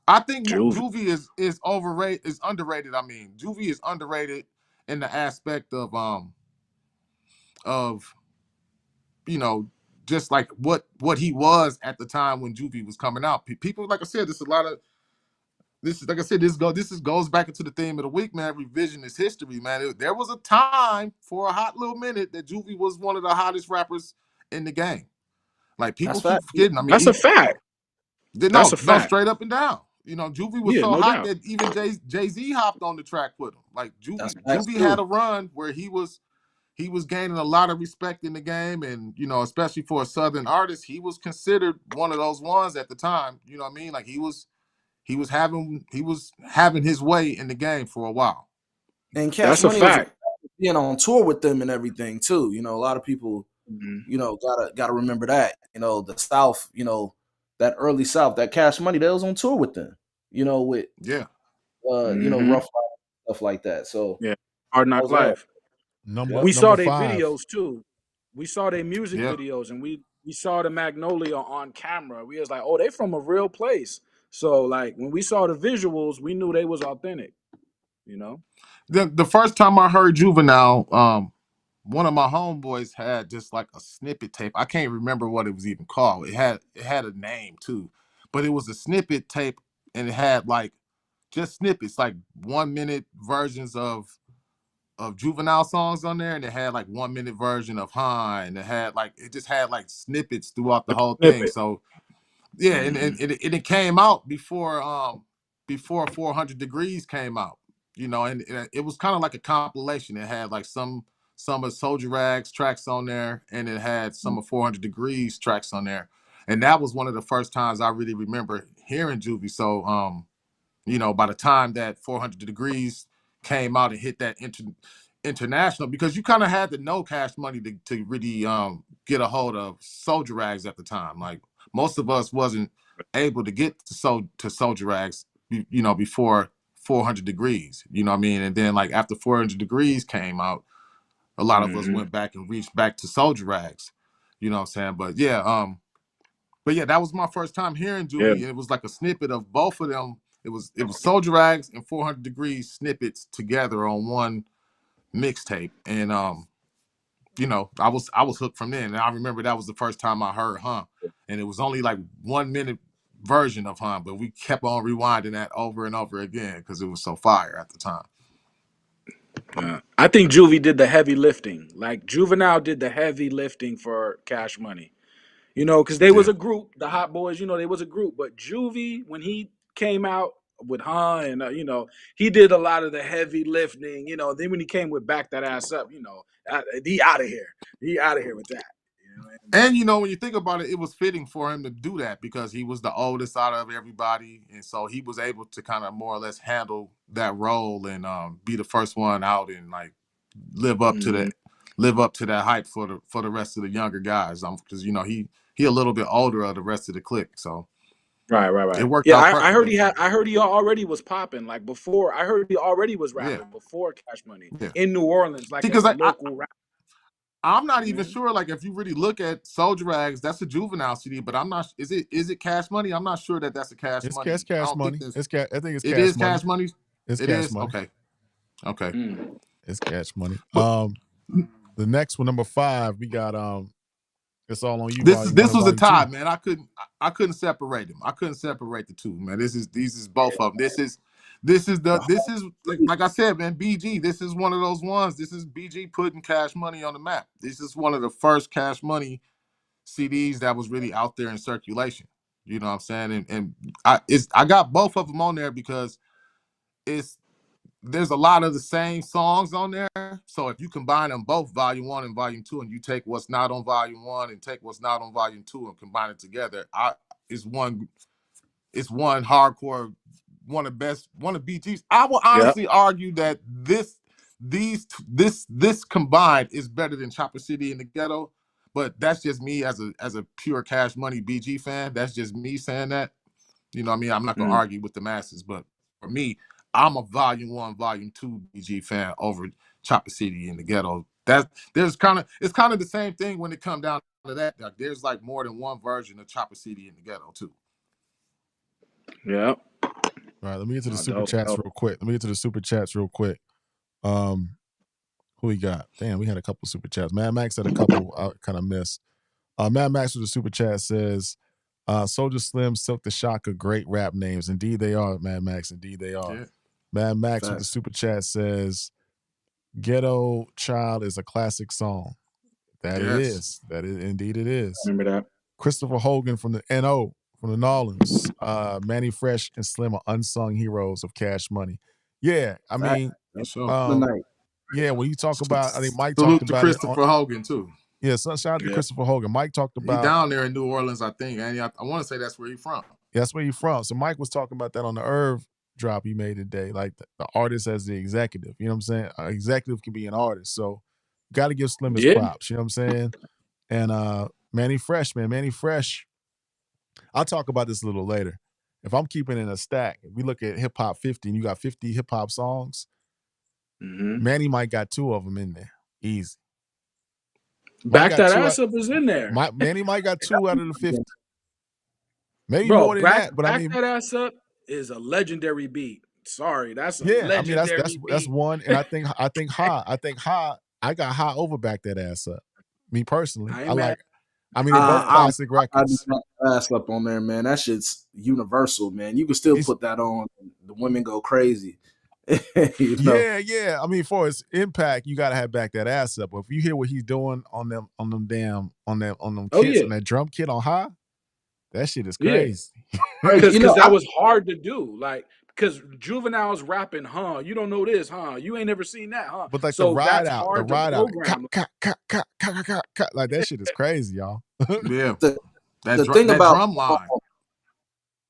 I think Juvie. Juvie is overrated, is underrated. I mean, Juvie is underrated in the aspect of you know just like what he was at the time when Juvie was coming out. People, like I said, there's a lot of this is like I said, goes back into the theme of the week, man. Revisionist history, man. There was a time for a hot little minute that Juvie was one of the hottest rappers in the game. Like That's people keep fact. forgetting. I mean, That's a fact. That's a no, fact. straight up and down. You know, Juvie was Yeah, so no hot doubt. that even Jay Z hopped on the track with him. Like That's facts Juvie had too. a run where he was gaining a lot of respect in the game, and you know, especially for a Southern artist, he was considered one of those ones at the time. You know what I mean? Like he was having his way in the game for a while. And Cash That's a Money was fact. being on tour with them and everything too. You know, a lot of people, Mhm. gotta remember that. You know, the South, that early South, that Cash Money, they was on tour with them. With Yeah, Mhm. Rough Rider, stuff like that. So Yeah. Hard that Knock was hard. Life. Yep. We Number saw their five. videos too. We saw their music yeah. videos, and we saw the Magnolia on camera. We was like, oh, they from a real place. So like when we saw the visuals, we knew they was authentic. You know. The first time I heard Juvenile, one of my homeboys had just like a snippet tape. I can't remember what it was even called. It had a name too, but it was a snippet tape, and it had like just snippets, like 1 minute versions of Juvenile songs on there, and it had like 1 minute version of Han, and it just had like snippets throughout the whole thing. Snippet. So yeah, Mhm. it came out before 400 Degrees came out, you know, and it was kind of like a compilation. It had like some of Soldier Rag's tracks on there, and it had some of 400 Degrees tracks on there, and that was one of the first times I really remember hearing Juvie. So you know, by the time that 400 Degrees came out and hit that international, because you kind of had to know Cash Money to really get a hold of Soldier Rags at the time. Like most of us wasn't able to get to Soldier Rags, you know, before 400 Degrees. You know what I mean? And then like after 400 Degrees came out, a lot of us Mhm. went back and reached back to Soldier Rags. You know what I'm saying? But yeah, that was my first time hearing Yeah. Juvie, and it was like a snippet of both of them. It was Soldier Rags and 400 Degrees snippets together on one mixtape, and you know, I was hooked from then. And I remember that was the first time I heard Huh, and it was only like 1 minute version of Huh, but we kept on rewinding that over and over again because it was so fire at the time. I think Juvie did the heavy lifting. Like Juvenile did the heavy lifting for Cash Money. You know, because they was Yeah, a group, the Hot Boys. You know, they was a group. But Juvie, when he came out with Han, and he did a lot of the heavy lifting. You know, then when he came with Back That Ass Up, he out of here. He out of here with that. You know what I mean? and you know when you think about it, it was fitting for him to do that because he was the oldest out of everybody, and so he was able to kind of more or less handle that role and be the first one out and like live up to Mhm. that live up to that hype for the rest of the younger guys. Because you know he a little bit older of the rest of the clique, so Right. it worked Yeah, out I heard perfectly. he had. I heard he already was popping like before. I heard he already was Yeah, rapping before Cash Money yeah. in New Orleans, like as Because a local rapper. I'm not even Mhm. sure. Like, if you really look at Soulja Rags, that's a Juvenile CD, but I'm not. Is it Cash Money? I'm not sure that that's a Cash It's Money. I Cash don't think Money. that's. I think it's It Cash is Money. Cash Money. It's It Cash is Money. okay. Okay. Mm. It's Cash Money. But The next one, number 5, we got It's All on You, this Volume 1 and was a Volume 2. tie, man. I couldn't separate them. I couldn't separate the two, man. These is both of them. This is like I said, man. BG. This is one of those ones. This is BG putting Cash Money on the map. This is one of the first Cash Money CDs that was really out there in circulation. You know what I'm saying? And I got both of them on there because there's a lot of the same songs on there. So if you combine them both, Volume 1 and Volume 2, and you take what's not on Volume 1 and take what's not on Volume 2 and combine it together, it's one hardcore, one of BG's. I will Yep. honestly argue that this combined is better than Chopper City in the Ghetto. But that's just me as a pure Cash Money BG fan. That's just me saying that. You know what I mean? I'm not gonna argue with the masses, but for me, I'm a Volume 1, Volume 2 BG fan over Chopper City in the Ghetto. It's kind of the same thing when it comes down to that. Like, there's like more than one version of Chopper City in the Ghetto too. Yep. All right, let me get to the super dope. chats real quick. Who we got? Damn, we had a couple super chats. Mad Max had a couple I kind of missed. Mad Max with the super chat says, Soulja Slim, Silk the Shocker, great rap names. Indeed they are, Mad Max. Indeed they are. Yeah. Mad Max with the super chat says, Ghetto Child is a classic song. That it is. Indeed it is. Remember that. Christopher Hogan from the NO, from the Nolans. Manny Fresh and Slim are unsung heroes of Cash Money. Yeah, I mean, yeah, when you talk about, I think Mike talked about Christopher Hogan too. Yeah, so shout out to Christopher Hogan. Mike talked about. He down there in New Orleans, I think. And I want to say that's where he's from. Yeah, that's where he's from. So Mike was talking about that on the Irv drop he made today. Like the artist as the executive. You know what I'm saying? An executive can be an artist. So got to give Slim his props. You know what I'm saying? And Manny Fresh, man. Manny Fresh. I'll talk about this a little later. If I'm keeping in a stack, if we look at Hip Hop 50 and you got 50 hip hop songs, Manny might got 2 of them in there. Easy. Back That Ass Up is in there. Manny might got 2 out of the 50. Maybe Bro, more than that, but I mean, That Ass Up is a legendary beat. Sorry, that's a legendary beat. That's one, and I think Ha. I got Ha over Back That Ass Up. Me personally, they're both classic records. Ass Up on there, man. That shit's universal, man. You can still put that on. The women go crazy. You know? Yeah. I mean, for its impact, you gotta have Back That Ass Up. But if you hear what he's doing on them kits, on that drum kit on Ha, that shit is crazy. Because that was hard to do. Like, because Juvenile's rapping, you don't know this, you ain't never seen that, But like the ride out, like that shit is crazy, y'all. Yeah. The thing about drum line.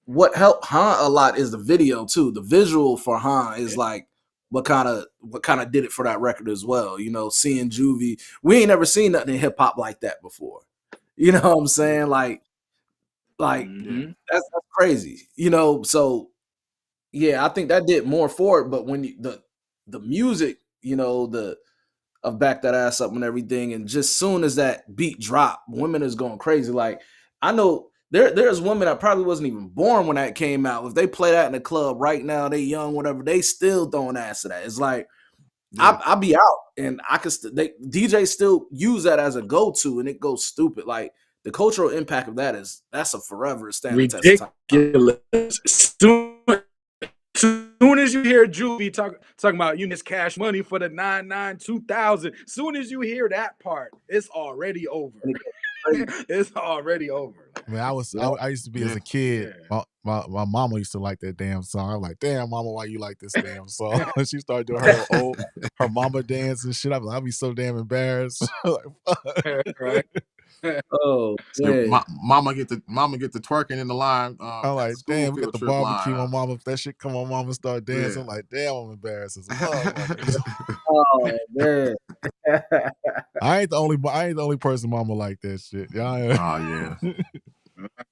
What helped a lot is the video too. The visual for is like what kind of did it for that record as well. You know, seeing Juvie, we ain't never seen nothing in hip hop like that before. You know what I'm saying? Like that's crazy. You know, so yeah, I think that did more for it. But when the music, you know, of Back That Ass Up and everything, and just soon as that beat drop, women is going crazy. Like, I know there's women that probably wasn't even born when that came out. If they play that in the club right now, they young, whatever, they still throwing ass to that. It's like I'll be out and I can DJs still use that as a go-to, and it goes stupid. Like, the cultural impact of that's a forever standing test of time. Soon as you hear Juvie talking about this Cash Money for the 99 2000, soon as you hear that part, it's already over. It's already over. Man, I used to be as a kid. My mama used to like that damn song. I'm like, damn, mama, why you like this damn song? She started doing her mama dance and shit. I'd be so damn embarrassed. Like, fuck. Right. Oh Yeah, man. mama get the twerking in the line I'm at the like, school damn, we got field the trip barbecue. line. My mama, if that shit come on, mama start dancing. I'm like, damn, I'm embarrassed as a motherfucker. Oh man. I ain't the only person mama like that shit. Y'all. Oh yeah.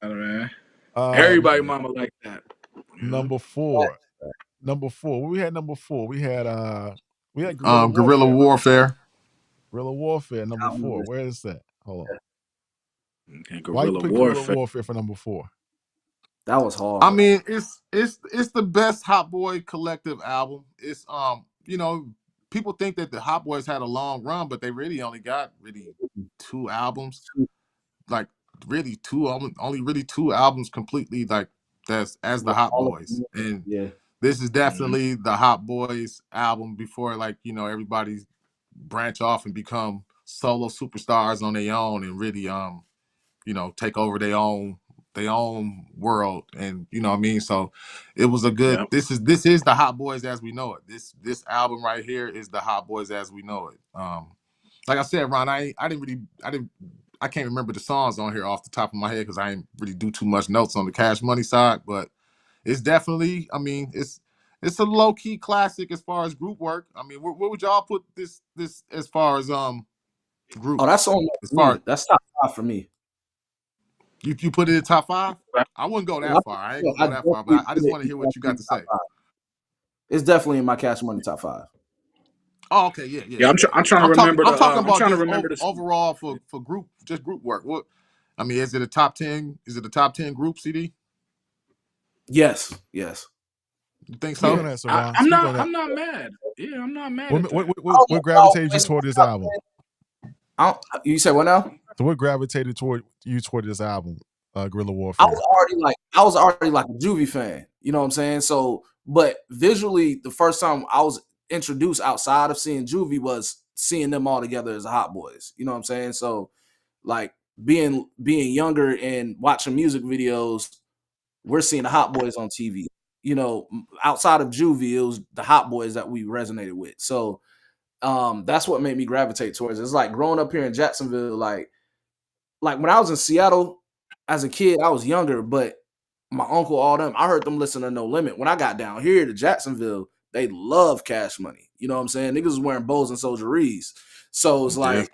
Man. uh, Everybody mama like that. You know? number four. We had number four. We had guerrilla Guerrilla warfare. warfare. Guerrilla warfare number I remember 4. this. Where is that? Hold on. Okay, Why you guerrilla put guerrilla warfare. warfare for number 4? That was I hard. mean, it's the best Hot Boy Collective album. It's people think that the Hot Boys had a long run, but they really only got 2 albums. Like really only really 2 albums completely like that's as the With Hot all of Boys. them. And Yeah. this is definitely the Hot Boys album before like, everybody branch off and become solo superstars on their own and really take over their own world, and you know what I mean. So it was a good. Yeah. This is the Hot Boys as we know it. This album right here is the Hot Boys as we know it. Like I said, Ron, I can't remember the songs on here off the top of my head because I didn't really do too much notes on the Cash Money side, but it's definitely. I mean, it's a low key classic as far as group work. I mean, where would y'all put this as far as Oh, groups? that's on As far me. That's top 5 for me. you put it in top 5? I wouldn't go that far. I ain't gonna I go that far, definitely but I put just it want to in hear top what you got to say. 5. It's definitely in my Cash Money top 5. Oh, okay, yeah. Yeah, I'm trying to remember the I'm talking I'm about trying to just remember the overall for group work. What I mean, is it a top 10? Is it a top 10 group CD? Yes. You think Speak so? on Yeah. that, Saran. I'm Speak on not that. I'm not mad. Yeah, I'm not mad What at what that. what, I what, don't know what about gravitated you winning toward this top album? 10. You said what now? So what gravitated toward you toward this album, Guerrilla I Warfare? was already like a Juvie fan. You know what I'm saying? So, but visually, the first time I was introduced outside of seeing Juvie was seeing them all together as the Hot Boys. You know what I'm saying? So, like being younger and watching music videos, we're seeing the Hot Boys on TV. You know, outside of Juvie, it was the Hot Boys that we resonated with. So, that's what made me gravitate towards it. It's like growing up here in Jacksonville, like when I was in Seattle as a kid, I was younger, but my uncle, all them, I heard them listen to No Limit. When I got down here to Jacksonville, they love Cash Money. You know what I'm saying? Niggas was wearing bows and soldieries. So it's Yeah. like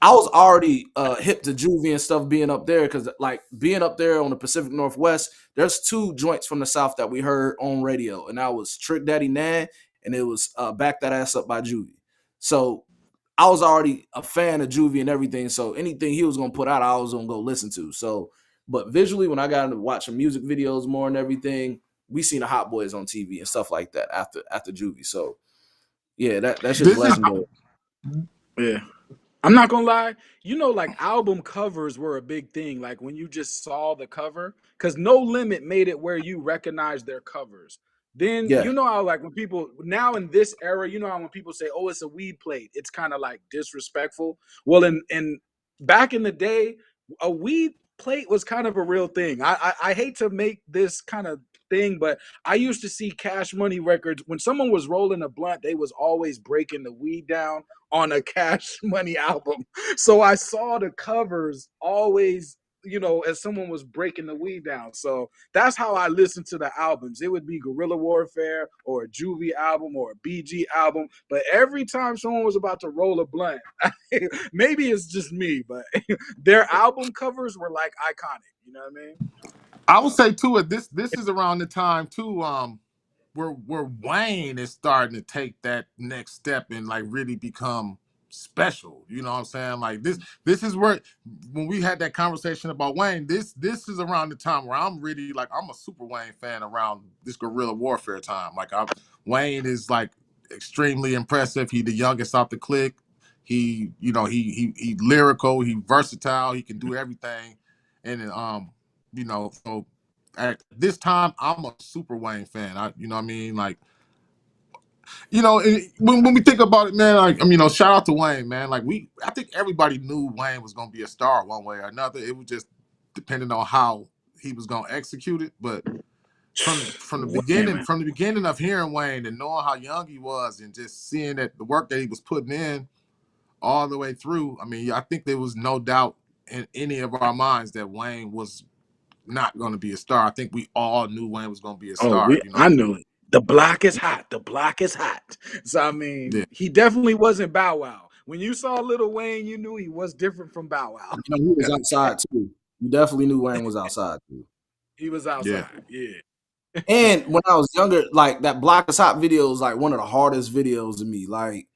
I was already hip to Juvie and stuff being up there because like being up there on the Pacific Northwest, there's 2 joints from the South that we heard on radio, and that was Trick Daddy Nan and it was Back That Ass Up by Juvie. So I was already a fan of Juvie and everything, so anything he was gonna put out, I was gonna go listen to. So, but visually, when I got into watching music videos more and everything, we seen the Hot Boys on TV and stuff like that after Juvie. So, yeah, that shit's This is legendary. Yeah. I'm not gonna lie, like album covers were a big thing. Like when you just saw the cover, because No Limit made it where you recognize their covers. Then Yeah, you know how like when people now in this era, you know how when people say, "Oh, it's a weed plate," it's kind of like disrespectful. Well, in back in the day, a weed plate was kind of a real thing. I hate to make this kind of thing, but I used to see Cash Money records when someone was rolling a blunt, they was always breaking the weed down on a Cash Money album. So I saw the covers always, as someone was breaking the weed down. So that's how I listened to the albums. It would be Guerrilla Warfare or a Juvie album or a BG album. But every time someone was about to roll a blunt, maybe it's just me, but their album covers were like iconic. You know what I mean? I would say too. This is around the time too. Where Wayne is starting to take that next step and like really become special. You know what I'm saying? Like this is where when we had that conversation about Wayne, this is around the time where I'm really like I'm a super Wayne fan around this guerrilla warfare time. Like Wayne is like extremely impressive. He the youngest off the clique. He he lyrical, he versatile, he can do everything. And so at this time, I'm a super Wayne fan. You know what I mean? Like, when we think about it, man, like, shout out to Wayne, man. Like, I think everybody knew Wayne was going to be a star one way or another. It was just depending on how he was going to execute it. But from the Wayne, beginning of hearing Wayne and knowing how young he was and just seeing that the work that he was putting in, all the way through. I mean, I think there was no doubt in any of our minds that Wayne was not going to be a star. I think we all knew Wayne was going to be a Oh, star. I knew it. The block is hot. The block is hot. So I Yeah. mean, he definitely wasn't Bow Wow. When you saw Lil Wayne, you knew he was different from Bow Wow. You know, he was outside too. You definitely knew Wayne was outside too. He was Yeah. outside. Yeah. And when I was younger, like that Block is Hot video was like one of the hardest videos to me. Like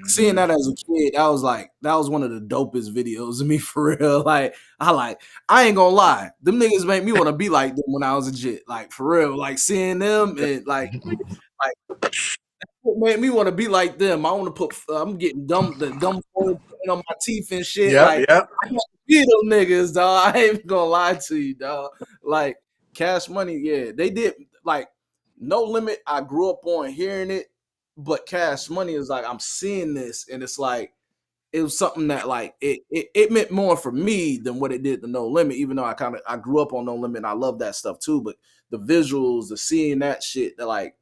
seeing that as a kid, that was one of the dopest videos to me for real. Like I ain't gonna lie, them niggas made me want to be like them when I was a jit. Like for real, like seeing them and like what made me want to be like them. I want to put. I'm getting the dumb foil on my teeth and shit. Yep. Like Yep. I want to be them niggas, dog. I ain't gonna lie to you, dog. Like Cash Money, yeah, they did. Like No Limit, I grew up on hearing it, but Cash Money is like I'm seeing this, and it's like it was something that like it meant more for me than what it did to No Limit. Even though I grew up on No Limit, and I love that stuff too. But the visuals, the seeing that shit, that like.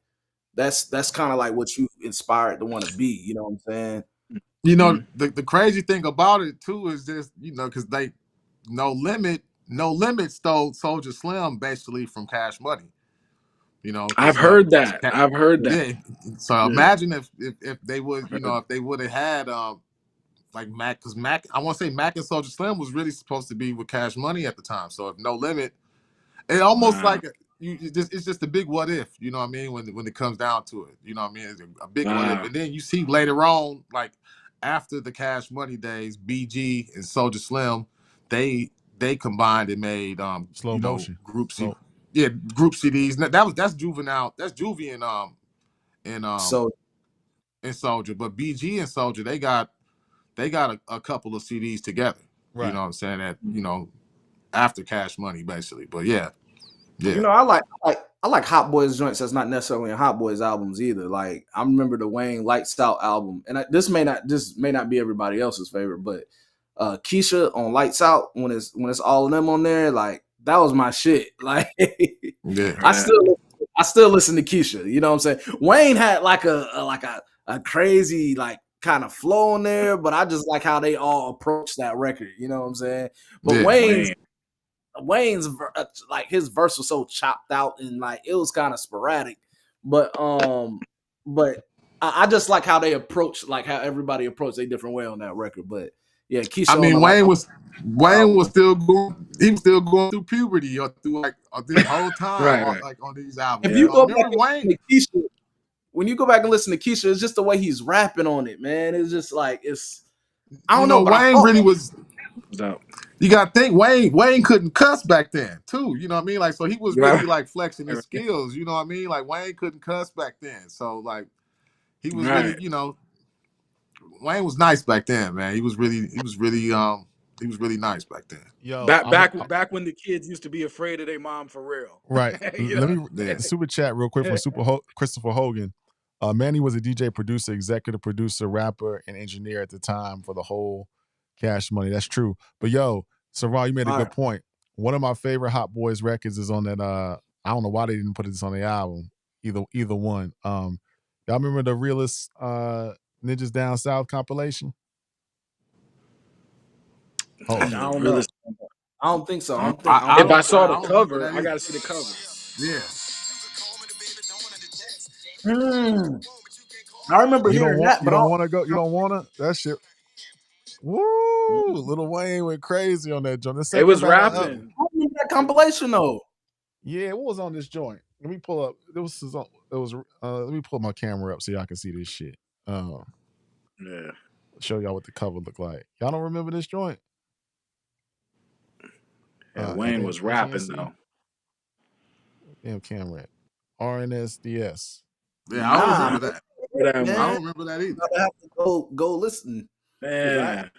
That's kind of like what you inspired to want to be. You know what I'm saying? You know, the crazy thing about it too is just, you know, because they No Limit stole Soulja Slim basically from Cash Money. You know, I've because heard that. I've heard that. yeah. So imagine if they would, you know, if they would have had like Mac, because Mac, I want to say Mac and Soulja Slim was really supposed to be with Cash Money at the time. So if No Limit, it almost like it's just a big what if, you know what I mean, when it comes down to it, you know what I mean, it's a big what if. And then you see later on, like after the Cash Money days, BG and Soulja Slim, they combined and made Slow you know, motion. group CDs. That's Juvenile, that's Juvie and So and Soulja, but BG and Soulja, they got a couple of CDs together. Right. You know what I'm saying? That, you know, after Cash Money basically. But yeah. you know, I like Hot Boys joints that's not necessarily in Hot Boys albums either. Like I remember the Wayne Lights Out album, and this may not be everybody else's favorite, but Keisha on Lights Out, when it's all of them on there, like that was my shit. Like Yeah. I still listen to Keisha. You know what I'm saying? Wayne had like a crazy like kind of flow on there, but I just like how they all approach that record. You know what I'm saying? But Yeah. Wayne's like his verse was so chopped out and like it was kind of sporadic, but I just like how they approach, like how everybody approached a different way on that record. But yeah, Keisha. I mean, Wayne was still going through puberty or through like this whole time, Right. like on these albums. If You you know, go remember back Wayne? to Keisha, when you go back and listen to Keisha, it's just the way he's rapping on it, man. It's just like I don't know, but Wayne really was. So, You got to think Wayne couldn't cuss back then too. You know what I mean? Like, so he was really like flexing his skills. You know what I mean? Like Wayne couldn't cuss back then, so like he was really, you know, Wayne was nice back then, man. He was really nice back then. Yo, back when the kids used to be afraid of their mom for real. Right. Let me super chat real quick from Christopher Hogan. Manny was a DJ, producer, executive producer, rapper, and engineer at the time for the whole Cash Money. That's true. But yo, Saral, you made a good point. One of my favorite Hot Boys records is on that. I don't know why they didn't put this on the album. Either one. Y'all remember the Realest Ninjas Down South compilation? I don't know. I don't think so. If I saw the cover, I gotta see the cover. Yeah. I remember hearing that, you but don't want to go. You don't want to. That shit. Woo! Lil Wayne went crazy on that joint. It was rapping. I remember that compilation though. Yeah, what was on this joint? Let me pull up. Let me pull my camera up so y'all can see this shit. Yeah. Show y'all what the cover looked like. Y'all don't remember this joint? Yeah, Wayne was rapping though. Damn camera at RNSDS. Yeah, I don't remember that. I don't remember that either. I have to go listen. Man.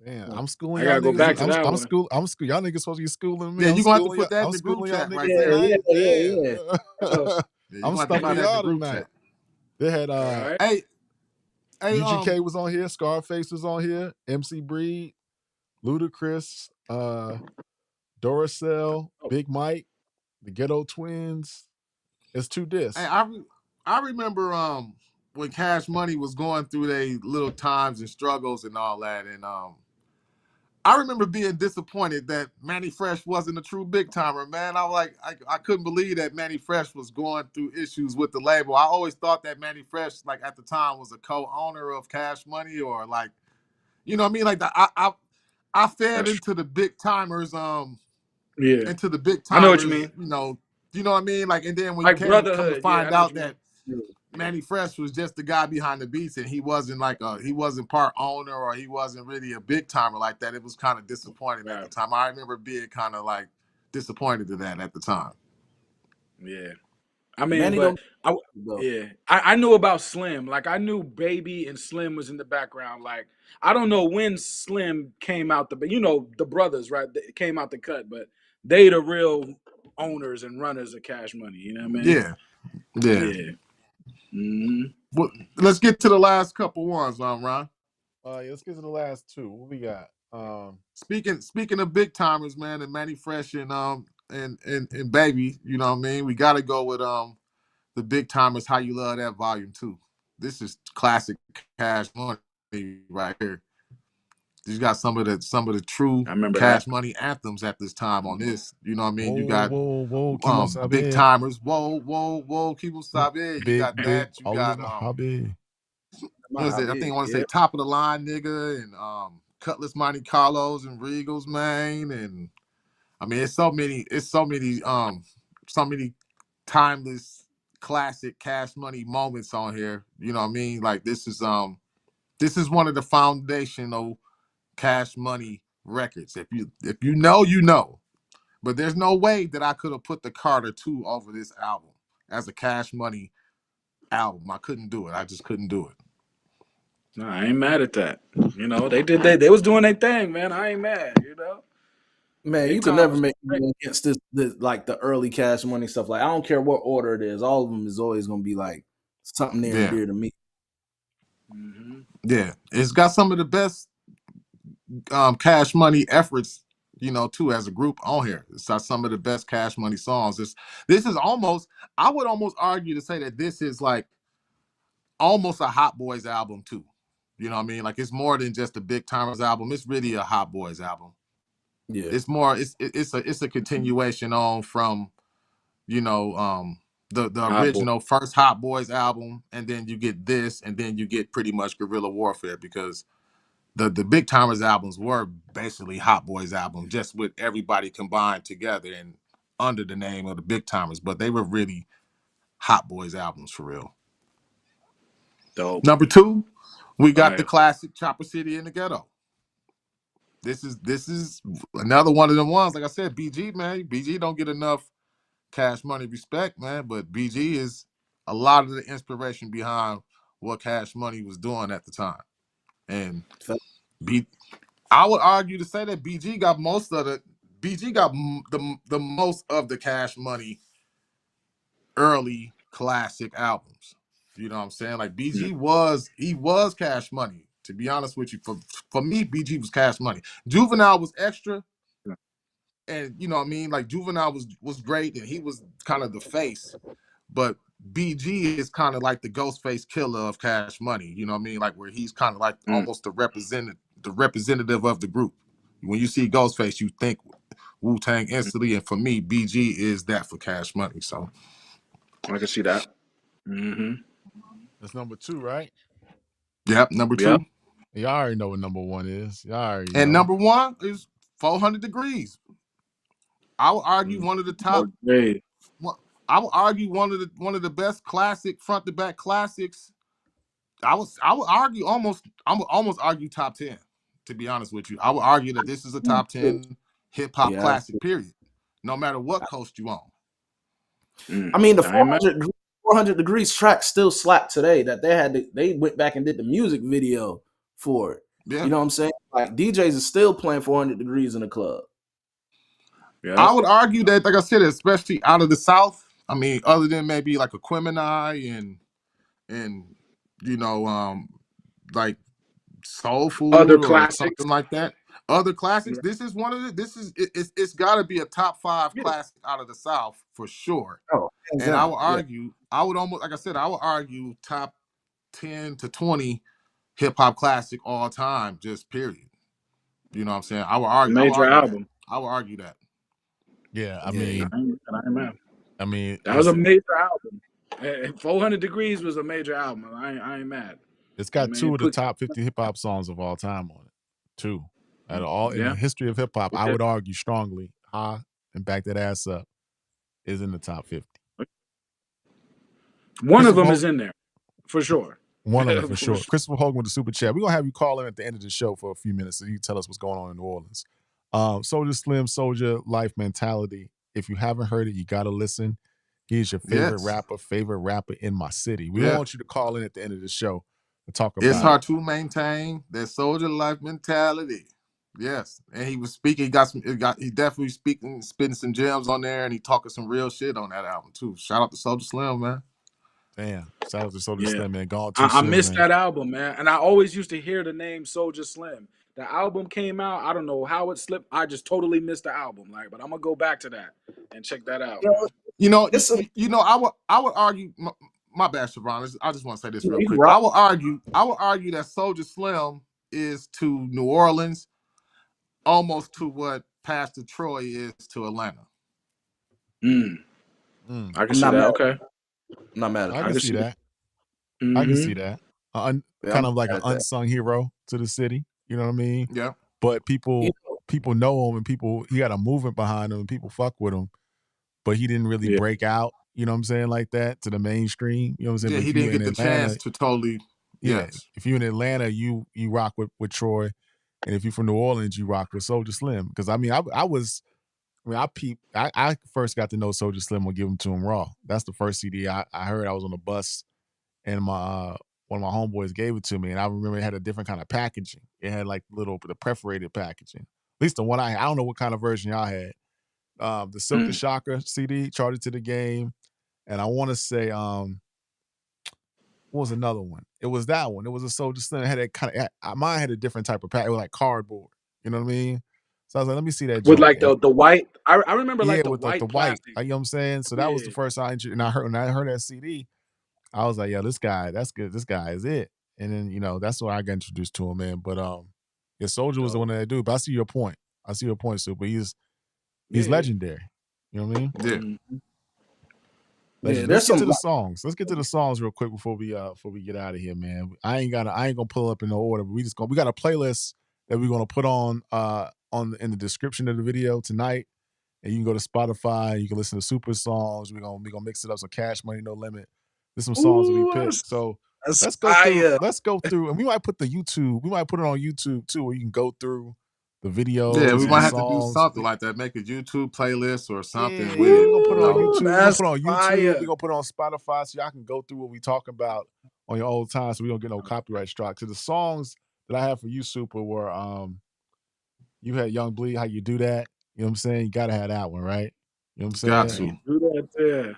Man, I'm schooling. I gotta go back to that one. I'm school. Y'all niggas supposed to be schooling me. Yeah, you gonna have to put that in the group chat right there. Yeah. I'm stumping y'all tonight. They had hey, UGK was on here, Scarface was on here, MC Breed, Ludacris, Duracell, Big Mike, the Ghetto Twins. It's 2 discs. Hey, I remember when Cash Money was going through their little times and struggles and all that, and I remember being disappointed that Manny Fresh wasn't a true big timer, man. I was like, I couldn't believe that Manny Fresh was going through issues with the label. I always thought that Manny Fresh, like at the time, was a co-owner of Cash Money, or like, you know what I mean? Like I fed That's into the big timers, yeah. into the big I know what you timers, mean. you know what I mean? Like, and then when you Like come to brotherhood. Yeah, I find know what out you mean. that Manny Fresh was just the guy behind the beats, and he wasn't he wasn't part owner, or he wasn't really a big timer like that. It was kind of disappointing at the Right. time. I remember being kind of like disappointed to that at the time. Yeah. I mean, Manny but don't I go. yeah, I knew about Slim. Like I knew Baby and Slim was in the background. Like I don't know when Slim came out but the brothers, right? They came out the cut, but they the real owners and runners of Cash Money. You know what I mean? Yeah, yeah. Yeah. Hmm. Well, let's get to the last couple ones, Ron. Yeah, let's get to the last two. What we got? Speaking of big timers, man, and Manny Fresh and Baby, you know what I mean? We got to go with the big timers. How You Love That Volume 2. This is classic Cash Money right here. You got some of the true I remember that. Cash Money anthems at this time on this. You know what I mean? You Whoa, got whoa, whoa, Kimo big Sabe. timers. Whoa, whoa, whoa, Keep Sabe. You got Big, that. You all of got my hobby. what is it? I think I want to say Yeah. Top of the Line Nigga and Cutlass Monte Carlos and Regals, man. And I mean so many timeless classic Cash Money moments on here. You know what I mean? Like this is one of the foundational Cash Money records. If you know, you know. But there's no way that I could have put the Carter 2 over this album as a Cash Money album. I couldn't do it. I just couldn't do it. No, I ain't mad at that. They was doing their thing, man. I ain't mad. Man, Big you could time never was make great. me against this like the early Cash Money stuff. Like I don't care what order it is, all of them is always gonna be like something near and Yeah. dear to me. Hmm. Yeah. It's got some of the best Cash Money efforts, too, as a group on here. It's got some of the best Cash Money songs. This is almost, I would almost argue to say that this is like almost a Hot Boys album too. You know what I mean? Like it's more than just a Big Timers album. It's really a Hot Boys album. Yeah. It's more. It's a continuation on from you know the Hot boy. original first Hot Boys album, and then you get this, and then you get pretty much Guerrilla Warfare, because the Big Timers albums were basically Hot Boys albums, just with everybody combined together and under the name of the Big Timers, but they were really Hot Boys albums for real. Dope. Number 2, we got the Fire. classic Chopper City in the Ghetto. This is another one of them ones. Like I said, BG, man, BG don't get enough Cash Money respect, man, but BG is a lot of the inspiration behind what Cash Money was doing at the time. And B, I would argue to say that BG got the most of the Cash Money early classic albums. You know what I'm saying? Like Mm. he was Cash Money. To be honest with you, for me, BG was Cash Money. Juvenile was extra, and you know what I mean. Like Juvenile was great, and he was kind of the face. But BG is kind of like the Ghostface Killer of Cash Money. You know what I mean? Like where he's kind of like Mm. almost the representative of the group. When you see Ghostface, you think Wu-Tang instantly, and for me, BG is that for Cash Money. So, I can see that. Hmm. That's number 2, right? yep, number Yep. 2. Y'all already know what number 1 is. Y'all already And know. number 1 is 400 Degrees. I would argue one of the top. Okay. I would argue one of the best classic front to back classics. I would argue I would almost argue top 10. To be honest with you, I would argue that this is a top 10 hip hop Yeah. classic. Period. No matter what coast you on. Mm. I mean the I ain't mad. 400 degrees track still slap today that they went back and did the music video for it. Yeah. You know what I'm saying? Like DJs is still playing 400 degrees in the club. I Yep. would argue that, like I said, especially out of the South. I mean, other than maybe like a Aquemini and like Soul Other Food or classics. something like that. Other classics. Yeah. This is one of the. This is it's got to be a top 5 Yeah. classic out of the South for sure. Oh, hands And I down. would Yeah. argue, I would almost, like I said, I would argue top 10 to 20 hip hop classic all time, just period. You know what I'm saying? I would Major argue that. album. I would argue that. Yeah, I Yeah, mean, I ain't mad. That was it's a major album. 400 Degrees was a major album. I ain't mad. it's I got mean, 2 it of the put top 50 hip hop songs of all time on it. 2. Out of all in the yeah. history of hip hop, I Yeah. would argue strongly, "Ha" and "Back That Ass Up" is in the top 50. One of Christopher them Hogan, is in there for sure. one of them for For sure. sure. Christopher Hogan with the super chat. We're gonna have you call in at the end of the show for a few minutes so you can tell us what's going on in New Orleans. Soulja Slim, Soulja Life Mentality. If you haven't heard it, you gotta listen. He's your favorite Yes. rapper in my city. We Yeah. want you to call in at the end of the show to talk It's about it. hard to maintain that soldier life mentality. Yes. And he was speaking, he definitely spitting some gems on there, and he talking some real shit on that album too. Shout out to Soulja Slim, man. Damn. Shout out to Soulja Yeah. Slim, man. Gone too I soon, missed man. that album, man. And I always used to hear the name Soulja Slim. The album came out. I don't know how it slipped. I just totally missed the album. Like, but I'm gonna go back to that and check that out, you know, man. it's a I would argue. My bad, Siobhan. I just want to say this real you quick. right. I would argue that Soulja Slim is to New Orleans almost to what Pastor Troy is to Atlanta. Mm, Mm. I can I'm see not that. mad. Okay, I'm not mad at I I can can that. see see that. that. I can Mm-hmm. see that. Yeah, I'm Kind not of like mad an at that. unsung hero to the city. You know what I mean? Yeah. But You people know him and he got a movement behind him and people fuck with him. But he didn't really Yeah. break out, you know what I'm saying, like that to the mainstream. You know what I'm saying? Yeah, But he if you didn't in get the chance Atlanta, to totally. yeah, Yes. if you in Atlanta, you rock with Troy. And if you're from New Orleans, you rock with Soulja Slim. Because I mean, I first got to know Soulja Slim when Give Him to Him Raw. That's the first CD I heard. I was on the bus and my one of my homeboys gave it to me, and I remember it had a different kind of packaging. It had like the perforated packaging. At least the one I don't know what kind of version y'all had. The Silk the Mm. Shocker CD, Charted to the Game, and I want to say what was another one? It was that one. It was a Soulja Slim. It had that kind of mine had a different type of pack. It was like cardboard. You know what I mean? So I was like, let me see that With joint. like And the white. I remember yeah, like the with like the white white. plastic. You know what I'm saying? So that was the Yeah. first time and when I heard that CD, I was like, yeah, this guy, that's good. This guy is it. And then, that's why I got introduced to him, man. But yeah, Soulja was the one Dope. that do. But I see your point. I see your point, Super. He's Yeah. legendary. You know what I mean? Yeah. Mm-hmm. yeah, Legend. Let's there's get some to the songs. Let's get to the songs real quick before we get out of here, man. I ain't gonna pull up in no order, but we got a playlist that we're gonna put on in the description of the video tonight. And you can go to Spotify, you can listen to super songs. We're gonna mix it up. So Cash Money No Limit. There's some songs that we ooh, picked. So that's let's go through. fire. Let's go through, and we might put we might put it on YouTube too, where you can go through the Yeah, videos we and the might Mm-hmm. have to do songs. something like that. Make a YouTube playlist or something Yeah, with it. we're gonna put it You on know. Ooh, YouTube. We're gonna that's put it on YouTube. fire. We're gonna put it on Spotify so y'all can go through what we talk about on your old time so we don't get no copyright strike. So the songs that I have for you, Super, were you had Young Bleed, How You Do That. You know what I'm saying? You gotta have that one, right? You know what I'm Got saying? How you to. do that there?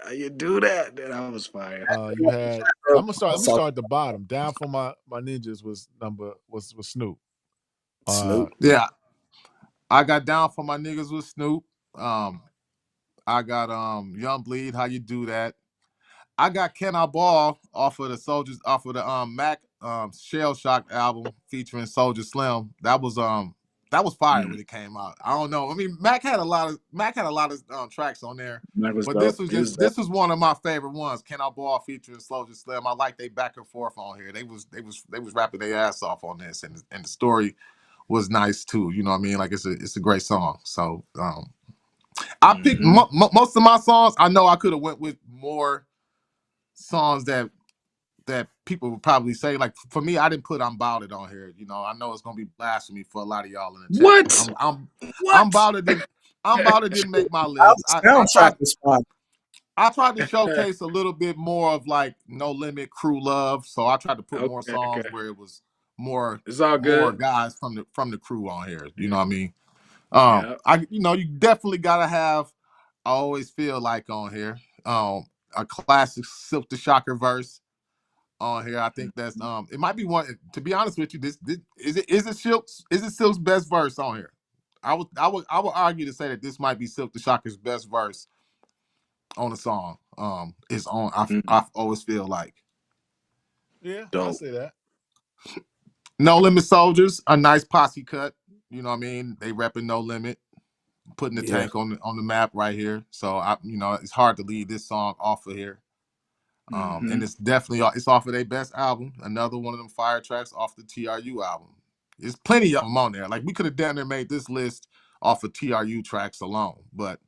How you do that? That was fire. You had let me start at the bottom. Down for my ninjas was Snoop. Snoop. Yeah. I got down for my niggas with Snoop. I got Young Bleed, How You Do That. I got Can I Ball off of the Mac Shell Shock album featuring Soulja Slim. That was fire Mm. when it came out. I don't know. I mean, Mac had a lot of tracks on there, That was but dope. He was dope. this was one of my favorite ones. Can I Ball featuring Soulja Slim. I like they back and forth on here. They was rapping their ass off on this, and the story was nice too. You know what I mean? Like it's a great song. So I picked Mm-hmm. most of my songs. I know I could have went with more songs that people would probably say. Like for me, I didn't put "I'm Bout It" on here. You know, I know it's gonna be blasphemy for a lot of y'all in the chat, but What? I'm What? Bout It didn't I'm Bout It didn't make my How list. the soundtrack is fire. I tried to showcase a little bit more of like No Limit crew love, so I tried to put more Okay, songs okay. where it was more It's all good. guys from the crew on here. You know what I mean? Yeah. You definitely gotta have. I always feel like on here, a classic Silk the Shocker verse on here. I think that's it might be one. To be honest with you, this is it Silk's best verse on here? I would argue to say that this might be Silk the Shocker's best verse on the song. Is on. Mm. I always feel like. Yeah, I Dope. say that. No Limit Soldiers, a nice posse cut. You know what I mean? They repping No Limit, putting the Yeah. tank on the map right here. So it's hard to leave this song off of here. And it's definitely it's off of their best album. Another one of them fire tracks off the TRU album. There's plenty of them on there. Like we could have down there made this list off of TRU tracks alone. But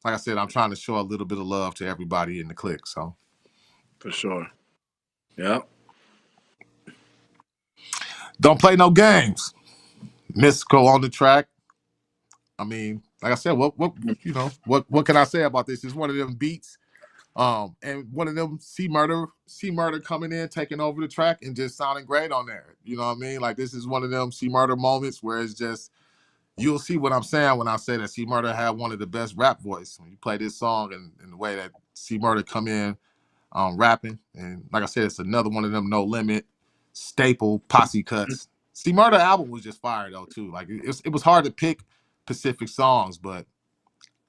like I said, I'm trying to show a little bit of love to everybody in the clique. So For sure. Yep. don't play no games. Mystical on the track. I mean, like I said, what can I say about this? It's one of them beats. And one of them C Murder coming in, taking over the track and just sounding great on there. You know what I mean? Like this is one of them C Murder moments where it's just you'll see what I'm saying when I say that C Murder had one of the best rap voice. When you play this song and the way that C Murder come in rapping, and like I said, it's another one of them No Limit staple posse cuts. C Murder album was just fire though too. Like it was hard to pick Pacific songs, but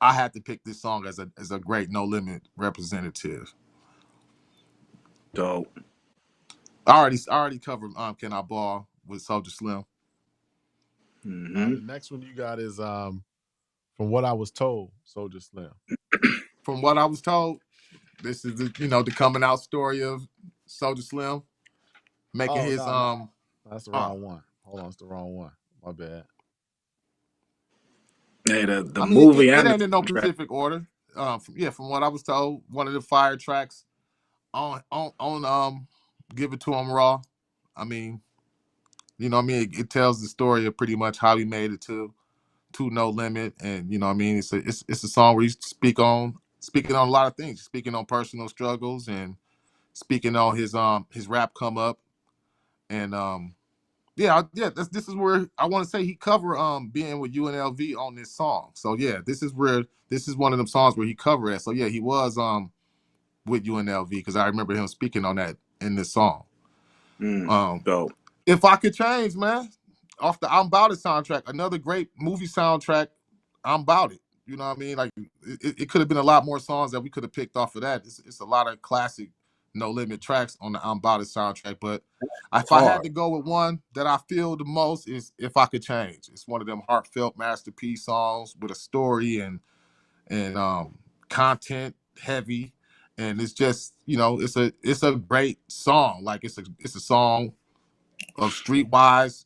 I had to pick this song as a great No Limit representative. Dope. I already covered Can I Ball with Soulja Slim. The next one you got is From What I Was Told, Soulja Slim. From What I Was Told, this is the coming out story of Soulja Slim making his no. That's the wrong one. Hold on, it's the wrong one. My bad. Hey, the I mean movie it and ain't in no the track. specific order. From What I Was Told, one of the fire tracks on Give It to Him Raw. I mean, you know what I mean? It tells the story of pretty much how he made it to No Limit, and you know what I mean, it's a song where you speaking on a lot of things, speaking on personal struggles and speaking on his rap come up, and this is where I want to say he covered being with UNLV on this song. So yeah, this is one of them songs where he covered it. So yeah, he was with UNLV because I remember him speaking on that in this song. Dope. If I Could Change, man, off the I'm About It soundtrack, another great movie soundtrack. I'm About It. You know what I mean? Like it could have been a lot more songs that we could have picked off of that. It's a lot of classic No Limit tracks on the I'm About It soundtrack. But if I had Hard. to go with one that I feel the most is If I Could Change. It's one of them heartfelt masterpiece songs with a story and content heavy, and it's just it's a great song. Like it's a song of streetwise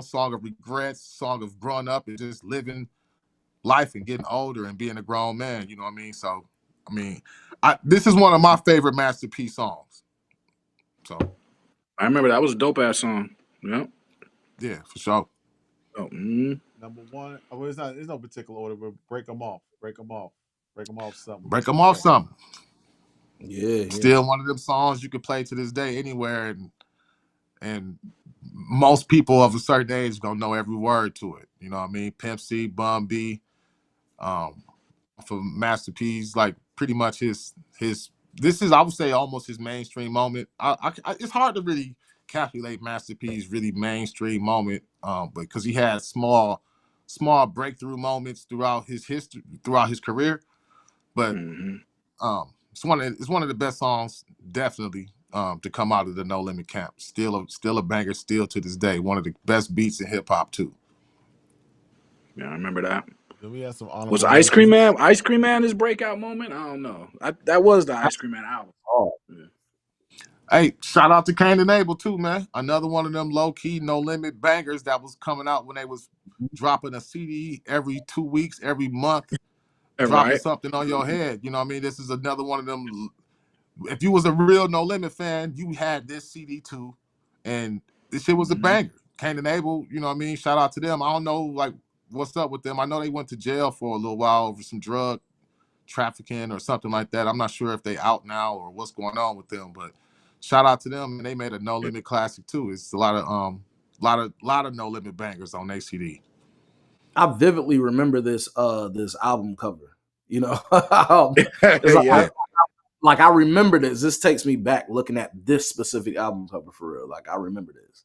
song of regrets, song of growing up and just living life and getting older and being a grown man. You know what I mean? So, I mean, this is one of my favorite masterpiece songs. So, I remember that was a dope ass song. Yep. yeah, for sure. Oh, Number one, it's not. There's no particular order, but break them off. Break them off. Break them off. Something. Break them off something. Yeah. Still one of them songs you can play to this day anywhere, and most people of a certain age gonna know every word to it. You know what I mean? Pimp C, Bun B, for Masterpiece, like pretty much his. This is, I would say, almost his mainstream moment. It's hard to really calculate Masterpiece really mainstream moment, because he had small breakthrough moments throughout his history, throughout his career. But it's one of the best songs, definitely, to come out of the No Limit camp. Still a banger, still to this day. One of the best beats in hip hop too. yeah, I remember that. Then we have some Was honorable Ice Cream mentions. Man his breakout moment? I don't know. That was the Ice Cream Man album. Hard. Yeah. Hey, shout out to Cain and Abel too, man. Another one of them low key, no limit bangers that was coming out when they was dropping a CD every 2 weeks, every month, dropping Right. something on your head. You know what I mean? This is another one of them. If you was a real No Limit fan, you had this CD too, and this shit was a banger. Cain and Abel, you know what I mean? Shout out to them. I don't know like what's up with them. I know they went to jail for a little while over some drug trafficking or something like that. I'm not sure if they out now or what's going on with them, but shout out to them, and they made a No Limit classic too. It's a lot of No Limit bangers on ACD. I vividly remember this album cover. You know, it's Yeah. like I remember this. This takes me back looking at this specific album cover for real. Like I remember this.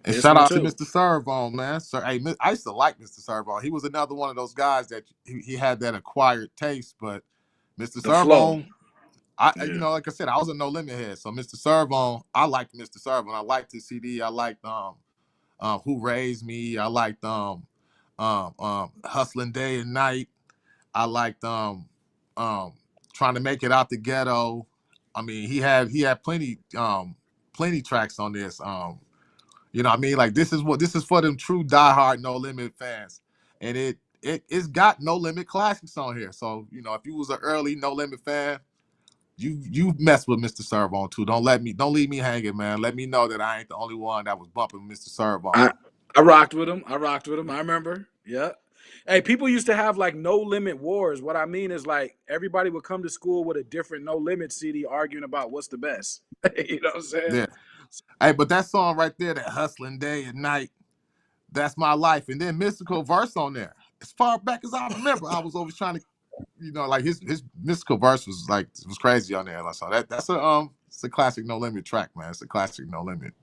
And This shout one out to too. Mr. Servon, man. So, hey, I used to like Mr. Servon. He was another one of those guys that he had that acquired taste, but Mr. The flow. Servon, You know, like I said, I was a No Limit head. So Mr. Servon, I liked Mr. Servon. I liked his CD. I liked Who Raised Me. I liked Hustling Day and Night. I liked Trying to Make It Out the Ghetto. I mean, he had plenty tracks on this. You know what I mean? Like this is for them true diehard No Limit fans. And it's got No Limit classics on here. So, you know, if you was an early No Limit fan, you mess with Mr. Servon too. Don't leave me hanging, man. Let me know that I ain't the only one that was bumping Mr. Servon. I rocked with him. I remember. Yeah. Hey, people used to have like No Limit wars. What I mean is like everybody would come to school with a different No Limit CD arguing about what's the best. You know what I'm saying? Yeah. Hey, but that song right there, that Hustling Day and Night, that's my life. And then Mystical verse on there. As far back as I remember, I was always trying to, you know, like his Mystical verse was crazy on there. So that's it's a classic No Limit track, man. It's a classic No Limit.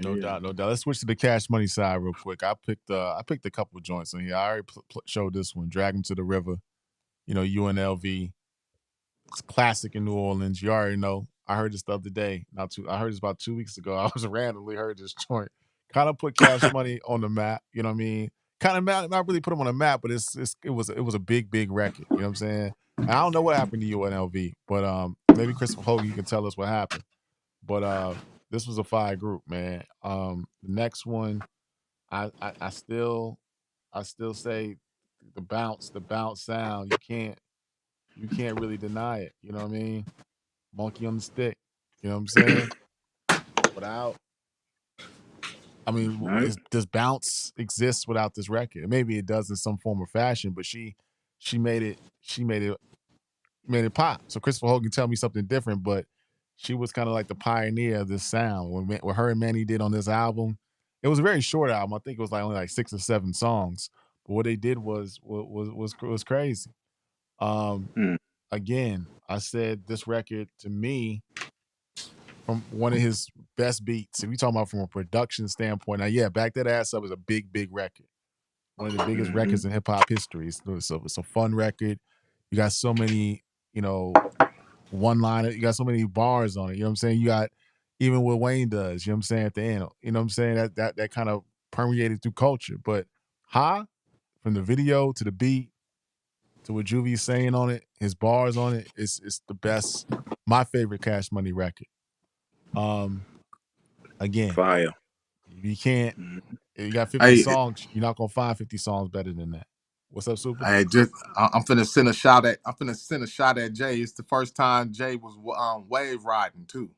No doubt, no doubt. Let's switch to the Cash Money side real quick. I picked a couple of joints on here. I already showed this one, Drag 'Em to the River. You know, UNLV. It's a classic in New Orleans. You already know. I heard this the other day. I heard this about 2 weeks ago. I was randomly heard this joint. Kind of put Cash Money on the map. You know what I mean? Kind of not really put him on the map, but it was a big record. You know what I'm saying? And I don't know what happened to UNLV, but maybe Christopher Hogan, you can tell us what happened. But this was a fire group, man. The next one, I still say the bounce sound. You can't really deny it. You know what I mean? Monkey on the stick. You know what I'm saying? Does bounce exist without this record? Maybe it does in some form or fashion, but she made it pop. So Christopher Hogan tell me something different, but she was kind of like the pioneer of this sound. What her and Manny did on this album, it was a very short album. I think it was like only like 6 or 7 songs. But what they did was crazy. Again, I said this record to me from one of his best beats. If you talking about from a production standpoint, now Back That Ass Up is a big record. One of the biggest records in hip hop history. It's a fun record. You got so many, you know, one-liner. You got so many bars on it. You know what I'm saying? You got even what Wayne does. You know what I'm saying at the end. You know what I'm saying that kind of permeated through culture. But from the video to the beat to what Juvy's saying on it, his bars on it, it's the best. My favorite Cash Money record. Again, fire. You can't. You got 50 songs. You're not gonna find 50 songs better than that. What's up, Super? I'm finna send a shot at Jay. It's the first time Jay was wave riding too.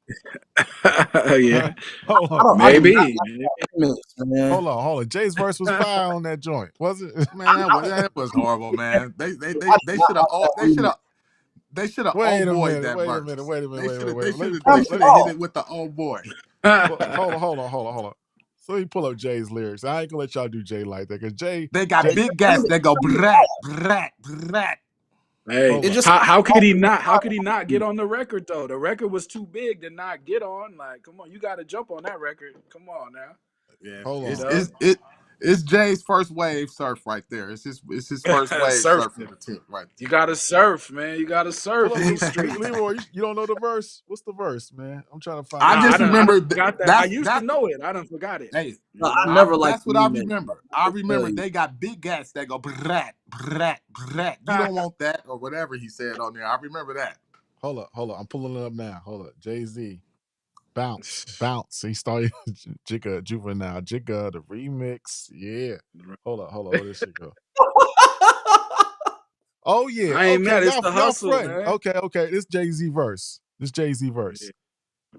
Yeah. Hold on. Maybe. Hold on. Jay's verse was fire on that joint, was it? Man, that was horrible, man. They should have. They should have old boyed that verse. Wait a minute. They should have hit it with the old boy. Hold on. So he pull up Jay's lyrics. I ain't gonna let y'all do Jay like that because Jay. They got big gas. They go brat, brat, brat. Hey, how could he not? How could he not get on the record though? The record was too big to not get on. Like, come on, you got to jump on that record. Come on now. Yeah, hold on. It's Jay's first wave surf right there. It's his first wave surfing the tip right there. You gotta surf, man. You gotta surf in these streets. Leroy, you don't know the verse? What's the verse, man? I'm trying to find. I just remember that. I used to know it. I done forgot it. Hey, I never liked. That's what I remember. I remember they got big gats that go brat, brat, brat. You don't want that or whatever he said on there. I remember that. Hold up. I'm pulling it up now. Hold up. Jay-Z. Bounce. He started Jigga Juvenile. Jigga, the remix. Yeah. Hold up. Where this shit go? Oh yeah. I ain't mad. It's the hustle, man. Okay. This Jay-Z verse. Yeah.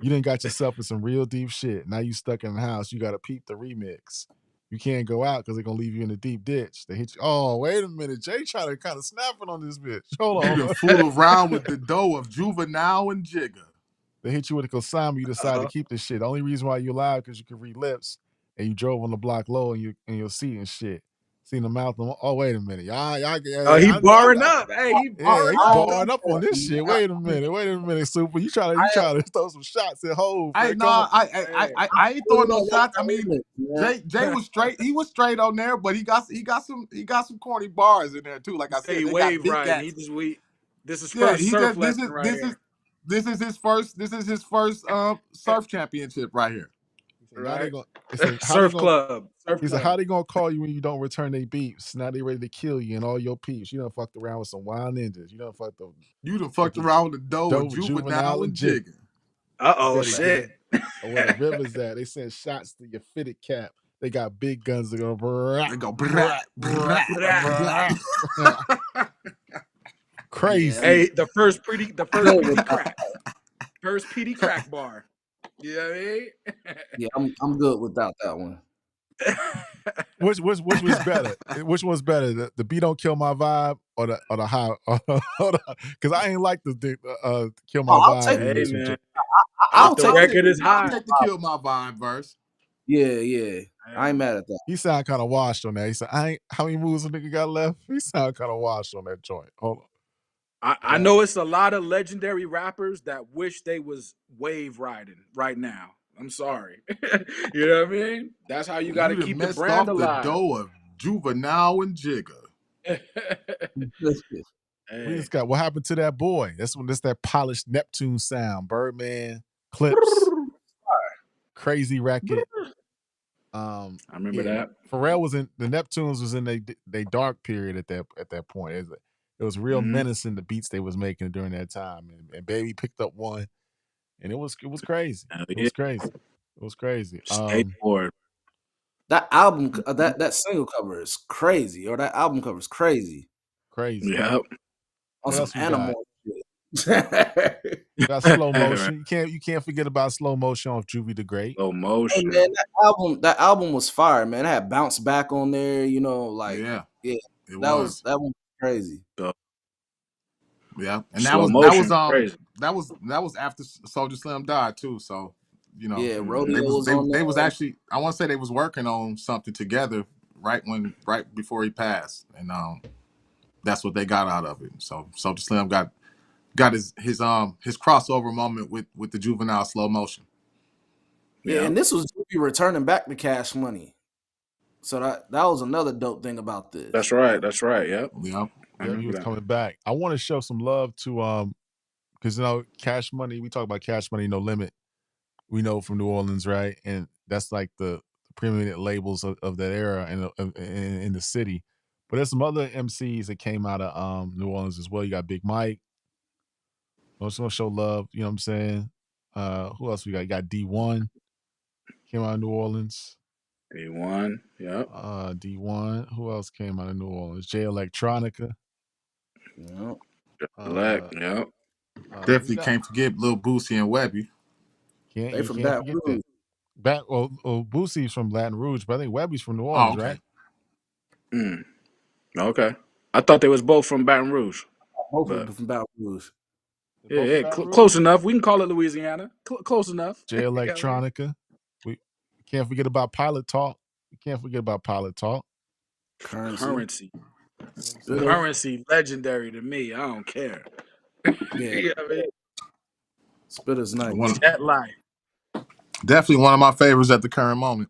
You done got yourself in some real deep shit. Now you stuck in the house. You gotta peep the remix. You can't go out because they're gonna leave you in a deep ditch. They hit you. Oh, wait a minute. Jay trying to kind of snapping on this bitch. Hold on. You done fool around with the dough of Juvenile and Jigga. They hit you with a consignment. You decide to keep this shit. The only reason why you lied because you could read lips and you drove on the block low and in your seat and shit. Seen the mouth. Oh, wait a minute. He barring up. Hey, he barring up on this shit. Wait a minute, Super. You try to throw some shots at Hove. I ain't throwing no shots. I mean, Jay was straight. He was straight on there, but he got some corny bars in there too. Like I said, he wave right. He just weak. This is Yeah, first he surf just lesson right here. this is his first surf championship right here. He said, now they Right? going. He said, how they Surf going? club. Surf He said, club. how they gonna call you when you don't return their beeps? Now they ready to kill you and all your peeps. You done fucked around with some wild ninjas. You done fucked the You done fucked fucking around with the dough of dope juvenile juvenile and and jigger. jigger. You Uh-oh, better shit. where the rivers at. They send shots to your fitted cap. They got big guns that go brrrah, They go brrrah, brat, brrrah, brat, brrrah. Yeah, Crazy. Hey, the first good with PD that. crack. First PD crack bar. You know what I mean? Yeah, I'm good without that one. Which was better? Which one's better? The beat don't kill my vibe or the high? Because I ain't like the kill my Oh, I'll vibe take Hey, remix with man. I'll If the take record is I'll high. take the kill my vibe verse. Yeah. I ain't mad at that. He sound kind of washed on that. He said, "I ain't how many moves a nigga got left." He sound kind of washed on that joint. Hold on. I know it's a lot of legendary rappers that wish they was wave riding right now. I'm sorry. You know what I mean? That's how you got to You done keep the messed brand off the alive. dough of juvenile and jigger. We Hey. just got what happened to that boy. That's that polished Neptune sound. Birdman, Clips, crazy record. I remember Yeah, that. Pharrell was in the Neptunes was in they dark period at that point. It was real Mhm. menacing the beats they was making during that time, and Baby picked up one, and it was crazy. Hell It yeah. was crazy. It was crazy. Skateboard. That album, that single cover is crazy, or that album cover is crazy Crazy. Yep. on What some else we got? animal shit. Got slow Right. motion. You can't forget about slow motion off Juvie the Great. Slow Hey motion. man, that album was fire, man. It had Bounce Back on there, like Yeah, yeah, it that was. one was crazy. So, Yeah, and slow motion. Crazy. that was after Soulja Slim died too. So Yeah, Mhm. Rodeo was on they was there. actually, I want to say they was working on something together right before he passed, and that's what they got out of it. So Soulja Slim got his crossover moment with the juvenile slow motion. Yeah, Yeah. and this was Juvie returning back to Cash Money. So that was another dope thing about That's this. right. That's right. Yep. Yeah, I Yep, he remember was that. coming back. I want to show some love to because Cash Money. We talk about Cash Money, No Limit. We know from New Orleans, right? And that's like the preeminent labels of that era in the city. But there's some other MCs that came out of New Orleans as well. You got Big Mike. I just want to show love. You know what I'm saying? Who else we got? You got D1 came out of New Orleans. A1. Yep. D1. Who else came out of New Orleans? J Electronica. Yeah. Black. Uh, Yep. who's definitely that? can't forget Lil Boosie and Webby. They You from can't Baton forget that. Rouge. Boosie's from Baton Rouge, but I think Webby's from New Oh, Orleans, okay. right? Mm. Okay. I thought they was both from Baton Rouge, Both of but them from Baton Rouge. They're yeah, both from yeah, Baton close Rouge. enough. We can call it Louisiana. Close enough. J You know what I mean? Electronica. We can't forget about Pilot Talk. We can't forget about Pilot Talk. Currency. Currency. You know what I'm Spitter. saying? Currency, legendary to me. I don't care. Yeah. You know what I mean? Spitter's nice. One, Jet life. definitely one of my favorites at the current moment.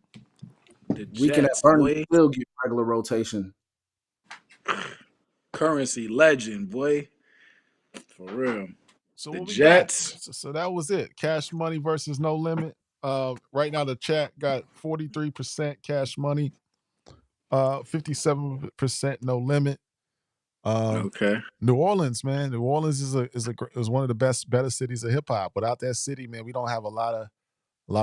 The Weekend at Jets, Bernie boy. still get regular rotation. Currency, legend, boy. For real. So The what we got? Jets. So that was it. Cash Money versus No Limit. Right now the chat got 43% Cash Money, 57% No Limit. Okay. New Orleans, man. New Orleans is one of the better cities of hip hop. Without that city, man, we don't have a lot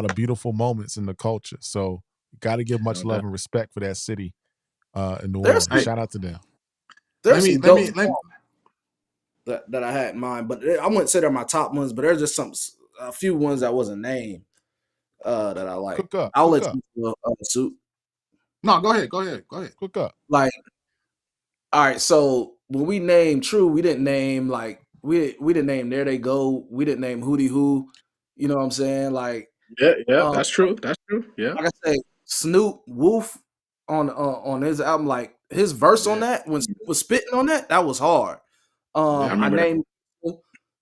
of beautiful moments in the culture. So you got to give much No love doubt. and respect for that city in New There's Orleans. Hey, Shout out to them. let me some let dope me let that I had in mind, but I wouldn't say they're my top ones. But there's just a few ones that wasn't named that I like. Cook up, I'll cook let up, you suit. no, go ahead, go ahead. cook up. Like, all right, so when we named True, we didn't name we didn't name There They Go. We didn't name Hootie Who. You know what I'm saying? Yeah, yeah, Um, that's true. That's true. Yeah. like I say, Snoop Wolf on his album, like his verse on Yeah, that when Snoop was spitting on that was hard. I yeah. I remember that. named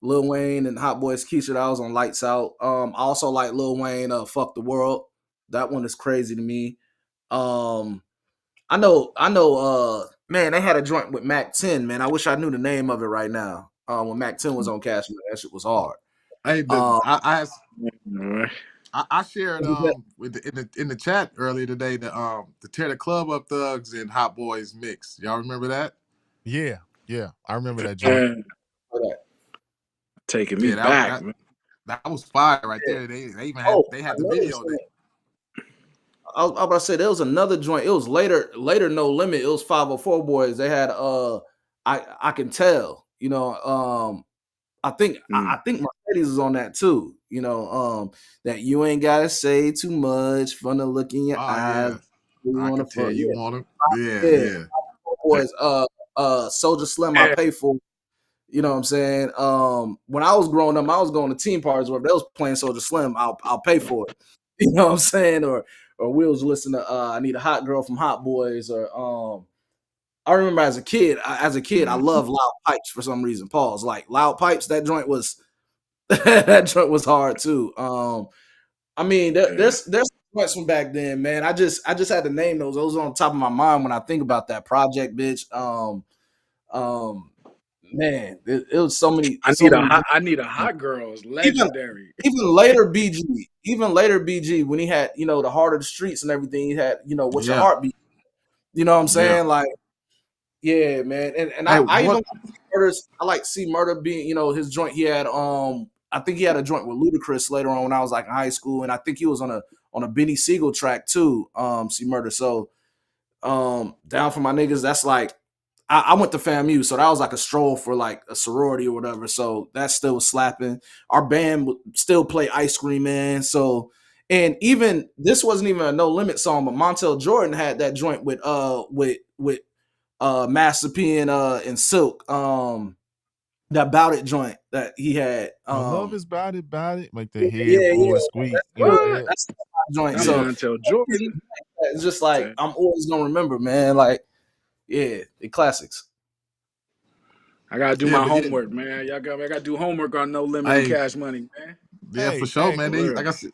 Lil Wayne and Hot Boys Keisha. That was on Lights Out. I also like Lil Wayne. Fuck the World. That one is crazy to me. I know. Man, they had a joint with Mac 10. Man, I wish I knew the name of it right now. when Mac 10 was on Cash Money. That shit was hard. Hey, Um, I shared in the chat earlier today the Tear the Club Up Thugs and Hot Boys mix. Y'all remember that? Yeah, I remember that joint. Taking me Yeah, back, man. that was fire right there. They even had the video. I was about to say there was another joint. It was later No Limit. It was 504 Boys. They had I Can Tell. You know, I think Mercedes is on that too. You know, that you ain't gotta say too much from the look in your eyes. Yeah. I can tell you want them. Yeah. Boys, Soulja Slim, I pay for. You know what I'm saying? When I was growing up, I was going to team parties where they was playing Soulja Slim. I'll pay for it. You know what I'm saying? Or we was listening to I Need a Hot Girl from Hot Boys. Or I remember as a kid, I loved Loud Pipes for some reason. Pause. Like Loud Pipes, that joint was that joint was hard too. I mean, there's joints from back then, man. I just had to name those. Those are on top of my mind when I think about that project, bitch. Man, it was so many. I need a hot girl. It's legendary. Even later BG, when he had, you know, the Heart of the Streets and everything, he had, you know, What's Your Heartbeat. You know what I'm saying? Like, yeah, man. And I even I like C Murder being, you know, his joint. He had I think he had a joint with Ludacris later on when I was like in high school, and I think he was on a Benny Siegel track too. C Murder. So Down for My Niggas, that's like I went to FAMU, so that was like a stroll for like a sorority or whatever. So that still was slapping. Our band would still play Ice Cream Man. So, and even this wasn't even a No Limit song, but Montel Jordan had that joint with Master P and Silk. That Bout It joint that he had. Love is Bout It, make the headboard squeak. That's the joint. So Montel Jordan. It's just like I'm always gonna remember, man. Like, yeah, the classics. I gotta do my homework, man. I gotta do homework on No Limit and Cash Money, man. Yeah, for sure, man. Like I said,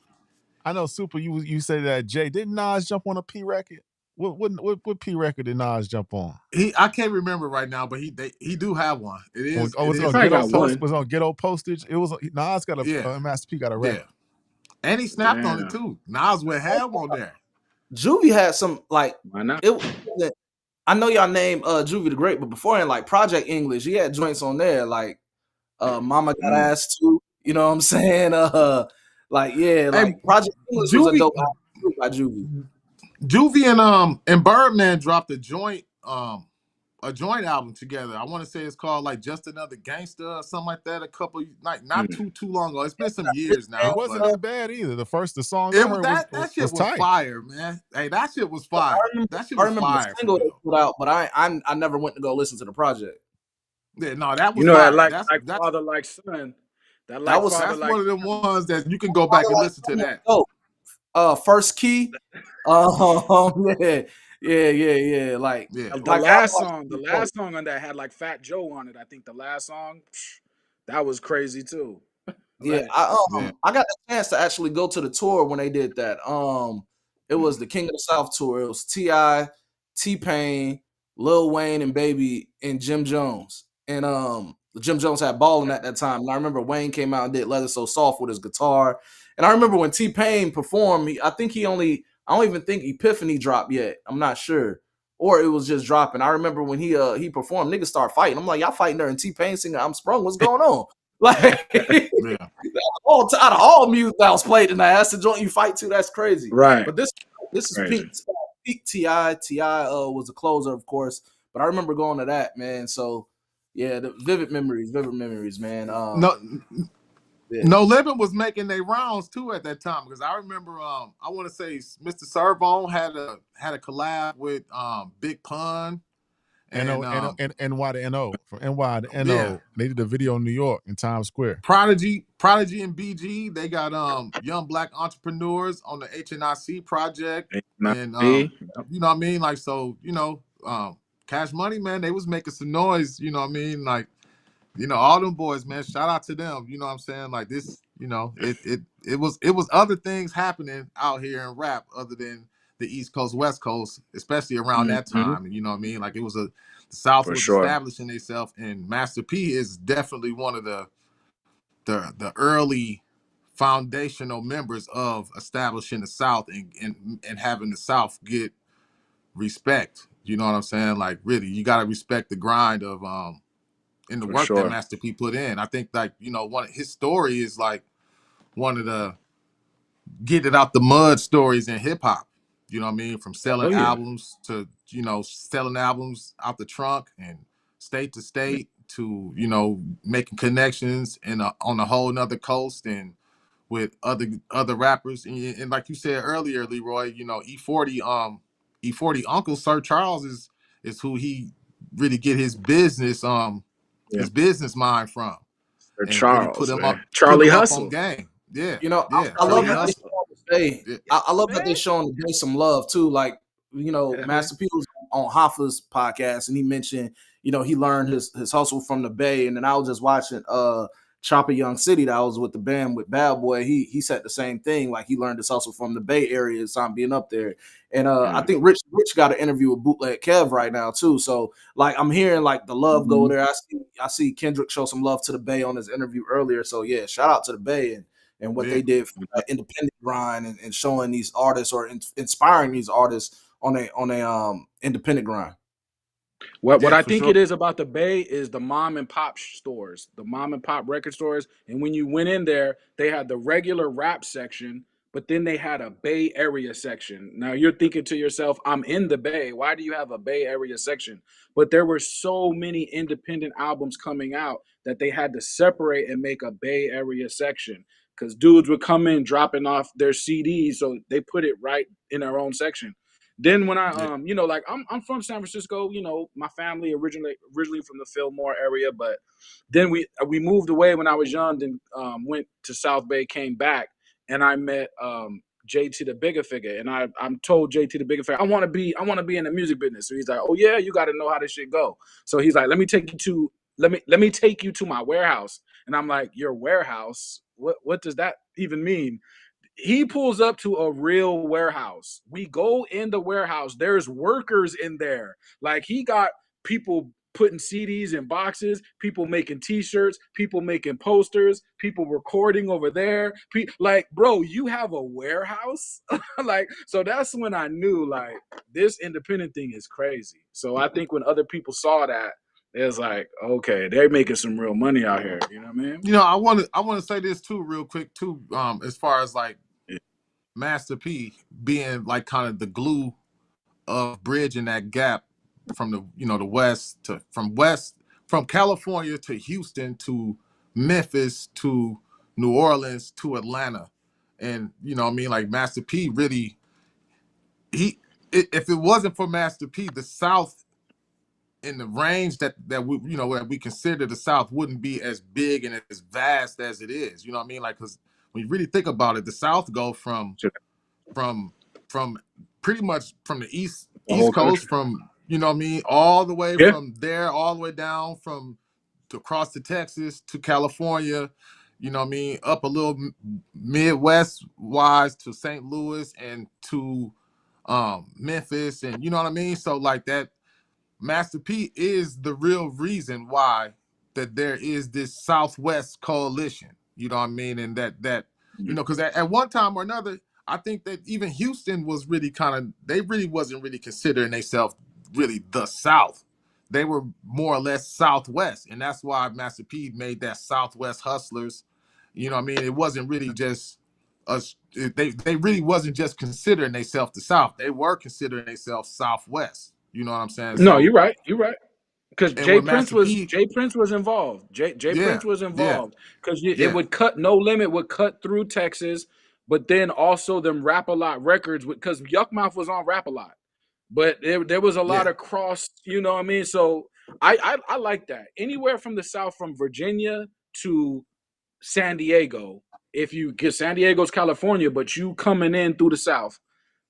I know Super. You say that Jay didn't Nas jump on a P record? What P record did Nas jump on? I can't remember right now, but he do have one. It is. Was it on Ghetto Postage? It was Nas got a Master P got a record. Yeah. And he snapped on it too. Nas went ham on there. Juvie had some like why not? I know y'all named Juvie the Great, but beforehand, like Project English, he had joints on there like Mama Got Ass Too. You know what I'm saying? Like Project English was a dope album by Juvie. Juvie and Birdman dropped a joint album together. I want to say it's called like Just Another Gangster or something like that. A couple like not too long ago. It's been some years now. It wasn't that bad either. The song that shit was fire, man. Hey, that shit was fire. That shit was fire. The single they put out, but I never went to go listen to the project. Yeah, no, that was you know fire. Like Father Like Son. That's one of them ones that you can go back and listen to that. First Key. Yeah. Like the last song on that had like Fat Joe on it. I think the last song, that was crazy too. Yeah, I got the chance to actually go to the tour when they did that. It was the King of the South tour. It was T.I., T-Pain, Lil Wayne, and Baby, and Jim Jones. And Jim Jones had balling at that time. And I remember Wayne came out and did Leather So Soft with his guitar. And I remember when T-Pain performed, I don't even think Epiphany dropped yet. I'm not sure. Or it was just dropping. I remember when he performed, niggas start fighting. I'm like, y'all fighting there, and T-Pain singing I'm Sprung. What's going on? Like out of all music that was played tonight, that's the joint you fight to. That's crazy. Right. But this is peak T.I. T.I. Was the closer, of course. But I remember going to that, man. So yeah, the vivid memories, man. No Limit was making their rounds too at that time because I remember I want to say Mr. Servone had a collab with Big Pun and NY to NO from NY to NO. Yeah. They did a video in New York in Times Square. Prodigy and BG, they got Young Black Entrepreneurs on the HNIC project. And you know what I mean? Like, so, you know, Cash Money, man, they was making some noise, you know what I mean? Like, you know, all them boys, man, shout out to them. You know what I'm saying? Like this, you know, it was other things happening out here in rap other than the East Coast, West Coast, especially around that time. You know what I mean? Like it was The South For was sure. establishing itself, and Master P is definitely one of the early foundational members of establishing the South and having the South get respect. You know what I'm saying? Like really, you got to respect the grind of in the For work that sure. Master P put in. I think like one of his story is like one of the get it out the mud stories in hip hop. You know what I mean? From selling Oh yeah. albums to selling albums out the trunk and state to state to making connections on a whole nother coast and with other rappers and like you said earlier, Leroy, E40 Uncle Sir Charles is who he really get Yeah. his business mind from For and really Charles, man. put Charlie him up on Hustle. game. Yeah, You know, yeah, I love Charlie Charlie that they Hustle. Hustle. showing the Bay. Yeah, I love that they Man. showing the Bay some love too. Like, Yeah, Master P was on Hoffa's podcast and he mentioned, he learned his hustle from the Bay. And then I was just watching Chopper Young City that I was with the band with Bad Boy. He said the same thing. Like he learned his hustle from the Bay Area as time being up there. And I yeah. think Rich got an interview with Bootleg Kev right now too. So like I'm hearing like the love go Mhm. there. I see Kendrick show some love to the Bay on his interview earlier. So yeah, shout out to the Bay and what yeah. they did for that independent grind and showing these artists or inspiring these artists on a independent grind. What Yeah, I for think sure. it is about the Bay is the mom and pop stores, the mom and pop record stores. And when you went in there, they had the regular rap section, but then they had a Bay Area section. Now you're thinking to yourself, I'm in the Bay. Why do you have a Bay Area section? But there were so many independent albums coming out that they had to separate and make a Bay Area section because dudes would come in dropping off their CDs. So they put it right in their own section. Then when I Yeah, like I'm from San Francisco, my family originally from the Fillmore area, but then we moved away when I was young, then went to South Bay, came back, and I met JT the Bigger Figure, and I'm told JT the Bigger Figure, I want to be in the music business. So he's like, oh yeah, you got to know how this shit go. So he's like, let me take you to my warehouse, and I'm like, your warehouse? What does that even mean? He pulls up to a real warehouse. We go in the warehouse. There's workers in there. Like he got people putting CDs in boxes, people making t-shirts, people making posters, people recording over there. Like, bro, you have a warehouse? Like, so that's when I knew like this independent thing is crazy. So I think when other people saw that, it's like, okay, they're making some real money out here. You know what I mean? I want to say this too, real quick too. As far as like Yeah. Master P being like kind of the glue of bridging that gap from the west to from California to Houston to Memphis to New Orleans to Atlanta, and what I mean, like Master P really if it wasn't for Master P, the South in the range that we consider the South wouldn't be as big and as vast as it is. You know what I mean? Like, because when you really think about it, the South go from from pretty much from the The East whole Coast, country. from what I mean, all the way Yeah. from there, all the way down to across to Texas to California. You know what I mean? Up a little Midwest wise to St. Louis and to Memphis, and you know what I mean. So like that Master P is the real reason why that there is this Southwest coalition. You know what I mean? And that because at one time or another, I think that even Houston was really they really wasn't really considering themselves really the South. They were more or less Southwest, and that's why Master P made that Southwest Hustlers. You know what I mean? It wasn't really just us. They really wasn't just considering themselves the South. They were considering themselves Southwest. You know what I'm saying? No, So, you're right. You're right. Because and when Master P, Jay Prince was involved. Jay yeah, Prince was yeah, involved because it yeah, would cut No Limit would cut through Texas, but then also them Rap a Lot records because Yuck Mouth was on Rap a Lot, but there was a lot yeah, of cross. You know what I mean? So I like that. Anywhere from the South, from Virginia to San Diego. If you get San Diego's California, but you coming in through the South,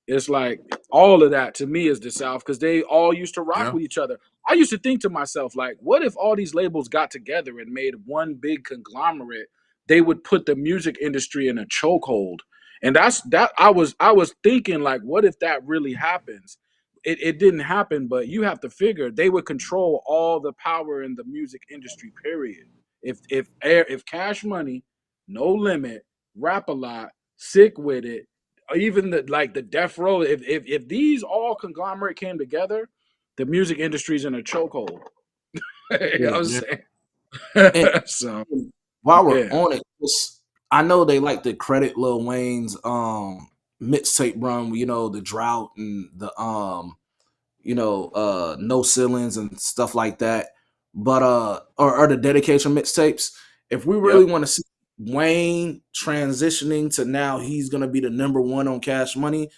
it's like all of that to me is the South because they all used to rock yeah, with each other. I used to think to myself, like, what if all these labels got together and made one big conglomerate? They would put the music industry in a chokehold. And that's that I was thinking, like, what if that really happens? it didn't happen, but you have to figure they would control all the power in the music industry. Period. If Cash Money, No Limit, Rap a Lot, Sick with It, or even the Death Row, if these all conglomerate came together, the music industry's in a chokehold. You know what I'm Yeah. saying? And So while we're yeah, on it, I know they like to credit Lil Wayne's mixtape run, the drought and the no ceilings and stuff like that. But or the dedication mixtapes. If we really yep. want to see Wayne transitioning to now he's gonna be the number one on Cash Money,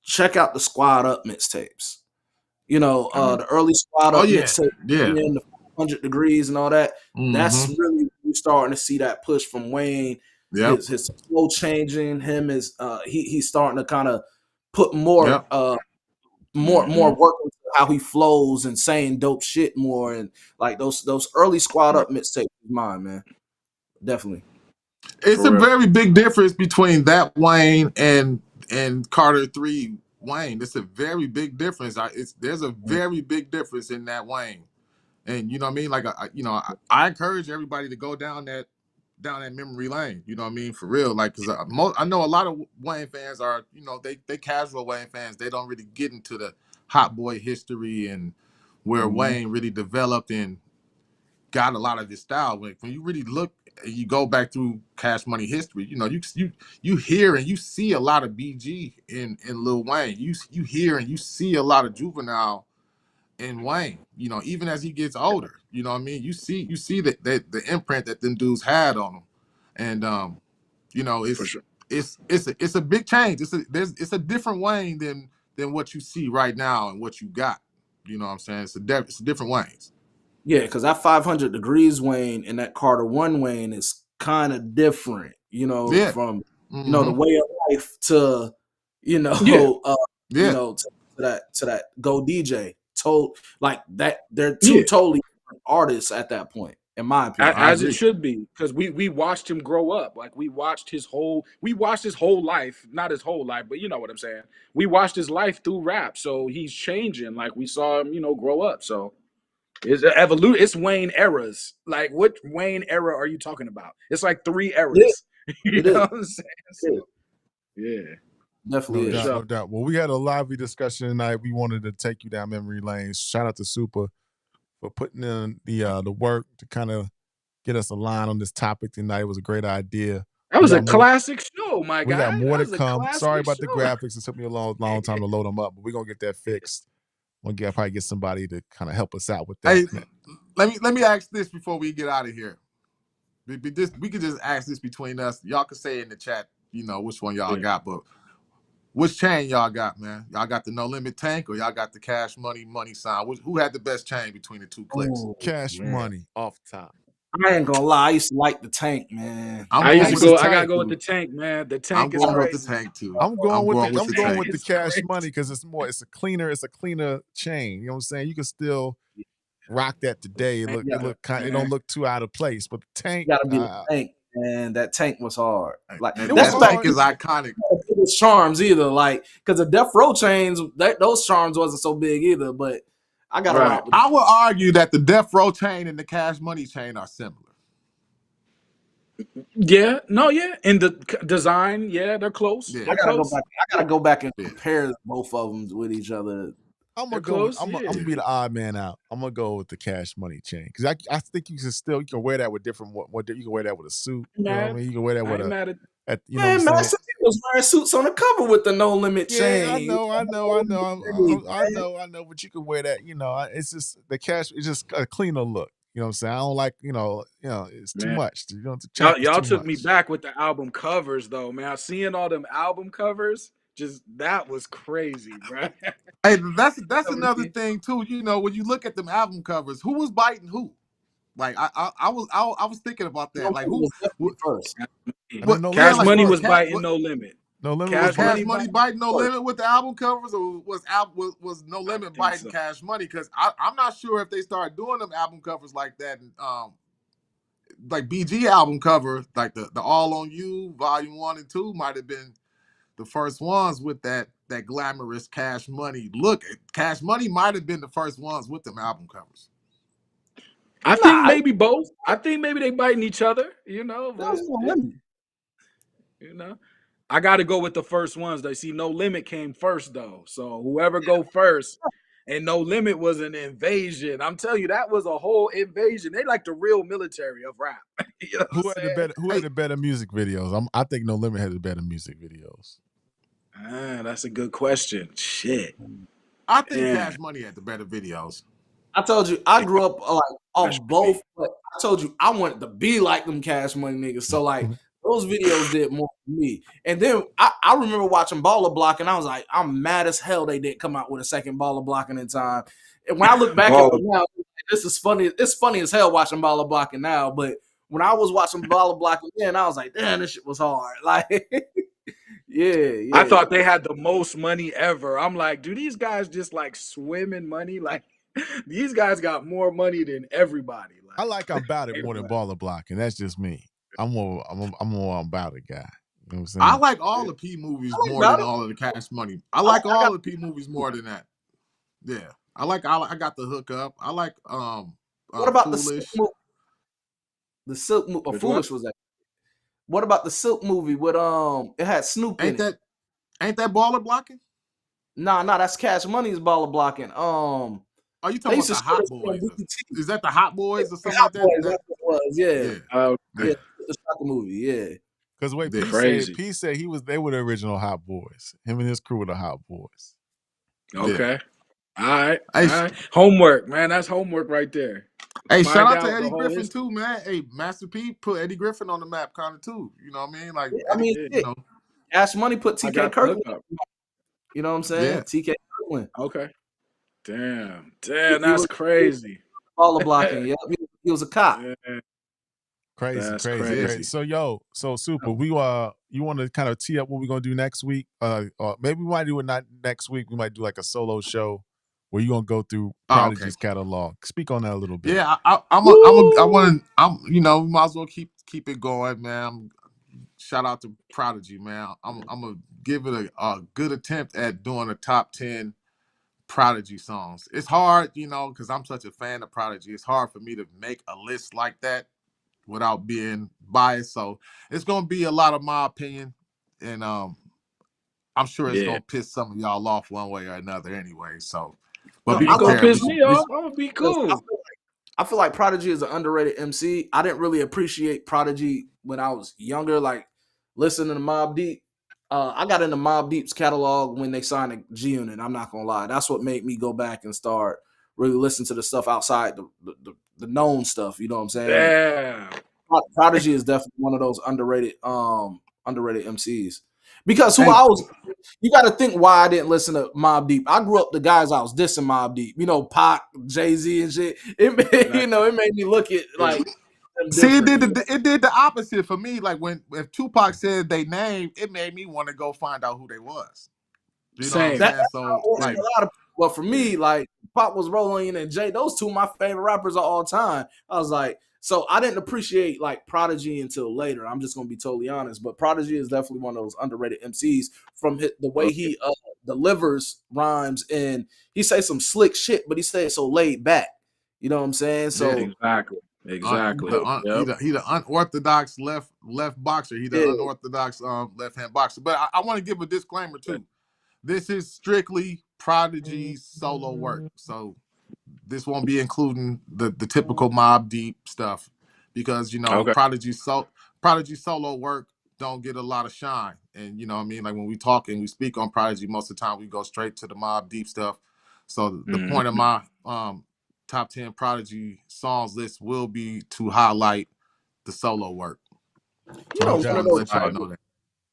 check out the Squad Up mixtapes. I mean, The early Squad Oh Up yeah, mixtape, yeah. the 100 Degrees and all that. That's Mm-hmm. really we're starting to see that push from Wayne. Yep. His flow changing. Him is he's starting to kind of put more Yep. more work into how he flows and saying dope shit more, and like those early Squad Up mixtapes is mine, man. Definitely. It's for a real. very big difference between that Wayne and Carter 3 Wayne. It's a very big difference. There's a very big difference in that Wayne. And you know what I mean? Like I encourage everybody to go down that memory lane. You know what I mean? For real. Like, because I know a lot of Wayne fans are, they casual Wayne fans. They don't really get into the Hot Boy history and where Wayne really developed and got a lot of his style. When you really look and you go back through Cash Money history, you hear and you see a lot of BG in Lil Wayne. You hear and you see a lot of Juvenile in Wayne. Even as he gets older, you know what I mean. You see that the imprint that them dudes had on him, and For sure. it's a big change. It's a different Wayne than what you see right now and what you got. You know what I'm saying? It's a different Waynes. Yeah, because that 500 Degrees Wayne and that Carter 1 Wayne is kind of different, Yeah. from the Mm-hmm. way of life to Yeah, Yeah. to that Go DJ. Like that, they're two yeah. totally different artists at that point, in my opinion. I As it agree. should be, because we watched him grow up. Like we watched his whole life, not his whole life, but you know what I'm saying. We watched his life through rap, so he's changing. Like we saw him, grow up. So it's evolution. It's Wayne eras. Like what Wayne era are you talking about? It's like three It is. eras. You It know is. what I'm saying? It So is. yeah, Definitely No for is. doubt, sure. no doubt. Well, we had a lively discussion tonight. We wanted to take you down memory lane. Shout out to Super for putting in the work to kind of get us aligned on this topic tonight. It was a great idea. That We was a got more. classic show, my We got guy. more That to was a come. Sorry classic about the show. graphics. It took me a long time to load them up, but we're gonna get that fixed. Probably get somebody to kind of help us out with that. Hey, let me ask this before we get out of here. We could just ask this between us. Y'all can say in the chat, which one y'all Yeah. got, but which chain y'all got, man? Y'all got the No Limit Tank or y'all got the Cash Money sign? Who had the best chain between the two clicks? Oh Cash man, Money off top. I ain't gonna lie. I used to like the Tank, man. I'm I used going to with the go. Tank's I gotta tank tight. go with the too. tank, man. The I'm tank is going with the crazy. tank too. I'm going I'm with going the with I'm the going Tank tank. with the is Cash crazy. Money because it's a cleaner chain. You know what I'm saying? You can still rock that today. Tank, It don't man. look too out of place. But the Tank, Gotta be the Tank, and that Tank was hard. Like And it was that's that back tank hard. is iconic. the biggest charms either. Like because the Death Row chains, those charms wasn't so big either. But I got to Right. rock with. I would argue that the Death Row chain and the Cash Money chain are similar. Yeah. No. Yeah. In the design, yeah, they're close. Yeah, I They're gotta go close. back. I gotta go back and yeah, compare both of them with each other. I'm They're gonna go with close. I'm Yeah. gonna be the odd man out. I'm gonna go with the Cash Money chain because I think you can wear that with different what you can wear that with a suit. You know what I Mad. mean? You can wear that I with ain't mad at. you know what I'm Man, saying? Master P was wearing suits on the cover with the No Limit Yeah, I chain. know, I know, I know, Man. I know, but you can wear that. It's just the cash. It's just a cleaner look. You know what I'm saying? I don't like, it's too Man. much. The chain Y'all, is y'all too took me much. back with the album covers though, man. Seeing all them album covers, just that was crazy, bro. hey, that's another thing too. When you look at them album covers, who was biting who? Like I was thinking about No that. Like Limit who? was definitely first. And then What? No Yeah, Limit Cash was like Money was was first. Cat? biting No Limit. No Limit was Was Cash Cash Money first. Money biting biting No First. Limit with the album covers, or was No I Limit think biting so. Cash Money? Because I'm not sure if they started doing them album covers like that. And, like BG album cover, like the All on You Volume 1 and 2 might have been the first ones with that that glamorous Cash Money look. Cash Money might have been the first ones with them album covers. I think Nah, maybe both. I think maybe they biting each other, you know, that but was No Limit. you know. I got to go with the first ones. They see No Limit came first though. So whoever go first, and No Limit was an invasion. I'm telling you, that was a whole invasion. They like the real military of rap. You know what I'm Who had the saying? better? Who had the better music videos? I think No Limit had the better music videos. That's a good question. Shit. I think Man. Cash Money had the better videos. I told you I grew up like Cash off Money. both, but I told you I wanted to be like them Cash Money niggas. So like those videos did more for me. And then I remember watching Baller Block, and I was like, I'm mad as hell they didn't come out with a second Baller Blocking in time. And when I look back at it now, this is funny. It's funny as hell watching Baller Blocking now, but when I was watching Baller Blocking then, I was like, damn, this shit was hard. Like, yeah. I thought they had the most money ever. I'm like, do these guys just like swim in money? Like, these guys got more money than everybody. I like I'm About It more than everybody. Baller Blocking. That's just me. I'm more About It guy. You know what I'm saying? I like all the P movies more than all of the Cash Money. I like all the P movies more than that. Yeah, I got the hookup. I like what about Foolish. the Silk movie? Which Foolish was that? What about the Silk movie with it had Snoop in it? Ain't that Baller Blocking? Nah, that's Cash Money's Baller Blocking. Are you They talking used about to the show Hot this on Boys? BET. Is that the Hot Boys or something Hot like that? Boys, that's what it was. Yeah, Yeah. the soccer movie. Yeah, Because the way Yeah. P said they were the original Hot Boys. Him and his crew were the Hot Boys. Okay. Yeah. All right. Hey, All right. Homework, man. That's homework right there. Hey, shout Find out to out the Eddie whole Griffin history. too, man. Hey, Master P put Eddie Griffin on the map kind of too. You know what I mean? Like I Eddie, mean, you know. Cash Money put I TK got the Kirkland. hookup. You know what I'm saying? Yeah. TK Kirkland. Okay. Damn, He that's was crazy. Baller Blocking. Yeah, he was a cop. Yeah, Crazy, that's crazy, crazy. crazy. So Super, you want to kind of tee up what we're gonna do next week? Maybe we might do it not next week. We might do like a solo show where you're gonna go through Prodigy's catalog. Speak on that a little bit. Yeah, I'm you know, we might as well keep it going, man. Shout out to Prodigy, man. I'm gonna give it a good attempt at doing a top 10 Prodigy songs. It's hard, you know, because I'm such a fan of Prodigy. It's hard for me to make a list like that without being biased. So it's gonna be a lot of my opinion, and I'm sure it's gonna piss some of y'all off one way or another anyway. So, but No, be You gonna prepared. piss me off? I'm gonna be cool. I feel like Prodigy is an underrated MC. I didn't really appreciate Prodigy when I was younger, like listening to Mobb Deep. I got into Mobb Deep's catalog when they signed a G Unit. I'm not gonna lie, that's what made me go back and start really listening to the stuff outside the known stuff. You know what I'm saying? Damn. Prodigy is definitely one of those underrated MCs. Because you got to think why I didn't listen to Mobb Deep. I grew up the guys I was dissing Mobb Deep, you know, Pac, Jay-Z and shit. It made me look at like them See, different. it did the opposite for me. Like if Tupac said they name, it made me want to go find out who they was. You know what I'm Same. saying? That's So how it was like, for a lot of people. But for me, like Pop was rolling and Jay, those two my favorite rappers of all time. I was like, so I didn't appreciate like Prodigy until later. I'm just gonna be totally honest. But Prodigy is definitely one of those underrated MCs from the way he delivers rhymes, and he say some slick shit, but he say it so laid back. You know what I'm saying? So Exactly. he Yep. the unorthodox left boxer. He the Yeah. unorthodox left hand boxer. But I want to give a disclaimer too. This is strictly Prodigy's solo work, so this won't be including the typical Mobb Deep stuff, because you know Prodigy solo work don't get a lot of shine, and you know what I mean. Like when we talk and we speak on Prodigy, most of the time we go straight to the Mobb Deep stuff. So the point of my top 10 Prodigy songs list will be to highlight the solo work. You know, Just want to let y'all know that.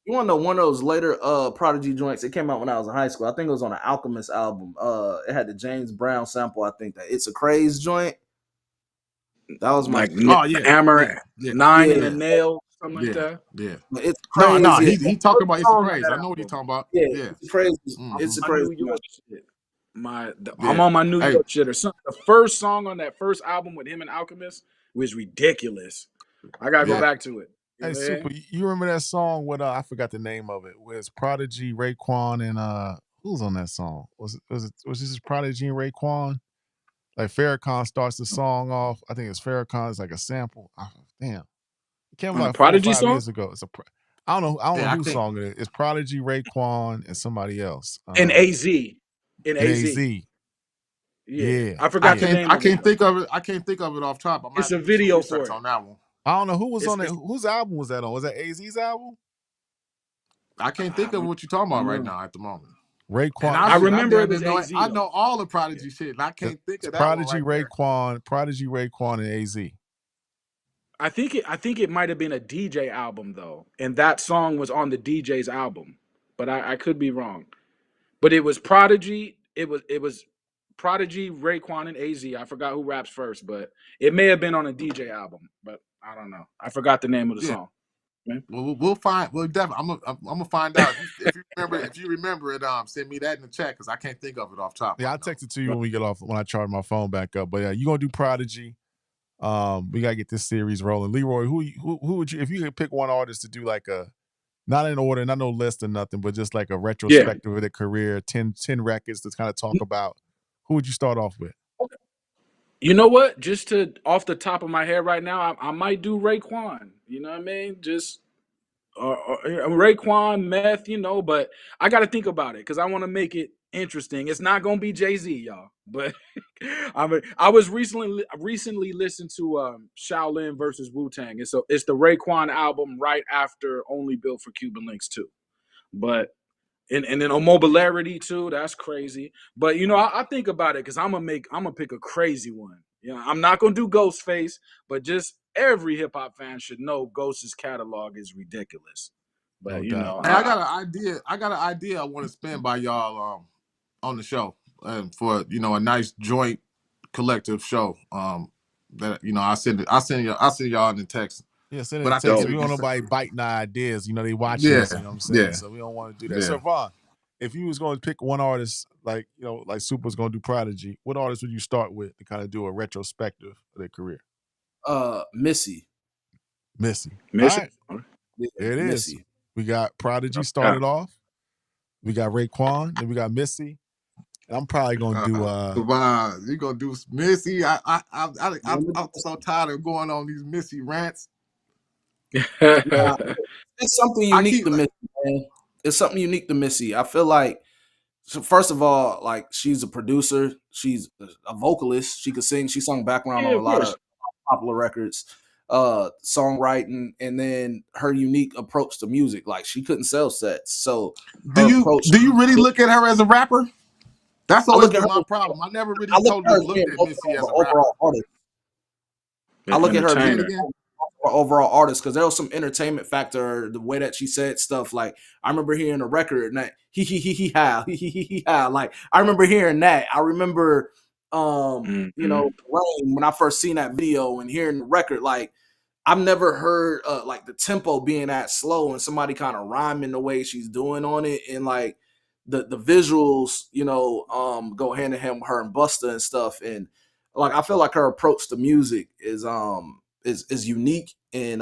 You want to know one of those later Prodigy joints? It came out when I was in high school. I think it was on an Alchemist album. It had the James Brown sample. I think that It's a Craze joint. That was my hammer, 9 and a nail, something like that. Yeah. It's crazy. No, he talking about It's a Craze. I know what he's talking about. Yeah. It's crazy. It's a crazy. New York shit. I'm on my New York shit or something. The first song on that first album with him and Alchemist was ridiculous. I gotta go back to it. Hey, Super, you remember that song with I forgot the name of it. Was Prodigy, Raekwon, and who's on that song? Was this Prodigy and Raekwon? Like Farrakhan starts the song off. I think it's Farrakhan. It's like a sample. Oh, damn, it came On a like 4 or Prodigy 5 song? years ago. I don't know Yeah, I whose can't. song it is. It's Prodigy, Raekwon, and somebody else. In AZ. In And AZ. AZ. Yeah. I Yeah. forgot the name I of it. can't think of it. I can't think of it off top. I might It's have a to do some video for research it. on that one. I don't know who was on it. It's Whose album was that on? Was that AZ's album? I can't think of what you're talking about right now at the moment. And Raekwon. I I remember it damn was know AZ I know though. all the Prodigy shit, and I can't think It's of that one right there. Prodigy, Raekwon, and AZ. I think it might have been a DJ album though, and that song was on the DJ's album, but I could be wrong. But it was Prodigy. It was Prodigy, Raekwon, and AZ. I forgot who raps first, but it may have been on a DJ album, but I don't know. I forgot the name of the Yeah. song. Man. Well, we'll find. Well, definitely, I'm gonna find out if you remember. If you remember it, send me that in the chat because I can't think of it off top. Yeah, I'll text it to you when we get off, when I charge my phone back up. But yeah, you gonna do Prodigy. We gotta get this series rolling. Leroy, who would you, if you could pick one artist to do like a, not in order, not no list or nothing, but just like a retrospective of their career, 10 records to kind of talk about, who would you start off with? You know what? Just to off the top of my head right now, I might do Raekwon. You know what I mean? Just Raekwon, Meth, but I got to think about it because I want to make it interesting. It's not gonna be Jay-Z, y'all, but I was recently listened to Shaolin versus Wu-Tang, and so it's the Raekwon album right after Only Built for Cuban Links 2. But and then on Mobilarity too, that's crazy. But I think about it because I'm gonna pick a crazy one. I'm not gonna do Ghostface, but just every hip hop fan should know Ghost's catalog is ridiculous. But No doubt. Hey, I got an idea. I want to spin by y'all on the show for a nice joint collective show. That I send y'all in the text. Yeah, send it But a I think text. we We don't can. want nobody biting our ideas. They watching Yeah, us, you know what I'm saying? yeah, So we don't want to do that. yeah. So Vaughn, if you was going to pick one artist, like Super's going to do Prodigy, what artist would you start with to kind of do a retrospective of their career? Missy. Missy. Missy. All right. Yeah, There it is. Missy. We got Prodigy started off. We got Raekwon, then we got Missy. And I'm probably gonna do you gonna do Missy. I'm so tired of going on these Missy rants. It's something unique to Missy, man. It's something unique to Missy. I feel like, so first of all, like, she's a producer, she's a vocalist, she could sing, she sung background on a lot of popular records, songwriting, and then her unique approach to music. Like, she couldn't sell sets. So do you really look at her as a rapper? That's always been my problem. I never really totally looked at Missy as a overall artist. I look at her as again. Overall artist, because there was some entertainment factor, the way that she said stuff. Like, I remember hearing a record and that he like, I remember hearing that. I remember Rain, when I first seen that video and hearing the record. Like, I've never heard like the tempo being that slow and somebody kind of rhyming the way she's doing on it, and like the visuals, go hand in hand with her and Busta and stuff. And like, I feel like her approach to music is unique, and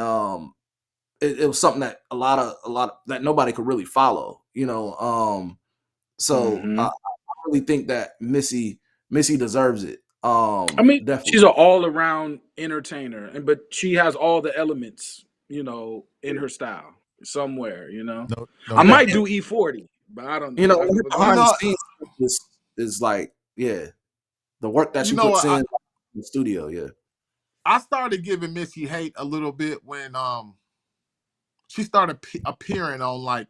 it was something that a lot of that nobody could really follow, so I really think that Missy deserves it. Definitely. She's an all-around entertainer, but she has all the elements, in her style somewhere. I might do E40, but I don't know. Behind the scenes is like, yeah, the work that she puts in the studio. Yeah, I started giving Missy hate a little bit when she started appearing on like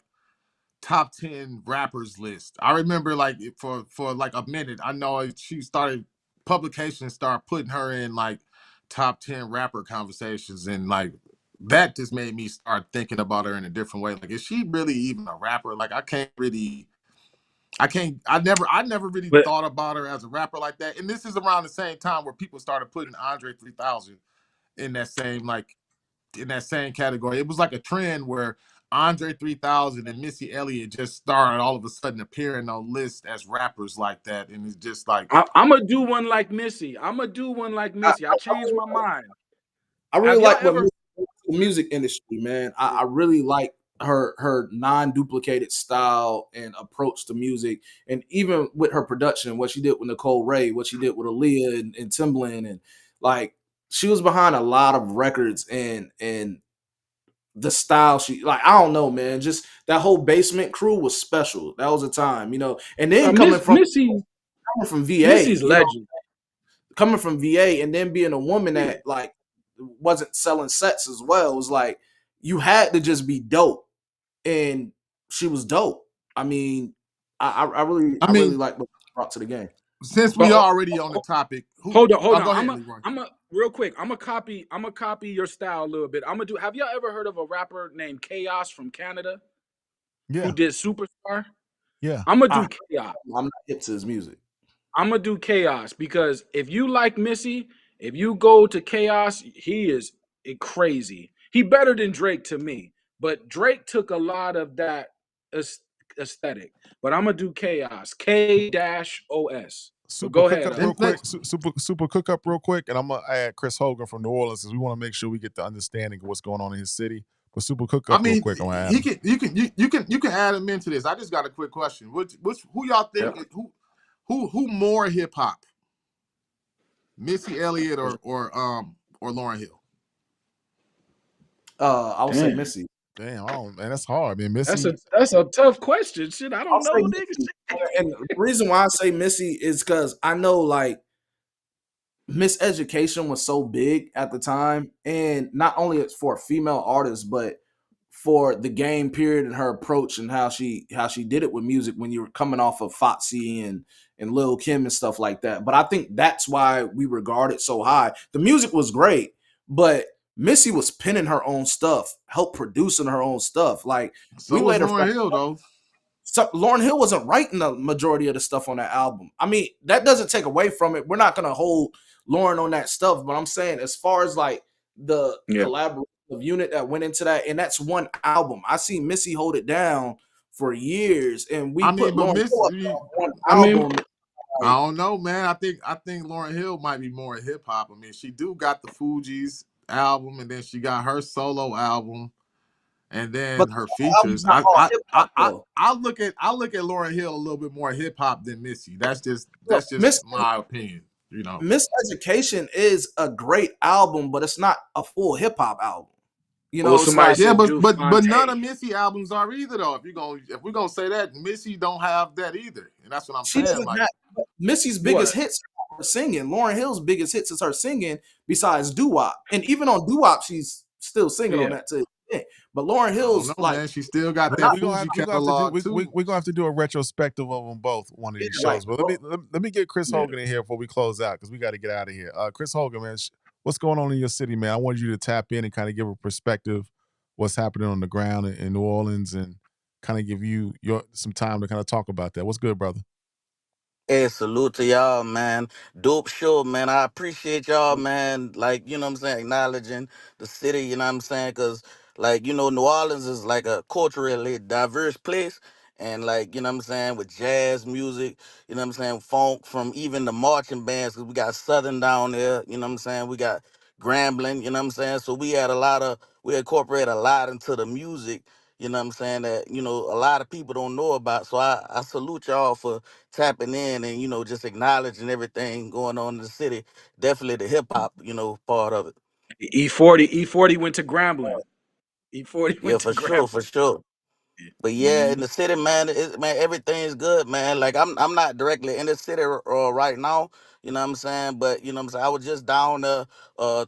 top 10 rappers list. I remember like for like a minute, I know she started, publications start putting her in like top 10 rapper conversations, and like that just made me start thinking about her in a different way. Like, is she really even a rapper? Like, I never really thought about her as a rapper like that. And this is around the same time where people started putting Andre 3000 in that same category. It was like a trend where Andre 3000 and Missy Elliott just started all of a sudden appearing on lists as rappers like that. And it's just like, I'm going to do one like Missy. I changed my mind. I really like the music industry, man. I really like her non-duplicated style and approach to music, and even with her production, what she did with Nicole Ray, what she did with Aaliyah and Timbaland, and like she was behind a lot of records, and the style she like, I don't know, man, just that whole Basement crew was special. That was a time, and then coming from VA, Missy's legend. coming from VA, and then being a woman that like wasn't selling sets as well, it was like you had to just be dope, and she was dope. I mean, I I really mean, like what she brought to the game. since we But already on the topic, who? hold Oh, on. go ahead, Leroy. I'm a real quick. I'm a copy your style a little bit. I'm gonna do. Have y'all ever heard of a rapper named Chaos from Canada who Yeah, did Superstar? yeah. I'm gonna I, do Chaos. I'm not hip to his music. I'm gonna do Chaos because if you like Missy, if you go to Chaos, he is crazy. He better than Drake to me, but Drake took a lot of that aesthetic. But I'm gonna do Chaos. K-OS. But Super go cook ahead. up real And quick. Super cook up real quick, and I'm gonna add Chris Hogan from New Orleans because we want to make sure we get the understanding of what's going on in his city. But super cook I up real mean, quick. I'm gonna add he him. can, you can add him into this. I just got a quick question. Which who y'all think who more hip hop, Missy Elliott or Lauryn Hill? I would say Damn. Missy. Damn, man, that's hard, man. That's Missy. a tough question. Shit, I I'll don't say know, nigga. Missy. And the reason why I say Missy is because I know like Miseducation was so big at the time, and not only it's for a female artist, but for the game period and her approach and how she did it with music when you were coming off of Foxy and Lil Kim and stuff like that. But I think that's why we regard it so high. The music was great, but Missy was penning her own stuff, help producing her own stuff. Like we So was later Lauryn found Hill though. Lauryn Hill wasn't writing the majority of the stuff on that album. I mean, that doesn't take away from it. We're not gonna hold Lauren on that stuff, but I'm saying as far as like the Yeah. collaborative unit that went into that, and that's one album. I see Missy hold it down for years, and we I put mean, but Lauren Hill up Missy, on one I mean, album. I Like, don't know, man. I think Lauryn Hill might be more hip hop. I mean, she do got the Fugees album, and then she got her solo album, and but then her the album's features. not all hip hop though. I look at Lauryn Hill a little bit more hip hop than Missy. Look, That's just my opinion. You know. Miseducation is a great album, but it's not a full hip hop album. well, It's somebody like Yeah, said but Juice but none of Fontaine. Missy albums are either though. If we're gonna say that, Missy don't have that either, and that's what I'm she saying. doesn't Like, have Missy's What? biggest hits are her singing. Lauryn Hill's biggest hits is her singing, besides doo wop. And even on doo wop, she's still singing on Yeah. that too. But Lauryn I don't Hill's know, like man. She still got that not Fuji We're gonna have to do catalog too. we're gonna have to do a retrospective of them both one of these like shows. But let me get Chris Yeah. Hogan in here before we close out because we got to get out of here. Chris Hogan, man, what's going on in your city, man? I wanted you to tap in and kind of give a perspective what's happening on the ground in New Orleans and kind of give you some time to kind of talk about that. What's good, brother? Hey, salute to y'all, man. Dope show, man. I appreciate y'all, man. Like, you know what I'm saying, acknowledging the city, you know what I'm saying? Because, like, New Orleans is like a culturally diverse place. And, like, you know what I'm saying, with jazz music, you know what I'm saying, funk from even the marching bands, because we got Southern down there, you know what I'm saying? We got Grambling, you know what I'm saying? So we incorporate a lot into the music, you know what I'm saying, that, a lot of people don't know about. So I salute y'all for tapping in and just acknowledging everything going on in the city. Definitely the hip hop, part of it. E40 went to Grambling. E40 Yeah, went to for sure, for Grambling. sure. But yeah, in Mhm. the city, man, man, everything's good, man. Like I'm not directly in the city right now, you know what I'm saying? But you know what I'm saying, I was just down there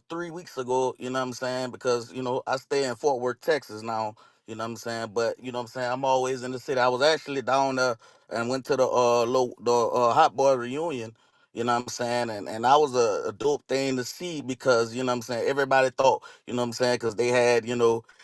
3 weeks ago, you know what I'm saying, because I stay in Fort Worth, Texas now, you know what I'm saying. But you know what I'm saying, I'm always in the city. I was actually down there and went to the Hot Boy reunion. You know what I'm saying? And that was a dope thing to see because, you know what I'm saying, everybody thought, you know what I'm saying, because they had,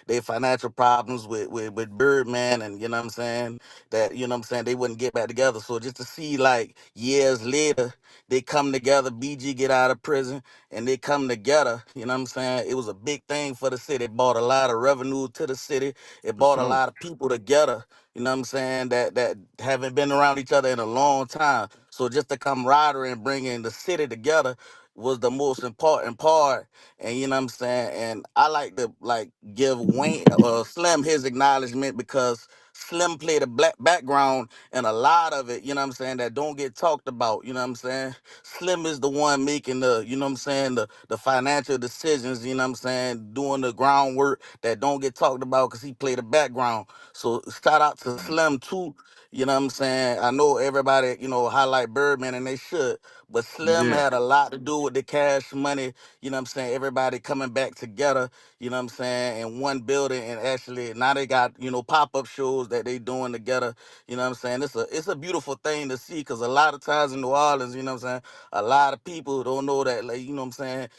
their financial problems with Birdman and you know what I'm saying that you know what I'm saying they wouldn't get back together. So just to see like years later they come together, BG get out of prison and they come together, you know what I'm saying? It was a big thing for the city. It brought a lot of revenue to the city. It For brought a sure. lot of people together, you know what I'm saying, that haven't been around each other in a long time. So just the camaraderie and bringing the city together, was the most important part. And you know what I'm saying? And I like to like give Wayne Slim his acknowledgement because Slim played a black background and a lot of it, you know what I'm saying, that don't get talked about, you know what I'm saying? Slim is the one making the, you know what I'm saying, the financial decisions, you know what I'm saying, doing the groundwork that don't get talked about because he played the background. So shout out to Slim too, you know what I'm saying? I know everybody, you know, highlight Birdman and they should, but Slim Yeah. had a lot to do with the Cash Money, you know what I'm saying, everybody coming back together, you know what I'm saying, in one building. And actually now they got, you know, pop-up shows that they doing together, you know what I'm saying. It's a beautiful thing to see because a lot of times in New Orleans, you know what I'm saying, a lot of people don't know that, like, you know what I'm saying,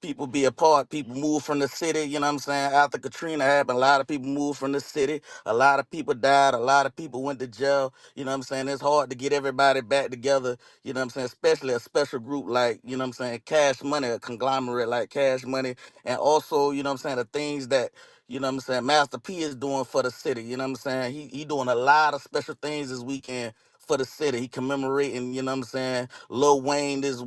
people be apart. People move from the city, you know what I'm saying? After Katrina happened, a lot of people moved from the city. A lot of people died. A lot of people went to jail. You know what I'm saying? It's hard to get everybody back together, you know what I'm saying? Especially a special group like, you know what I'm saying, Cash Money, a conglomerate like Cash Money. And also, you know what I'm saying, the things that, you know what I'm saying, Master P is doing for the city. You know what I'm saying? He doing a lot of special things this weekend for the city. He commemorating, you know what I'm saying, Lil Wayne this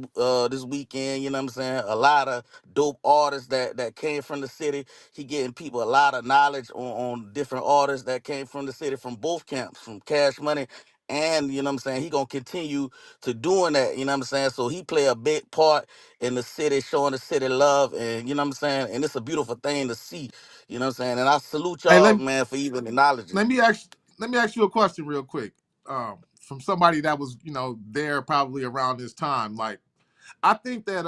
weekend, you know what I'm saying? A lot of dope artists that came from the city. He getting people a lot of knowledge on different artists that came from the city from both camps, from Cash Money. And you know what I'm saying, he gonna continue to doing that, you know what I'm saying? So he play a big part in the city, showing the city love, and you know what I'm saying? And it's a beautiful thing to see, you know what I'm saying? And I salute Hey, y'all, man, for even acknowledging. let me ask let me ask you a question real quick. From somebody that was, you know, there probably around this time. Like, I think that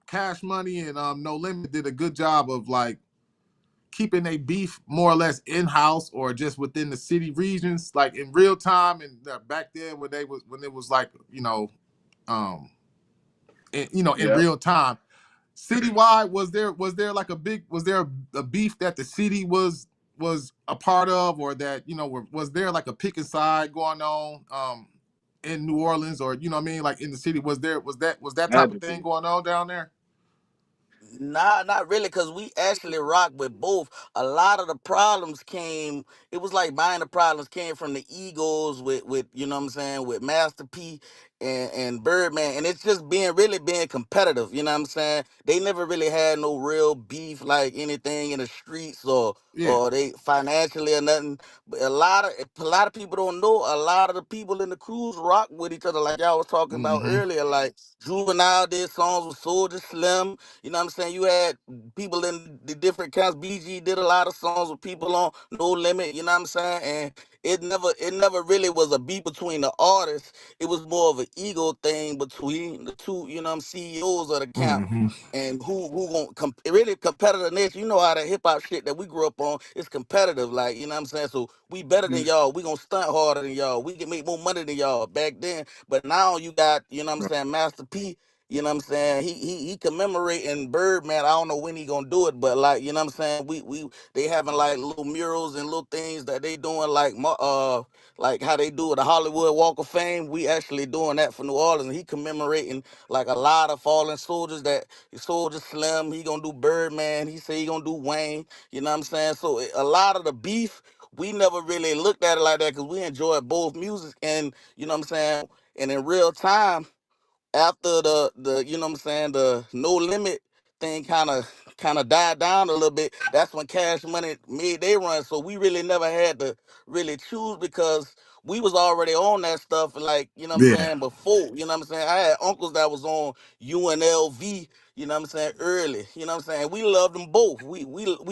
Cash Money and No Limit did a good job of like keeping a beef more or less in house or just within the city regions, like in real time. And back then when it was like, um, in Yeah. real time, citywide, was there like was there a beef that the city was a part of, or that was there like a picking side going on in New Orleans, or you know what I mean, like in the city, was that Had type to of thing be. going on down there? Nah, not really, cause we actually rock with both. A lot of the problems came. It was like buying the problems came from the egos with you know what I'm saying, with Master P and Birdman, and it's just being competitive. You know what I'm saying? They never really had no real beef like anything in the streets Yeah. or they financially or nothing. But a lot of people don't know. A lot of the people in the crews rock with each other, like y'all was talking about Mm-hmm. earlier. Like Juvenile did songs with Soulja Slim. You know what I'm saying? You had people in the different camps. BG did a lot of songs with people on No Limit, you know what I'm saying? And it never really was a beef between the artists. It was more of an ego thing between the two, you know what I'm CEOs of the camp. Mm-hmm. And who gonna really competitive nature. You know how that hip hop shit that we grew up on is competitive, like, you know what I'm saying? So we better than Yeah. y'all. We gonna stunt harder than y'all. We can make more money than y'all back then. But now you got, you know what I'm Right. saying, Master P, you know what I'm saying? He commemorating Birdman. I don't know when he gonna do it, but like, you know what I'm saying? We they having like little murals and little things that they doing like how they do with the Hollywood Walk of Fame. We actually doing that for New Orleans. And he commemorating like a lot of fallen soldiers that Soldier Slim, he gonna do Birdman, he say he gonna do Wayne, you know what I'm saying? So a lot of the beef, we never really looked at it like that because we enjoy both music and you know what I'm saying? And in real time, after the you know what I'm saying, the No Limit thing kind of died down a little bit, that's when Cash Money made they run. So we really never had to really choose because we was already on that stuff, like, you know what I'm Yeah. saying, before, you know what I'm saying. I had uncles that was on UNLV, you know what I'm saying, early, you know what I'm saying. We loved them both. We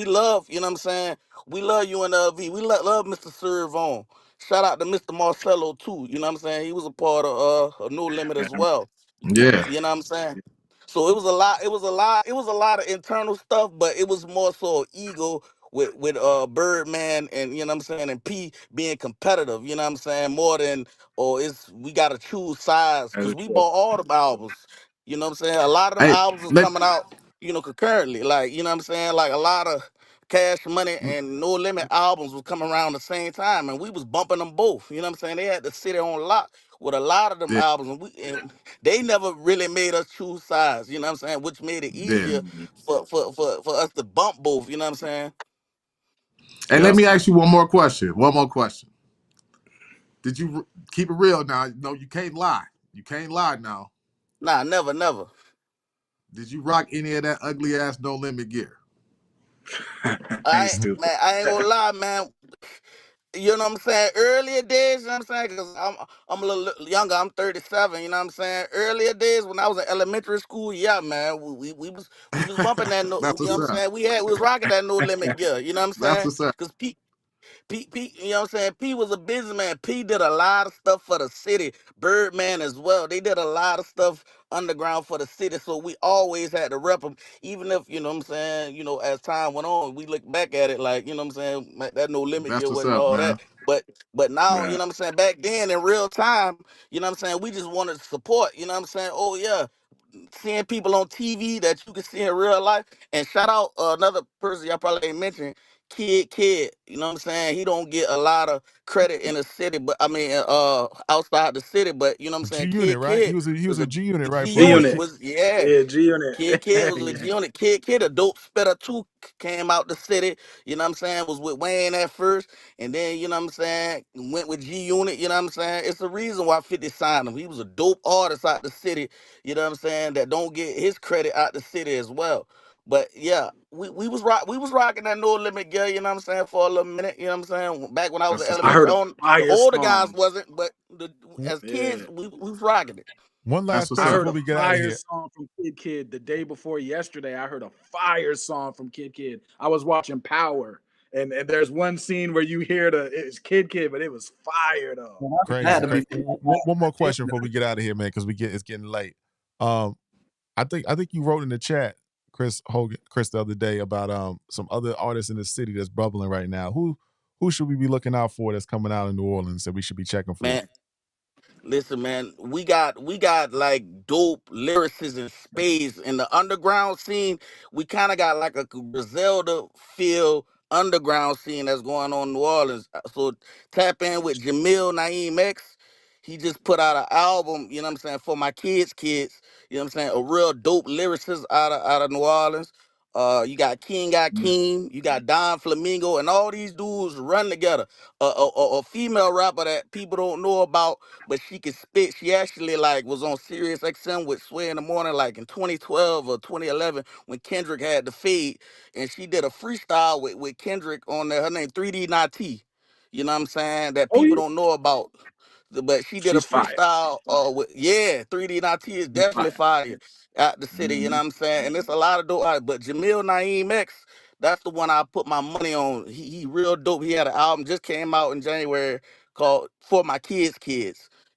love, you know what I'm saying, we love UNLV. We love Mr. Servon. Shout out to Mr. Marcello too, you know what I'm saying. He was a part of No Limit as well. Yeah. You know what I'm saying? So it was a lot of internal stuff, but it was more so ego with Birdman and you know what I'm saying, and P being competitive, you know what I'm saying, more than or it's we gotta choose sides As because a we choice. bought all the albums. You know what I'm saying? A lot of them Hey, albums was let coming out, you know, concurrently. Like, you know what I'm saying? Like a lot of Cash Money and No Limit albums was coming around the same time and we was bumping them both. You know what I'm saying? They had the city on lock with a lot of them yeah, albums and they never really made us choose sides, you know what I'm saying? Which made it yeah. easier Mhm. for us to bump both, you know what I'm saying? And let Yep. me ask you one more question. One more question. Did you keep it real now? No, you can't lie. You can't lie now. Nah, never, never. Did you rock any of that ugly ass No Limit gear? He's stupid. I ain't gonna lie, man. You know what I'm saying? Earlier days, you know what I'm saying? Because I'm a little younger. I'm 37. You know what I'm saying? Earlier days when I was in elementary school, yeah, man, we was bumping that. No, That's you know what's what I'm up. saying? We was rocking that No Limit gear. You know what I'm That's saying? what's up. Because P, you know what I'm saying? P was a businessman. P did a lot of stuff for the city. Birdman as well. They did a lot of stuff underground for the city. So we always had to rep them. Even if, you know what I'm saying, as time went on, we look back at it like, you know what I'm saying, that No Limit That's gear what's wasn't up, all man. that. But now, you Right. know what I'm saying, back then in real time, you know what I'm saying, we just wanted to support, you know what I'm saying? Oh yeah, seeing people on TV that you can see in real life. And shout out another person y'all probably ain't mentioned, Kid. You know what I'm saying? He don't get a lot of credit in the city, but I mean outside the city. But you know what I'm G saying? Unit, right? He Kid was was a a G Unit, right? G For a G little Unit Unit. bit. was yeah. Yeah, G Unit. Kid was a Yeah. G Unit. Kid, a dope spitter too. Came out the city. You know what I'm saying? Was with Wayne at first, and then you know what I'm saying went with G Unit. You know what I'm saying? It's the reason why 50 signed him. He was a dope artist out the city. You know what I'm saying? That don't get his credit out the city as well. But yeah, we was rocking that No Limit gear, you know what I'm saying, for a little minute, you know what I'm saying? Back when I was in That's what's I up. heard elementary a on, the fire older guys song. wasn't, but as Yeah. kids, we was rocking it. One That's last what's I question up. heard before a we get out of fire here. song from Kid the day before yesterday. I heard a fire song from Kid. I was watching Power, and there's one scene where you hear it's Kid, but it was fire though. Man, that had Crazy, to crazy. be One more question before we get out of here, man, because it's getting late. Um, I think you wrote in the chat, Chris, the other day about some other artists in the city that's bubbling right now. Who should we be looking out for that's coming out in New Orleans that we should be checking for? Man, listen, man, we got like dope lyricists and spades in the underground scene. We kind of got like a Griselda feel underground scene that's going on in New Orleans. So tap in with Jamil Naeem X. He just put out an album, you know what I'm saying, for my kids. You know what I'm saying? A real dope lyricist out of New Orleans. You got King, you got Don Flamingo, and all these dudes run together. A female rapper that people don't know about, but she can spit. She actually like was on Sirius XM with Sway in the Morning like in 2012 or 2011 when Kendrick had the fade, and she did a freestyle with Kendrick on there. Her name 3D Not T. You know what I'm saying? That Oh people yeah, don't know about. But she did a she's fire. freestyle with 3D Not T is She's definitely fire. fire out the city, you know Mhm. what I'm saying? And it's a lot of dope. But Jamil Naeem X, that's the one I put my money on. He real dope. He had an album just came out in January called For My Kids.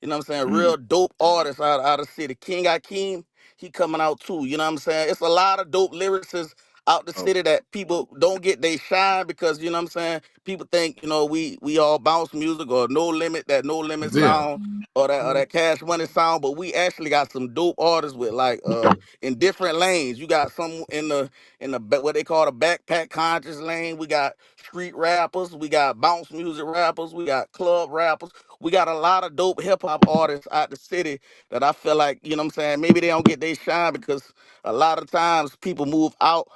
You know what I'm saying? Mhm. Real dope artist out of the city. King Akeem, he coming out too. You know what I'm saying? It's a lot of dope lyricists out the Oh, city that people don't get they shine because you know what I'm saying? People think, we all bounce music or No Limit, that No Limit Yeah. sound or that Cash Money sound, but we actually got some dope artists with like in different lanes. You got some what they call the backpack conscious lane. We got street rappers, we got bounce music rappers, we got club rappers. We got a lot of dope hip hop artists out the city that I feel like, you know what I'm saying, maybe they don't get their shine because a lot of times people move out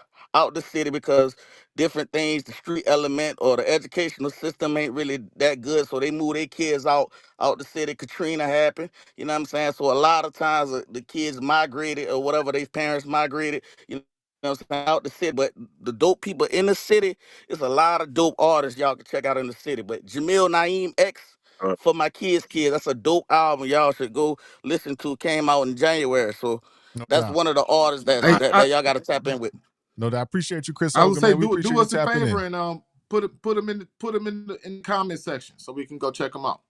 the city because different things, the street element or the educational system ain't really that good. So they move their kids out the city. Katrina happened. You know what I'm saying? So a lot of times the kids migrated or whatever their parents migrated, what I'm saying, out the city. But the dope people in the city, it's a lot of dope artists y'all can check out in the city. But Jamil Naeem X oh. for my kids, that's a dope album y'all should go listen to. Came out in January. So No that's doubt. one of the artists that Hey, Fire. that, that y'all gotta tap in with. No doubt. I appreciate you, Chris I would Hogan, say man. We do appreciate you us a tapping favor in. and put them in the comment section so we can go check them out.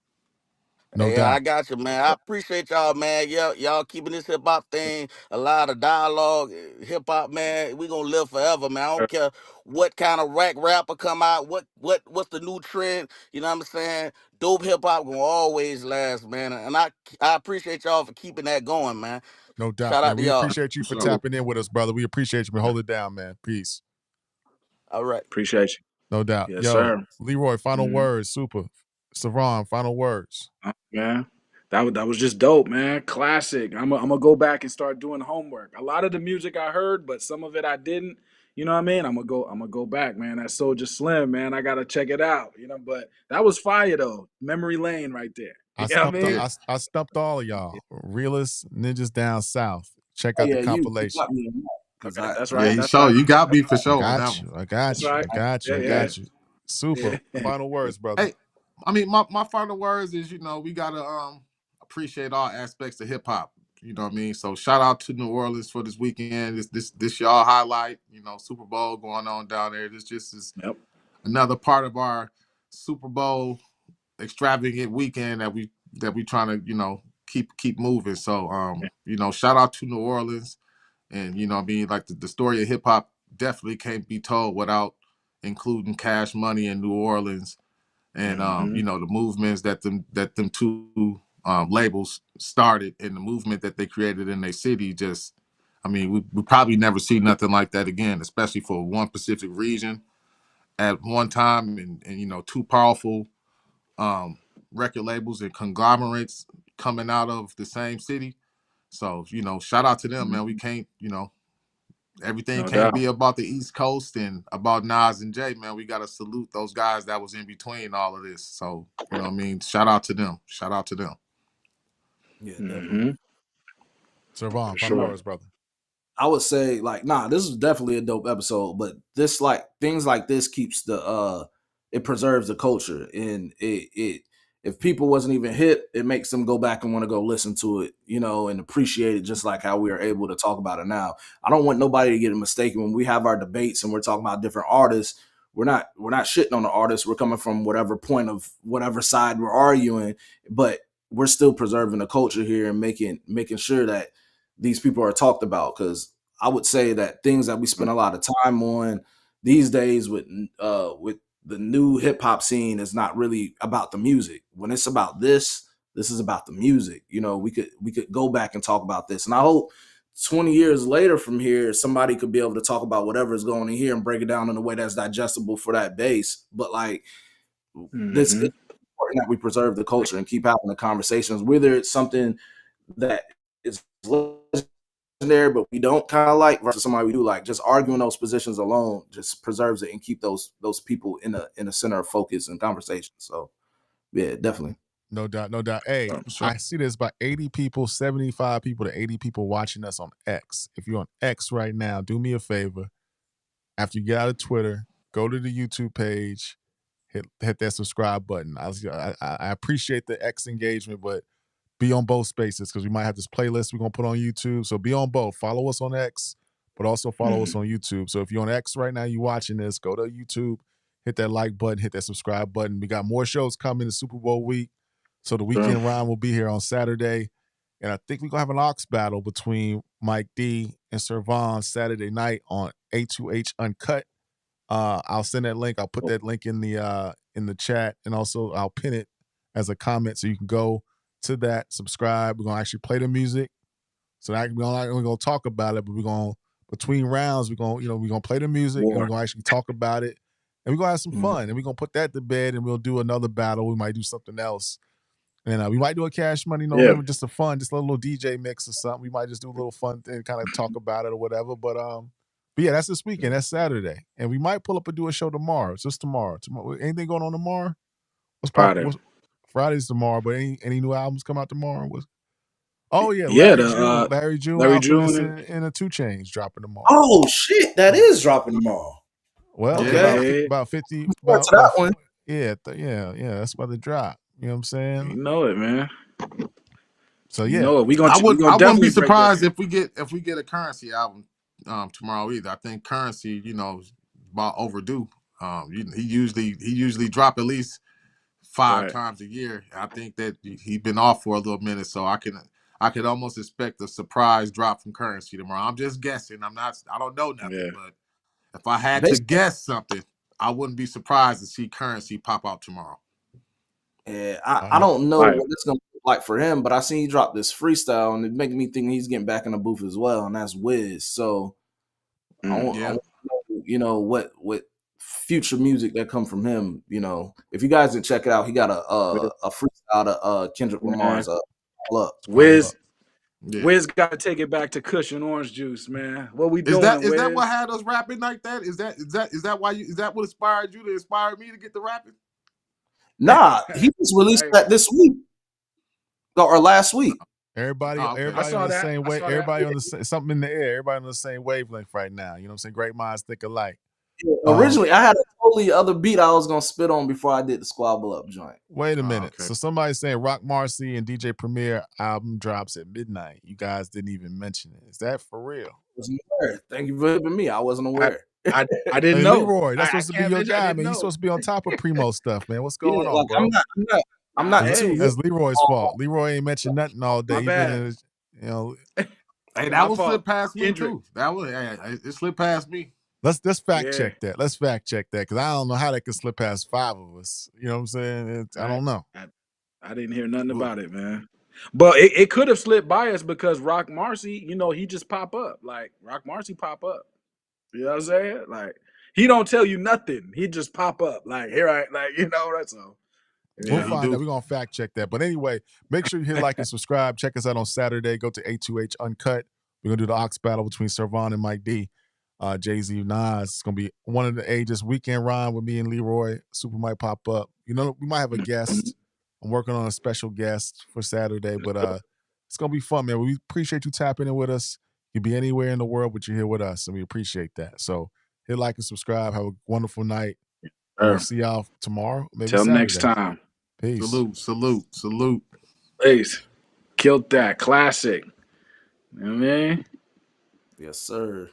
No Yeah, I doubt. got you, man. I appreciate y'all, man. Y'all keeping this hip hop thing, a lot of dialogue, hip hop, man. We gonna live forever, man. I don't care what kind of rapper come out, what's the new trend. You know what I'm saying? Dope hip hop gonna always last, man. And I appreciate y'all for keeping that going, man. No doubt, Shout man. out to We y'all. appreciate you For for sure. tapping in with us, brother. We appreciate you, man. Hold it down, man. Peace. All right. Appreciate No doubt. you. Yes, Yo, sir. Leroy, final Mhm. words. Super. Savon, final words. Man, that was just dope, man. Classic. I'm gonna go back and start doing homework. A lot of the music I heard, but some of it I didn't. You know what I mean? I'm gonna go back, man. That Soulja Slim, man. I gotta check it out. But that was fire though. Memory lane right there. I You know what I stumped mean? Yeah. I stumped all of y'all. Realists, ninjas down south. Check Oh out the yeah, you compilation. got me on that because Okay, I that's Yeah, right. he That's showed right. you got me for I sure on that got one. you. I got That's you. I right. got you. Yeah, I yeah, got you. Super. yeah. Final words, brother. Hey, I mean, my final words is, we gotta appreciate all aspects of hip hop. You know what I mean? So shout out to New Orleans for this weekend. This y'all highlight. Super Bowl going on down there. This just is Yep. another part of our Super Bowl extravagant weekend that we trying to keep moving. So shout out to New Orleans, and what I mean, like the story of hip hop definitely can't be told without including Cash Money in New Orleans, and Mm-hmm. the movements that them two labels started, and the movement that they created in their city. Just, I mean, we probably never see nothing like that again, especially for one specific region at one time, and two powerful um, record labels and conglomerates coming out of the same city. So shout out to them, man. We can't, everything No can't doubt. be about the East Coast and about Nas and Jay, man. We got to salute those guys that was in between all of this. So, what I mean? Shout out to them. Shout out to them. yeah, definitely. Mm-hmm. Servan, For final sure. words, brother. I would say like, nah, this is definitely a dope episode, but this like things like this keeps it preserves the culture, and it if people wasn't even hit, it makes them go back and want to go listen to it, and appreciate it just like how we are able to talk about it now. I don't want nobody to get it mistaken when we have our debates and we're talking about different artists. We're not shitting on the artists. We're coming from whatever point of whatever side we're arguing, but we're still preserving the culture here and making sure that these people are talked about, because I would say that things that we spend a lot of time on these days with the new hip hop scene is not really about the music. When it's about this is about the music. We could go back and talk about this, and I hope 20 years later from here, somebody could be able to talk about whatever is going on here and break it down in a way that's digestible for that base. But like this, Mm-hmm. it's important that we preserve the culture and keep having the conversations, whether it's something that is there, but we don't kind of like versus somebody we do like. Just arguing those positions alone just preserves it and keep those people in the center of focus and conversation. So yeah, definitely. No doubt, no doubt. Hey, For sure. I see there's about 80 people, 75 people to 80 people watching us on X. If you're on X right now, do me a favor. After you get out of Twitter, go to the YouTube page, hit that subscribe button. I appreciate the X engagement, but be on both spaces because we might have this playlist we're gonna put on YouTube. So be on both. Follow us on X, but also follow us Mm-hmm. on YouTube. So if you're on X right now, you watching this, go to YouTube, hit that like button, hit that subscribe button. We got more shows coming the Super Bowl week. So the Sure. weekend round will be here on Saturday. And I think we're gonna have an ox battle between Mike D and Servan Saturday night on A2H Uncut. I'll send that link. I'll put that link in the chat, and also I'll pin it as a comment so you can go to that, subscribe. We're gonna actually play the music. So that we're not only gonna talk about it, but we're gonna between rounds, we're gonna play the music and we're More. gonna actually talk about it. And we're gonna have some Mm-hmm. fun. And we're gonna put that to bed and we'll do another battle. We might do something else. And we might do a Cash Money Yeah. November, just just a little DJ mix or something. We might just do a little fun thing, kind of talk about it or whatever. But yeah, that's this weekend. That's Saturday, and we might pull up and do a show tomorrow. It's just tomorrow. Anything going on tomorrow? Friday. Friday's tomorrow? But any new albums come out tomorrow? Oh yeah, Yeah. Larry June, Larry Alchemist, June and a 2 Chainz dropping tomorrow. Oh shit, that is dropping tomorrow. Well, Yeah. Okay, about 50, forward to that one. yeah, that's about to drop. You know what I'm saying? You know it, man. So You yeah, know it. We I gonna wouldn't be definitely break that. surprised if we get a Currency album tomorrow either. I think Currency, is about overdue. He usually drop at least five Right. times a year. I think that he's been off for a little minute, so I could almost expect a surprise drop from Currency tomorrow. I'm just guessing. I don't know nothing, Yeah. but if I had to Based, guess something, I wouldn't be surprised to see Currency pop out tomorrow. yeah, I I know. don't know Right. what it's gonna look like for him, but I seen he drop this freestyle, and it making me think he's getting back in the booth as well, and that's Wiz. So I Mm. want, I Yeah. want to know, what future music that come from him. If you guys didn't check it out, he got a freestyle to Kendrick Man. Lamar's All Up. Hold up. Yeah. Wiz got to take it back to cushion orange juice, man. What we Is doing, that Wiz? what had us rapping like that? Is that why is that what inspired you to inspire me to get the rapping? Nah, he just released Hey, that this week or last week. Everybody, Oh, okay. I everybody on saw the that. same I way. saw that. Everybody on the something in the air. Everybody on the same wavelength right now. You know what I'm saying? Great minds think alike. Originally, I had a totally other beat I was gonna spit on before I did the Squabble Up joint. Wait a Oh, minute. okay. So somebody's saying Rock Marcy and DJ Premier album drops at midnight. You guys didn't even mention it. Is that for real? Wasn't aware. Thank you for helping me. I wasn't I aware. I didn't Hey, know. Leroy, that's I supposed to be can't your mention I guy, didn't man. He's know. supposed to be on top of Primo stuff, man. What's Yeah, going on, like bro? I'm not That's, too Hey, that's hip. Leroy's fault. Leroy ain't mentioned nothing all day. my He been bad. in his, you know. Hey, My that one fault. slipped past me Kendrick. too. That was it slipped past me. Let's fact Yeah. check that. Let's fact check that because I don't know how that could slip past 5 of us. You know what I'm saying? I I don't know. I didn't hear nothing Well, about it, man. But it could have slipped by us because Rock Marcy, he just pop up. Like Rock Marcy pop up. You know what I'm saying? Like he don't tell you nothing. He just pop up. Like here I that's all. We'll yeah, he Yeah. find do. that. We're gonna fact check that. But anyway, make sure you hit like and subscribe. Check us out on Saturday. Go to A2H Uncut. We're gonna do the Ox battle between Servon and Mike D. Jay-Z Nas. It's gonna be one of the ages weekend rhyme with me and Leroy. Super might pop up. We might have a guest. I'm working on a special guest for Saturday, but it's gonna be fun, man. We appreciate you tapping in with us. You can be anywhere in the world, but you're here with us, and we appreciate that. So hit like and subscribe. Have a wonderful night. We'll see y'all tomorrow, maybe Till next Saturday. time. Peace. Salute. Peace. Killed that classic. You know what I mean? Yes, sir.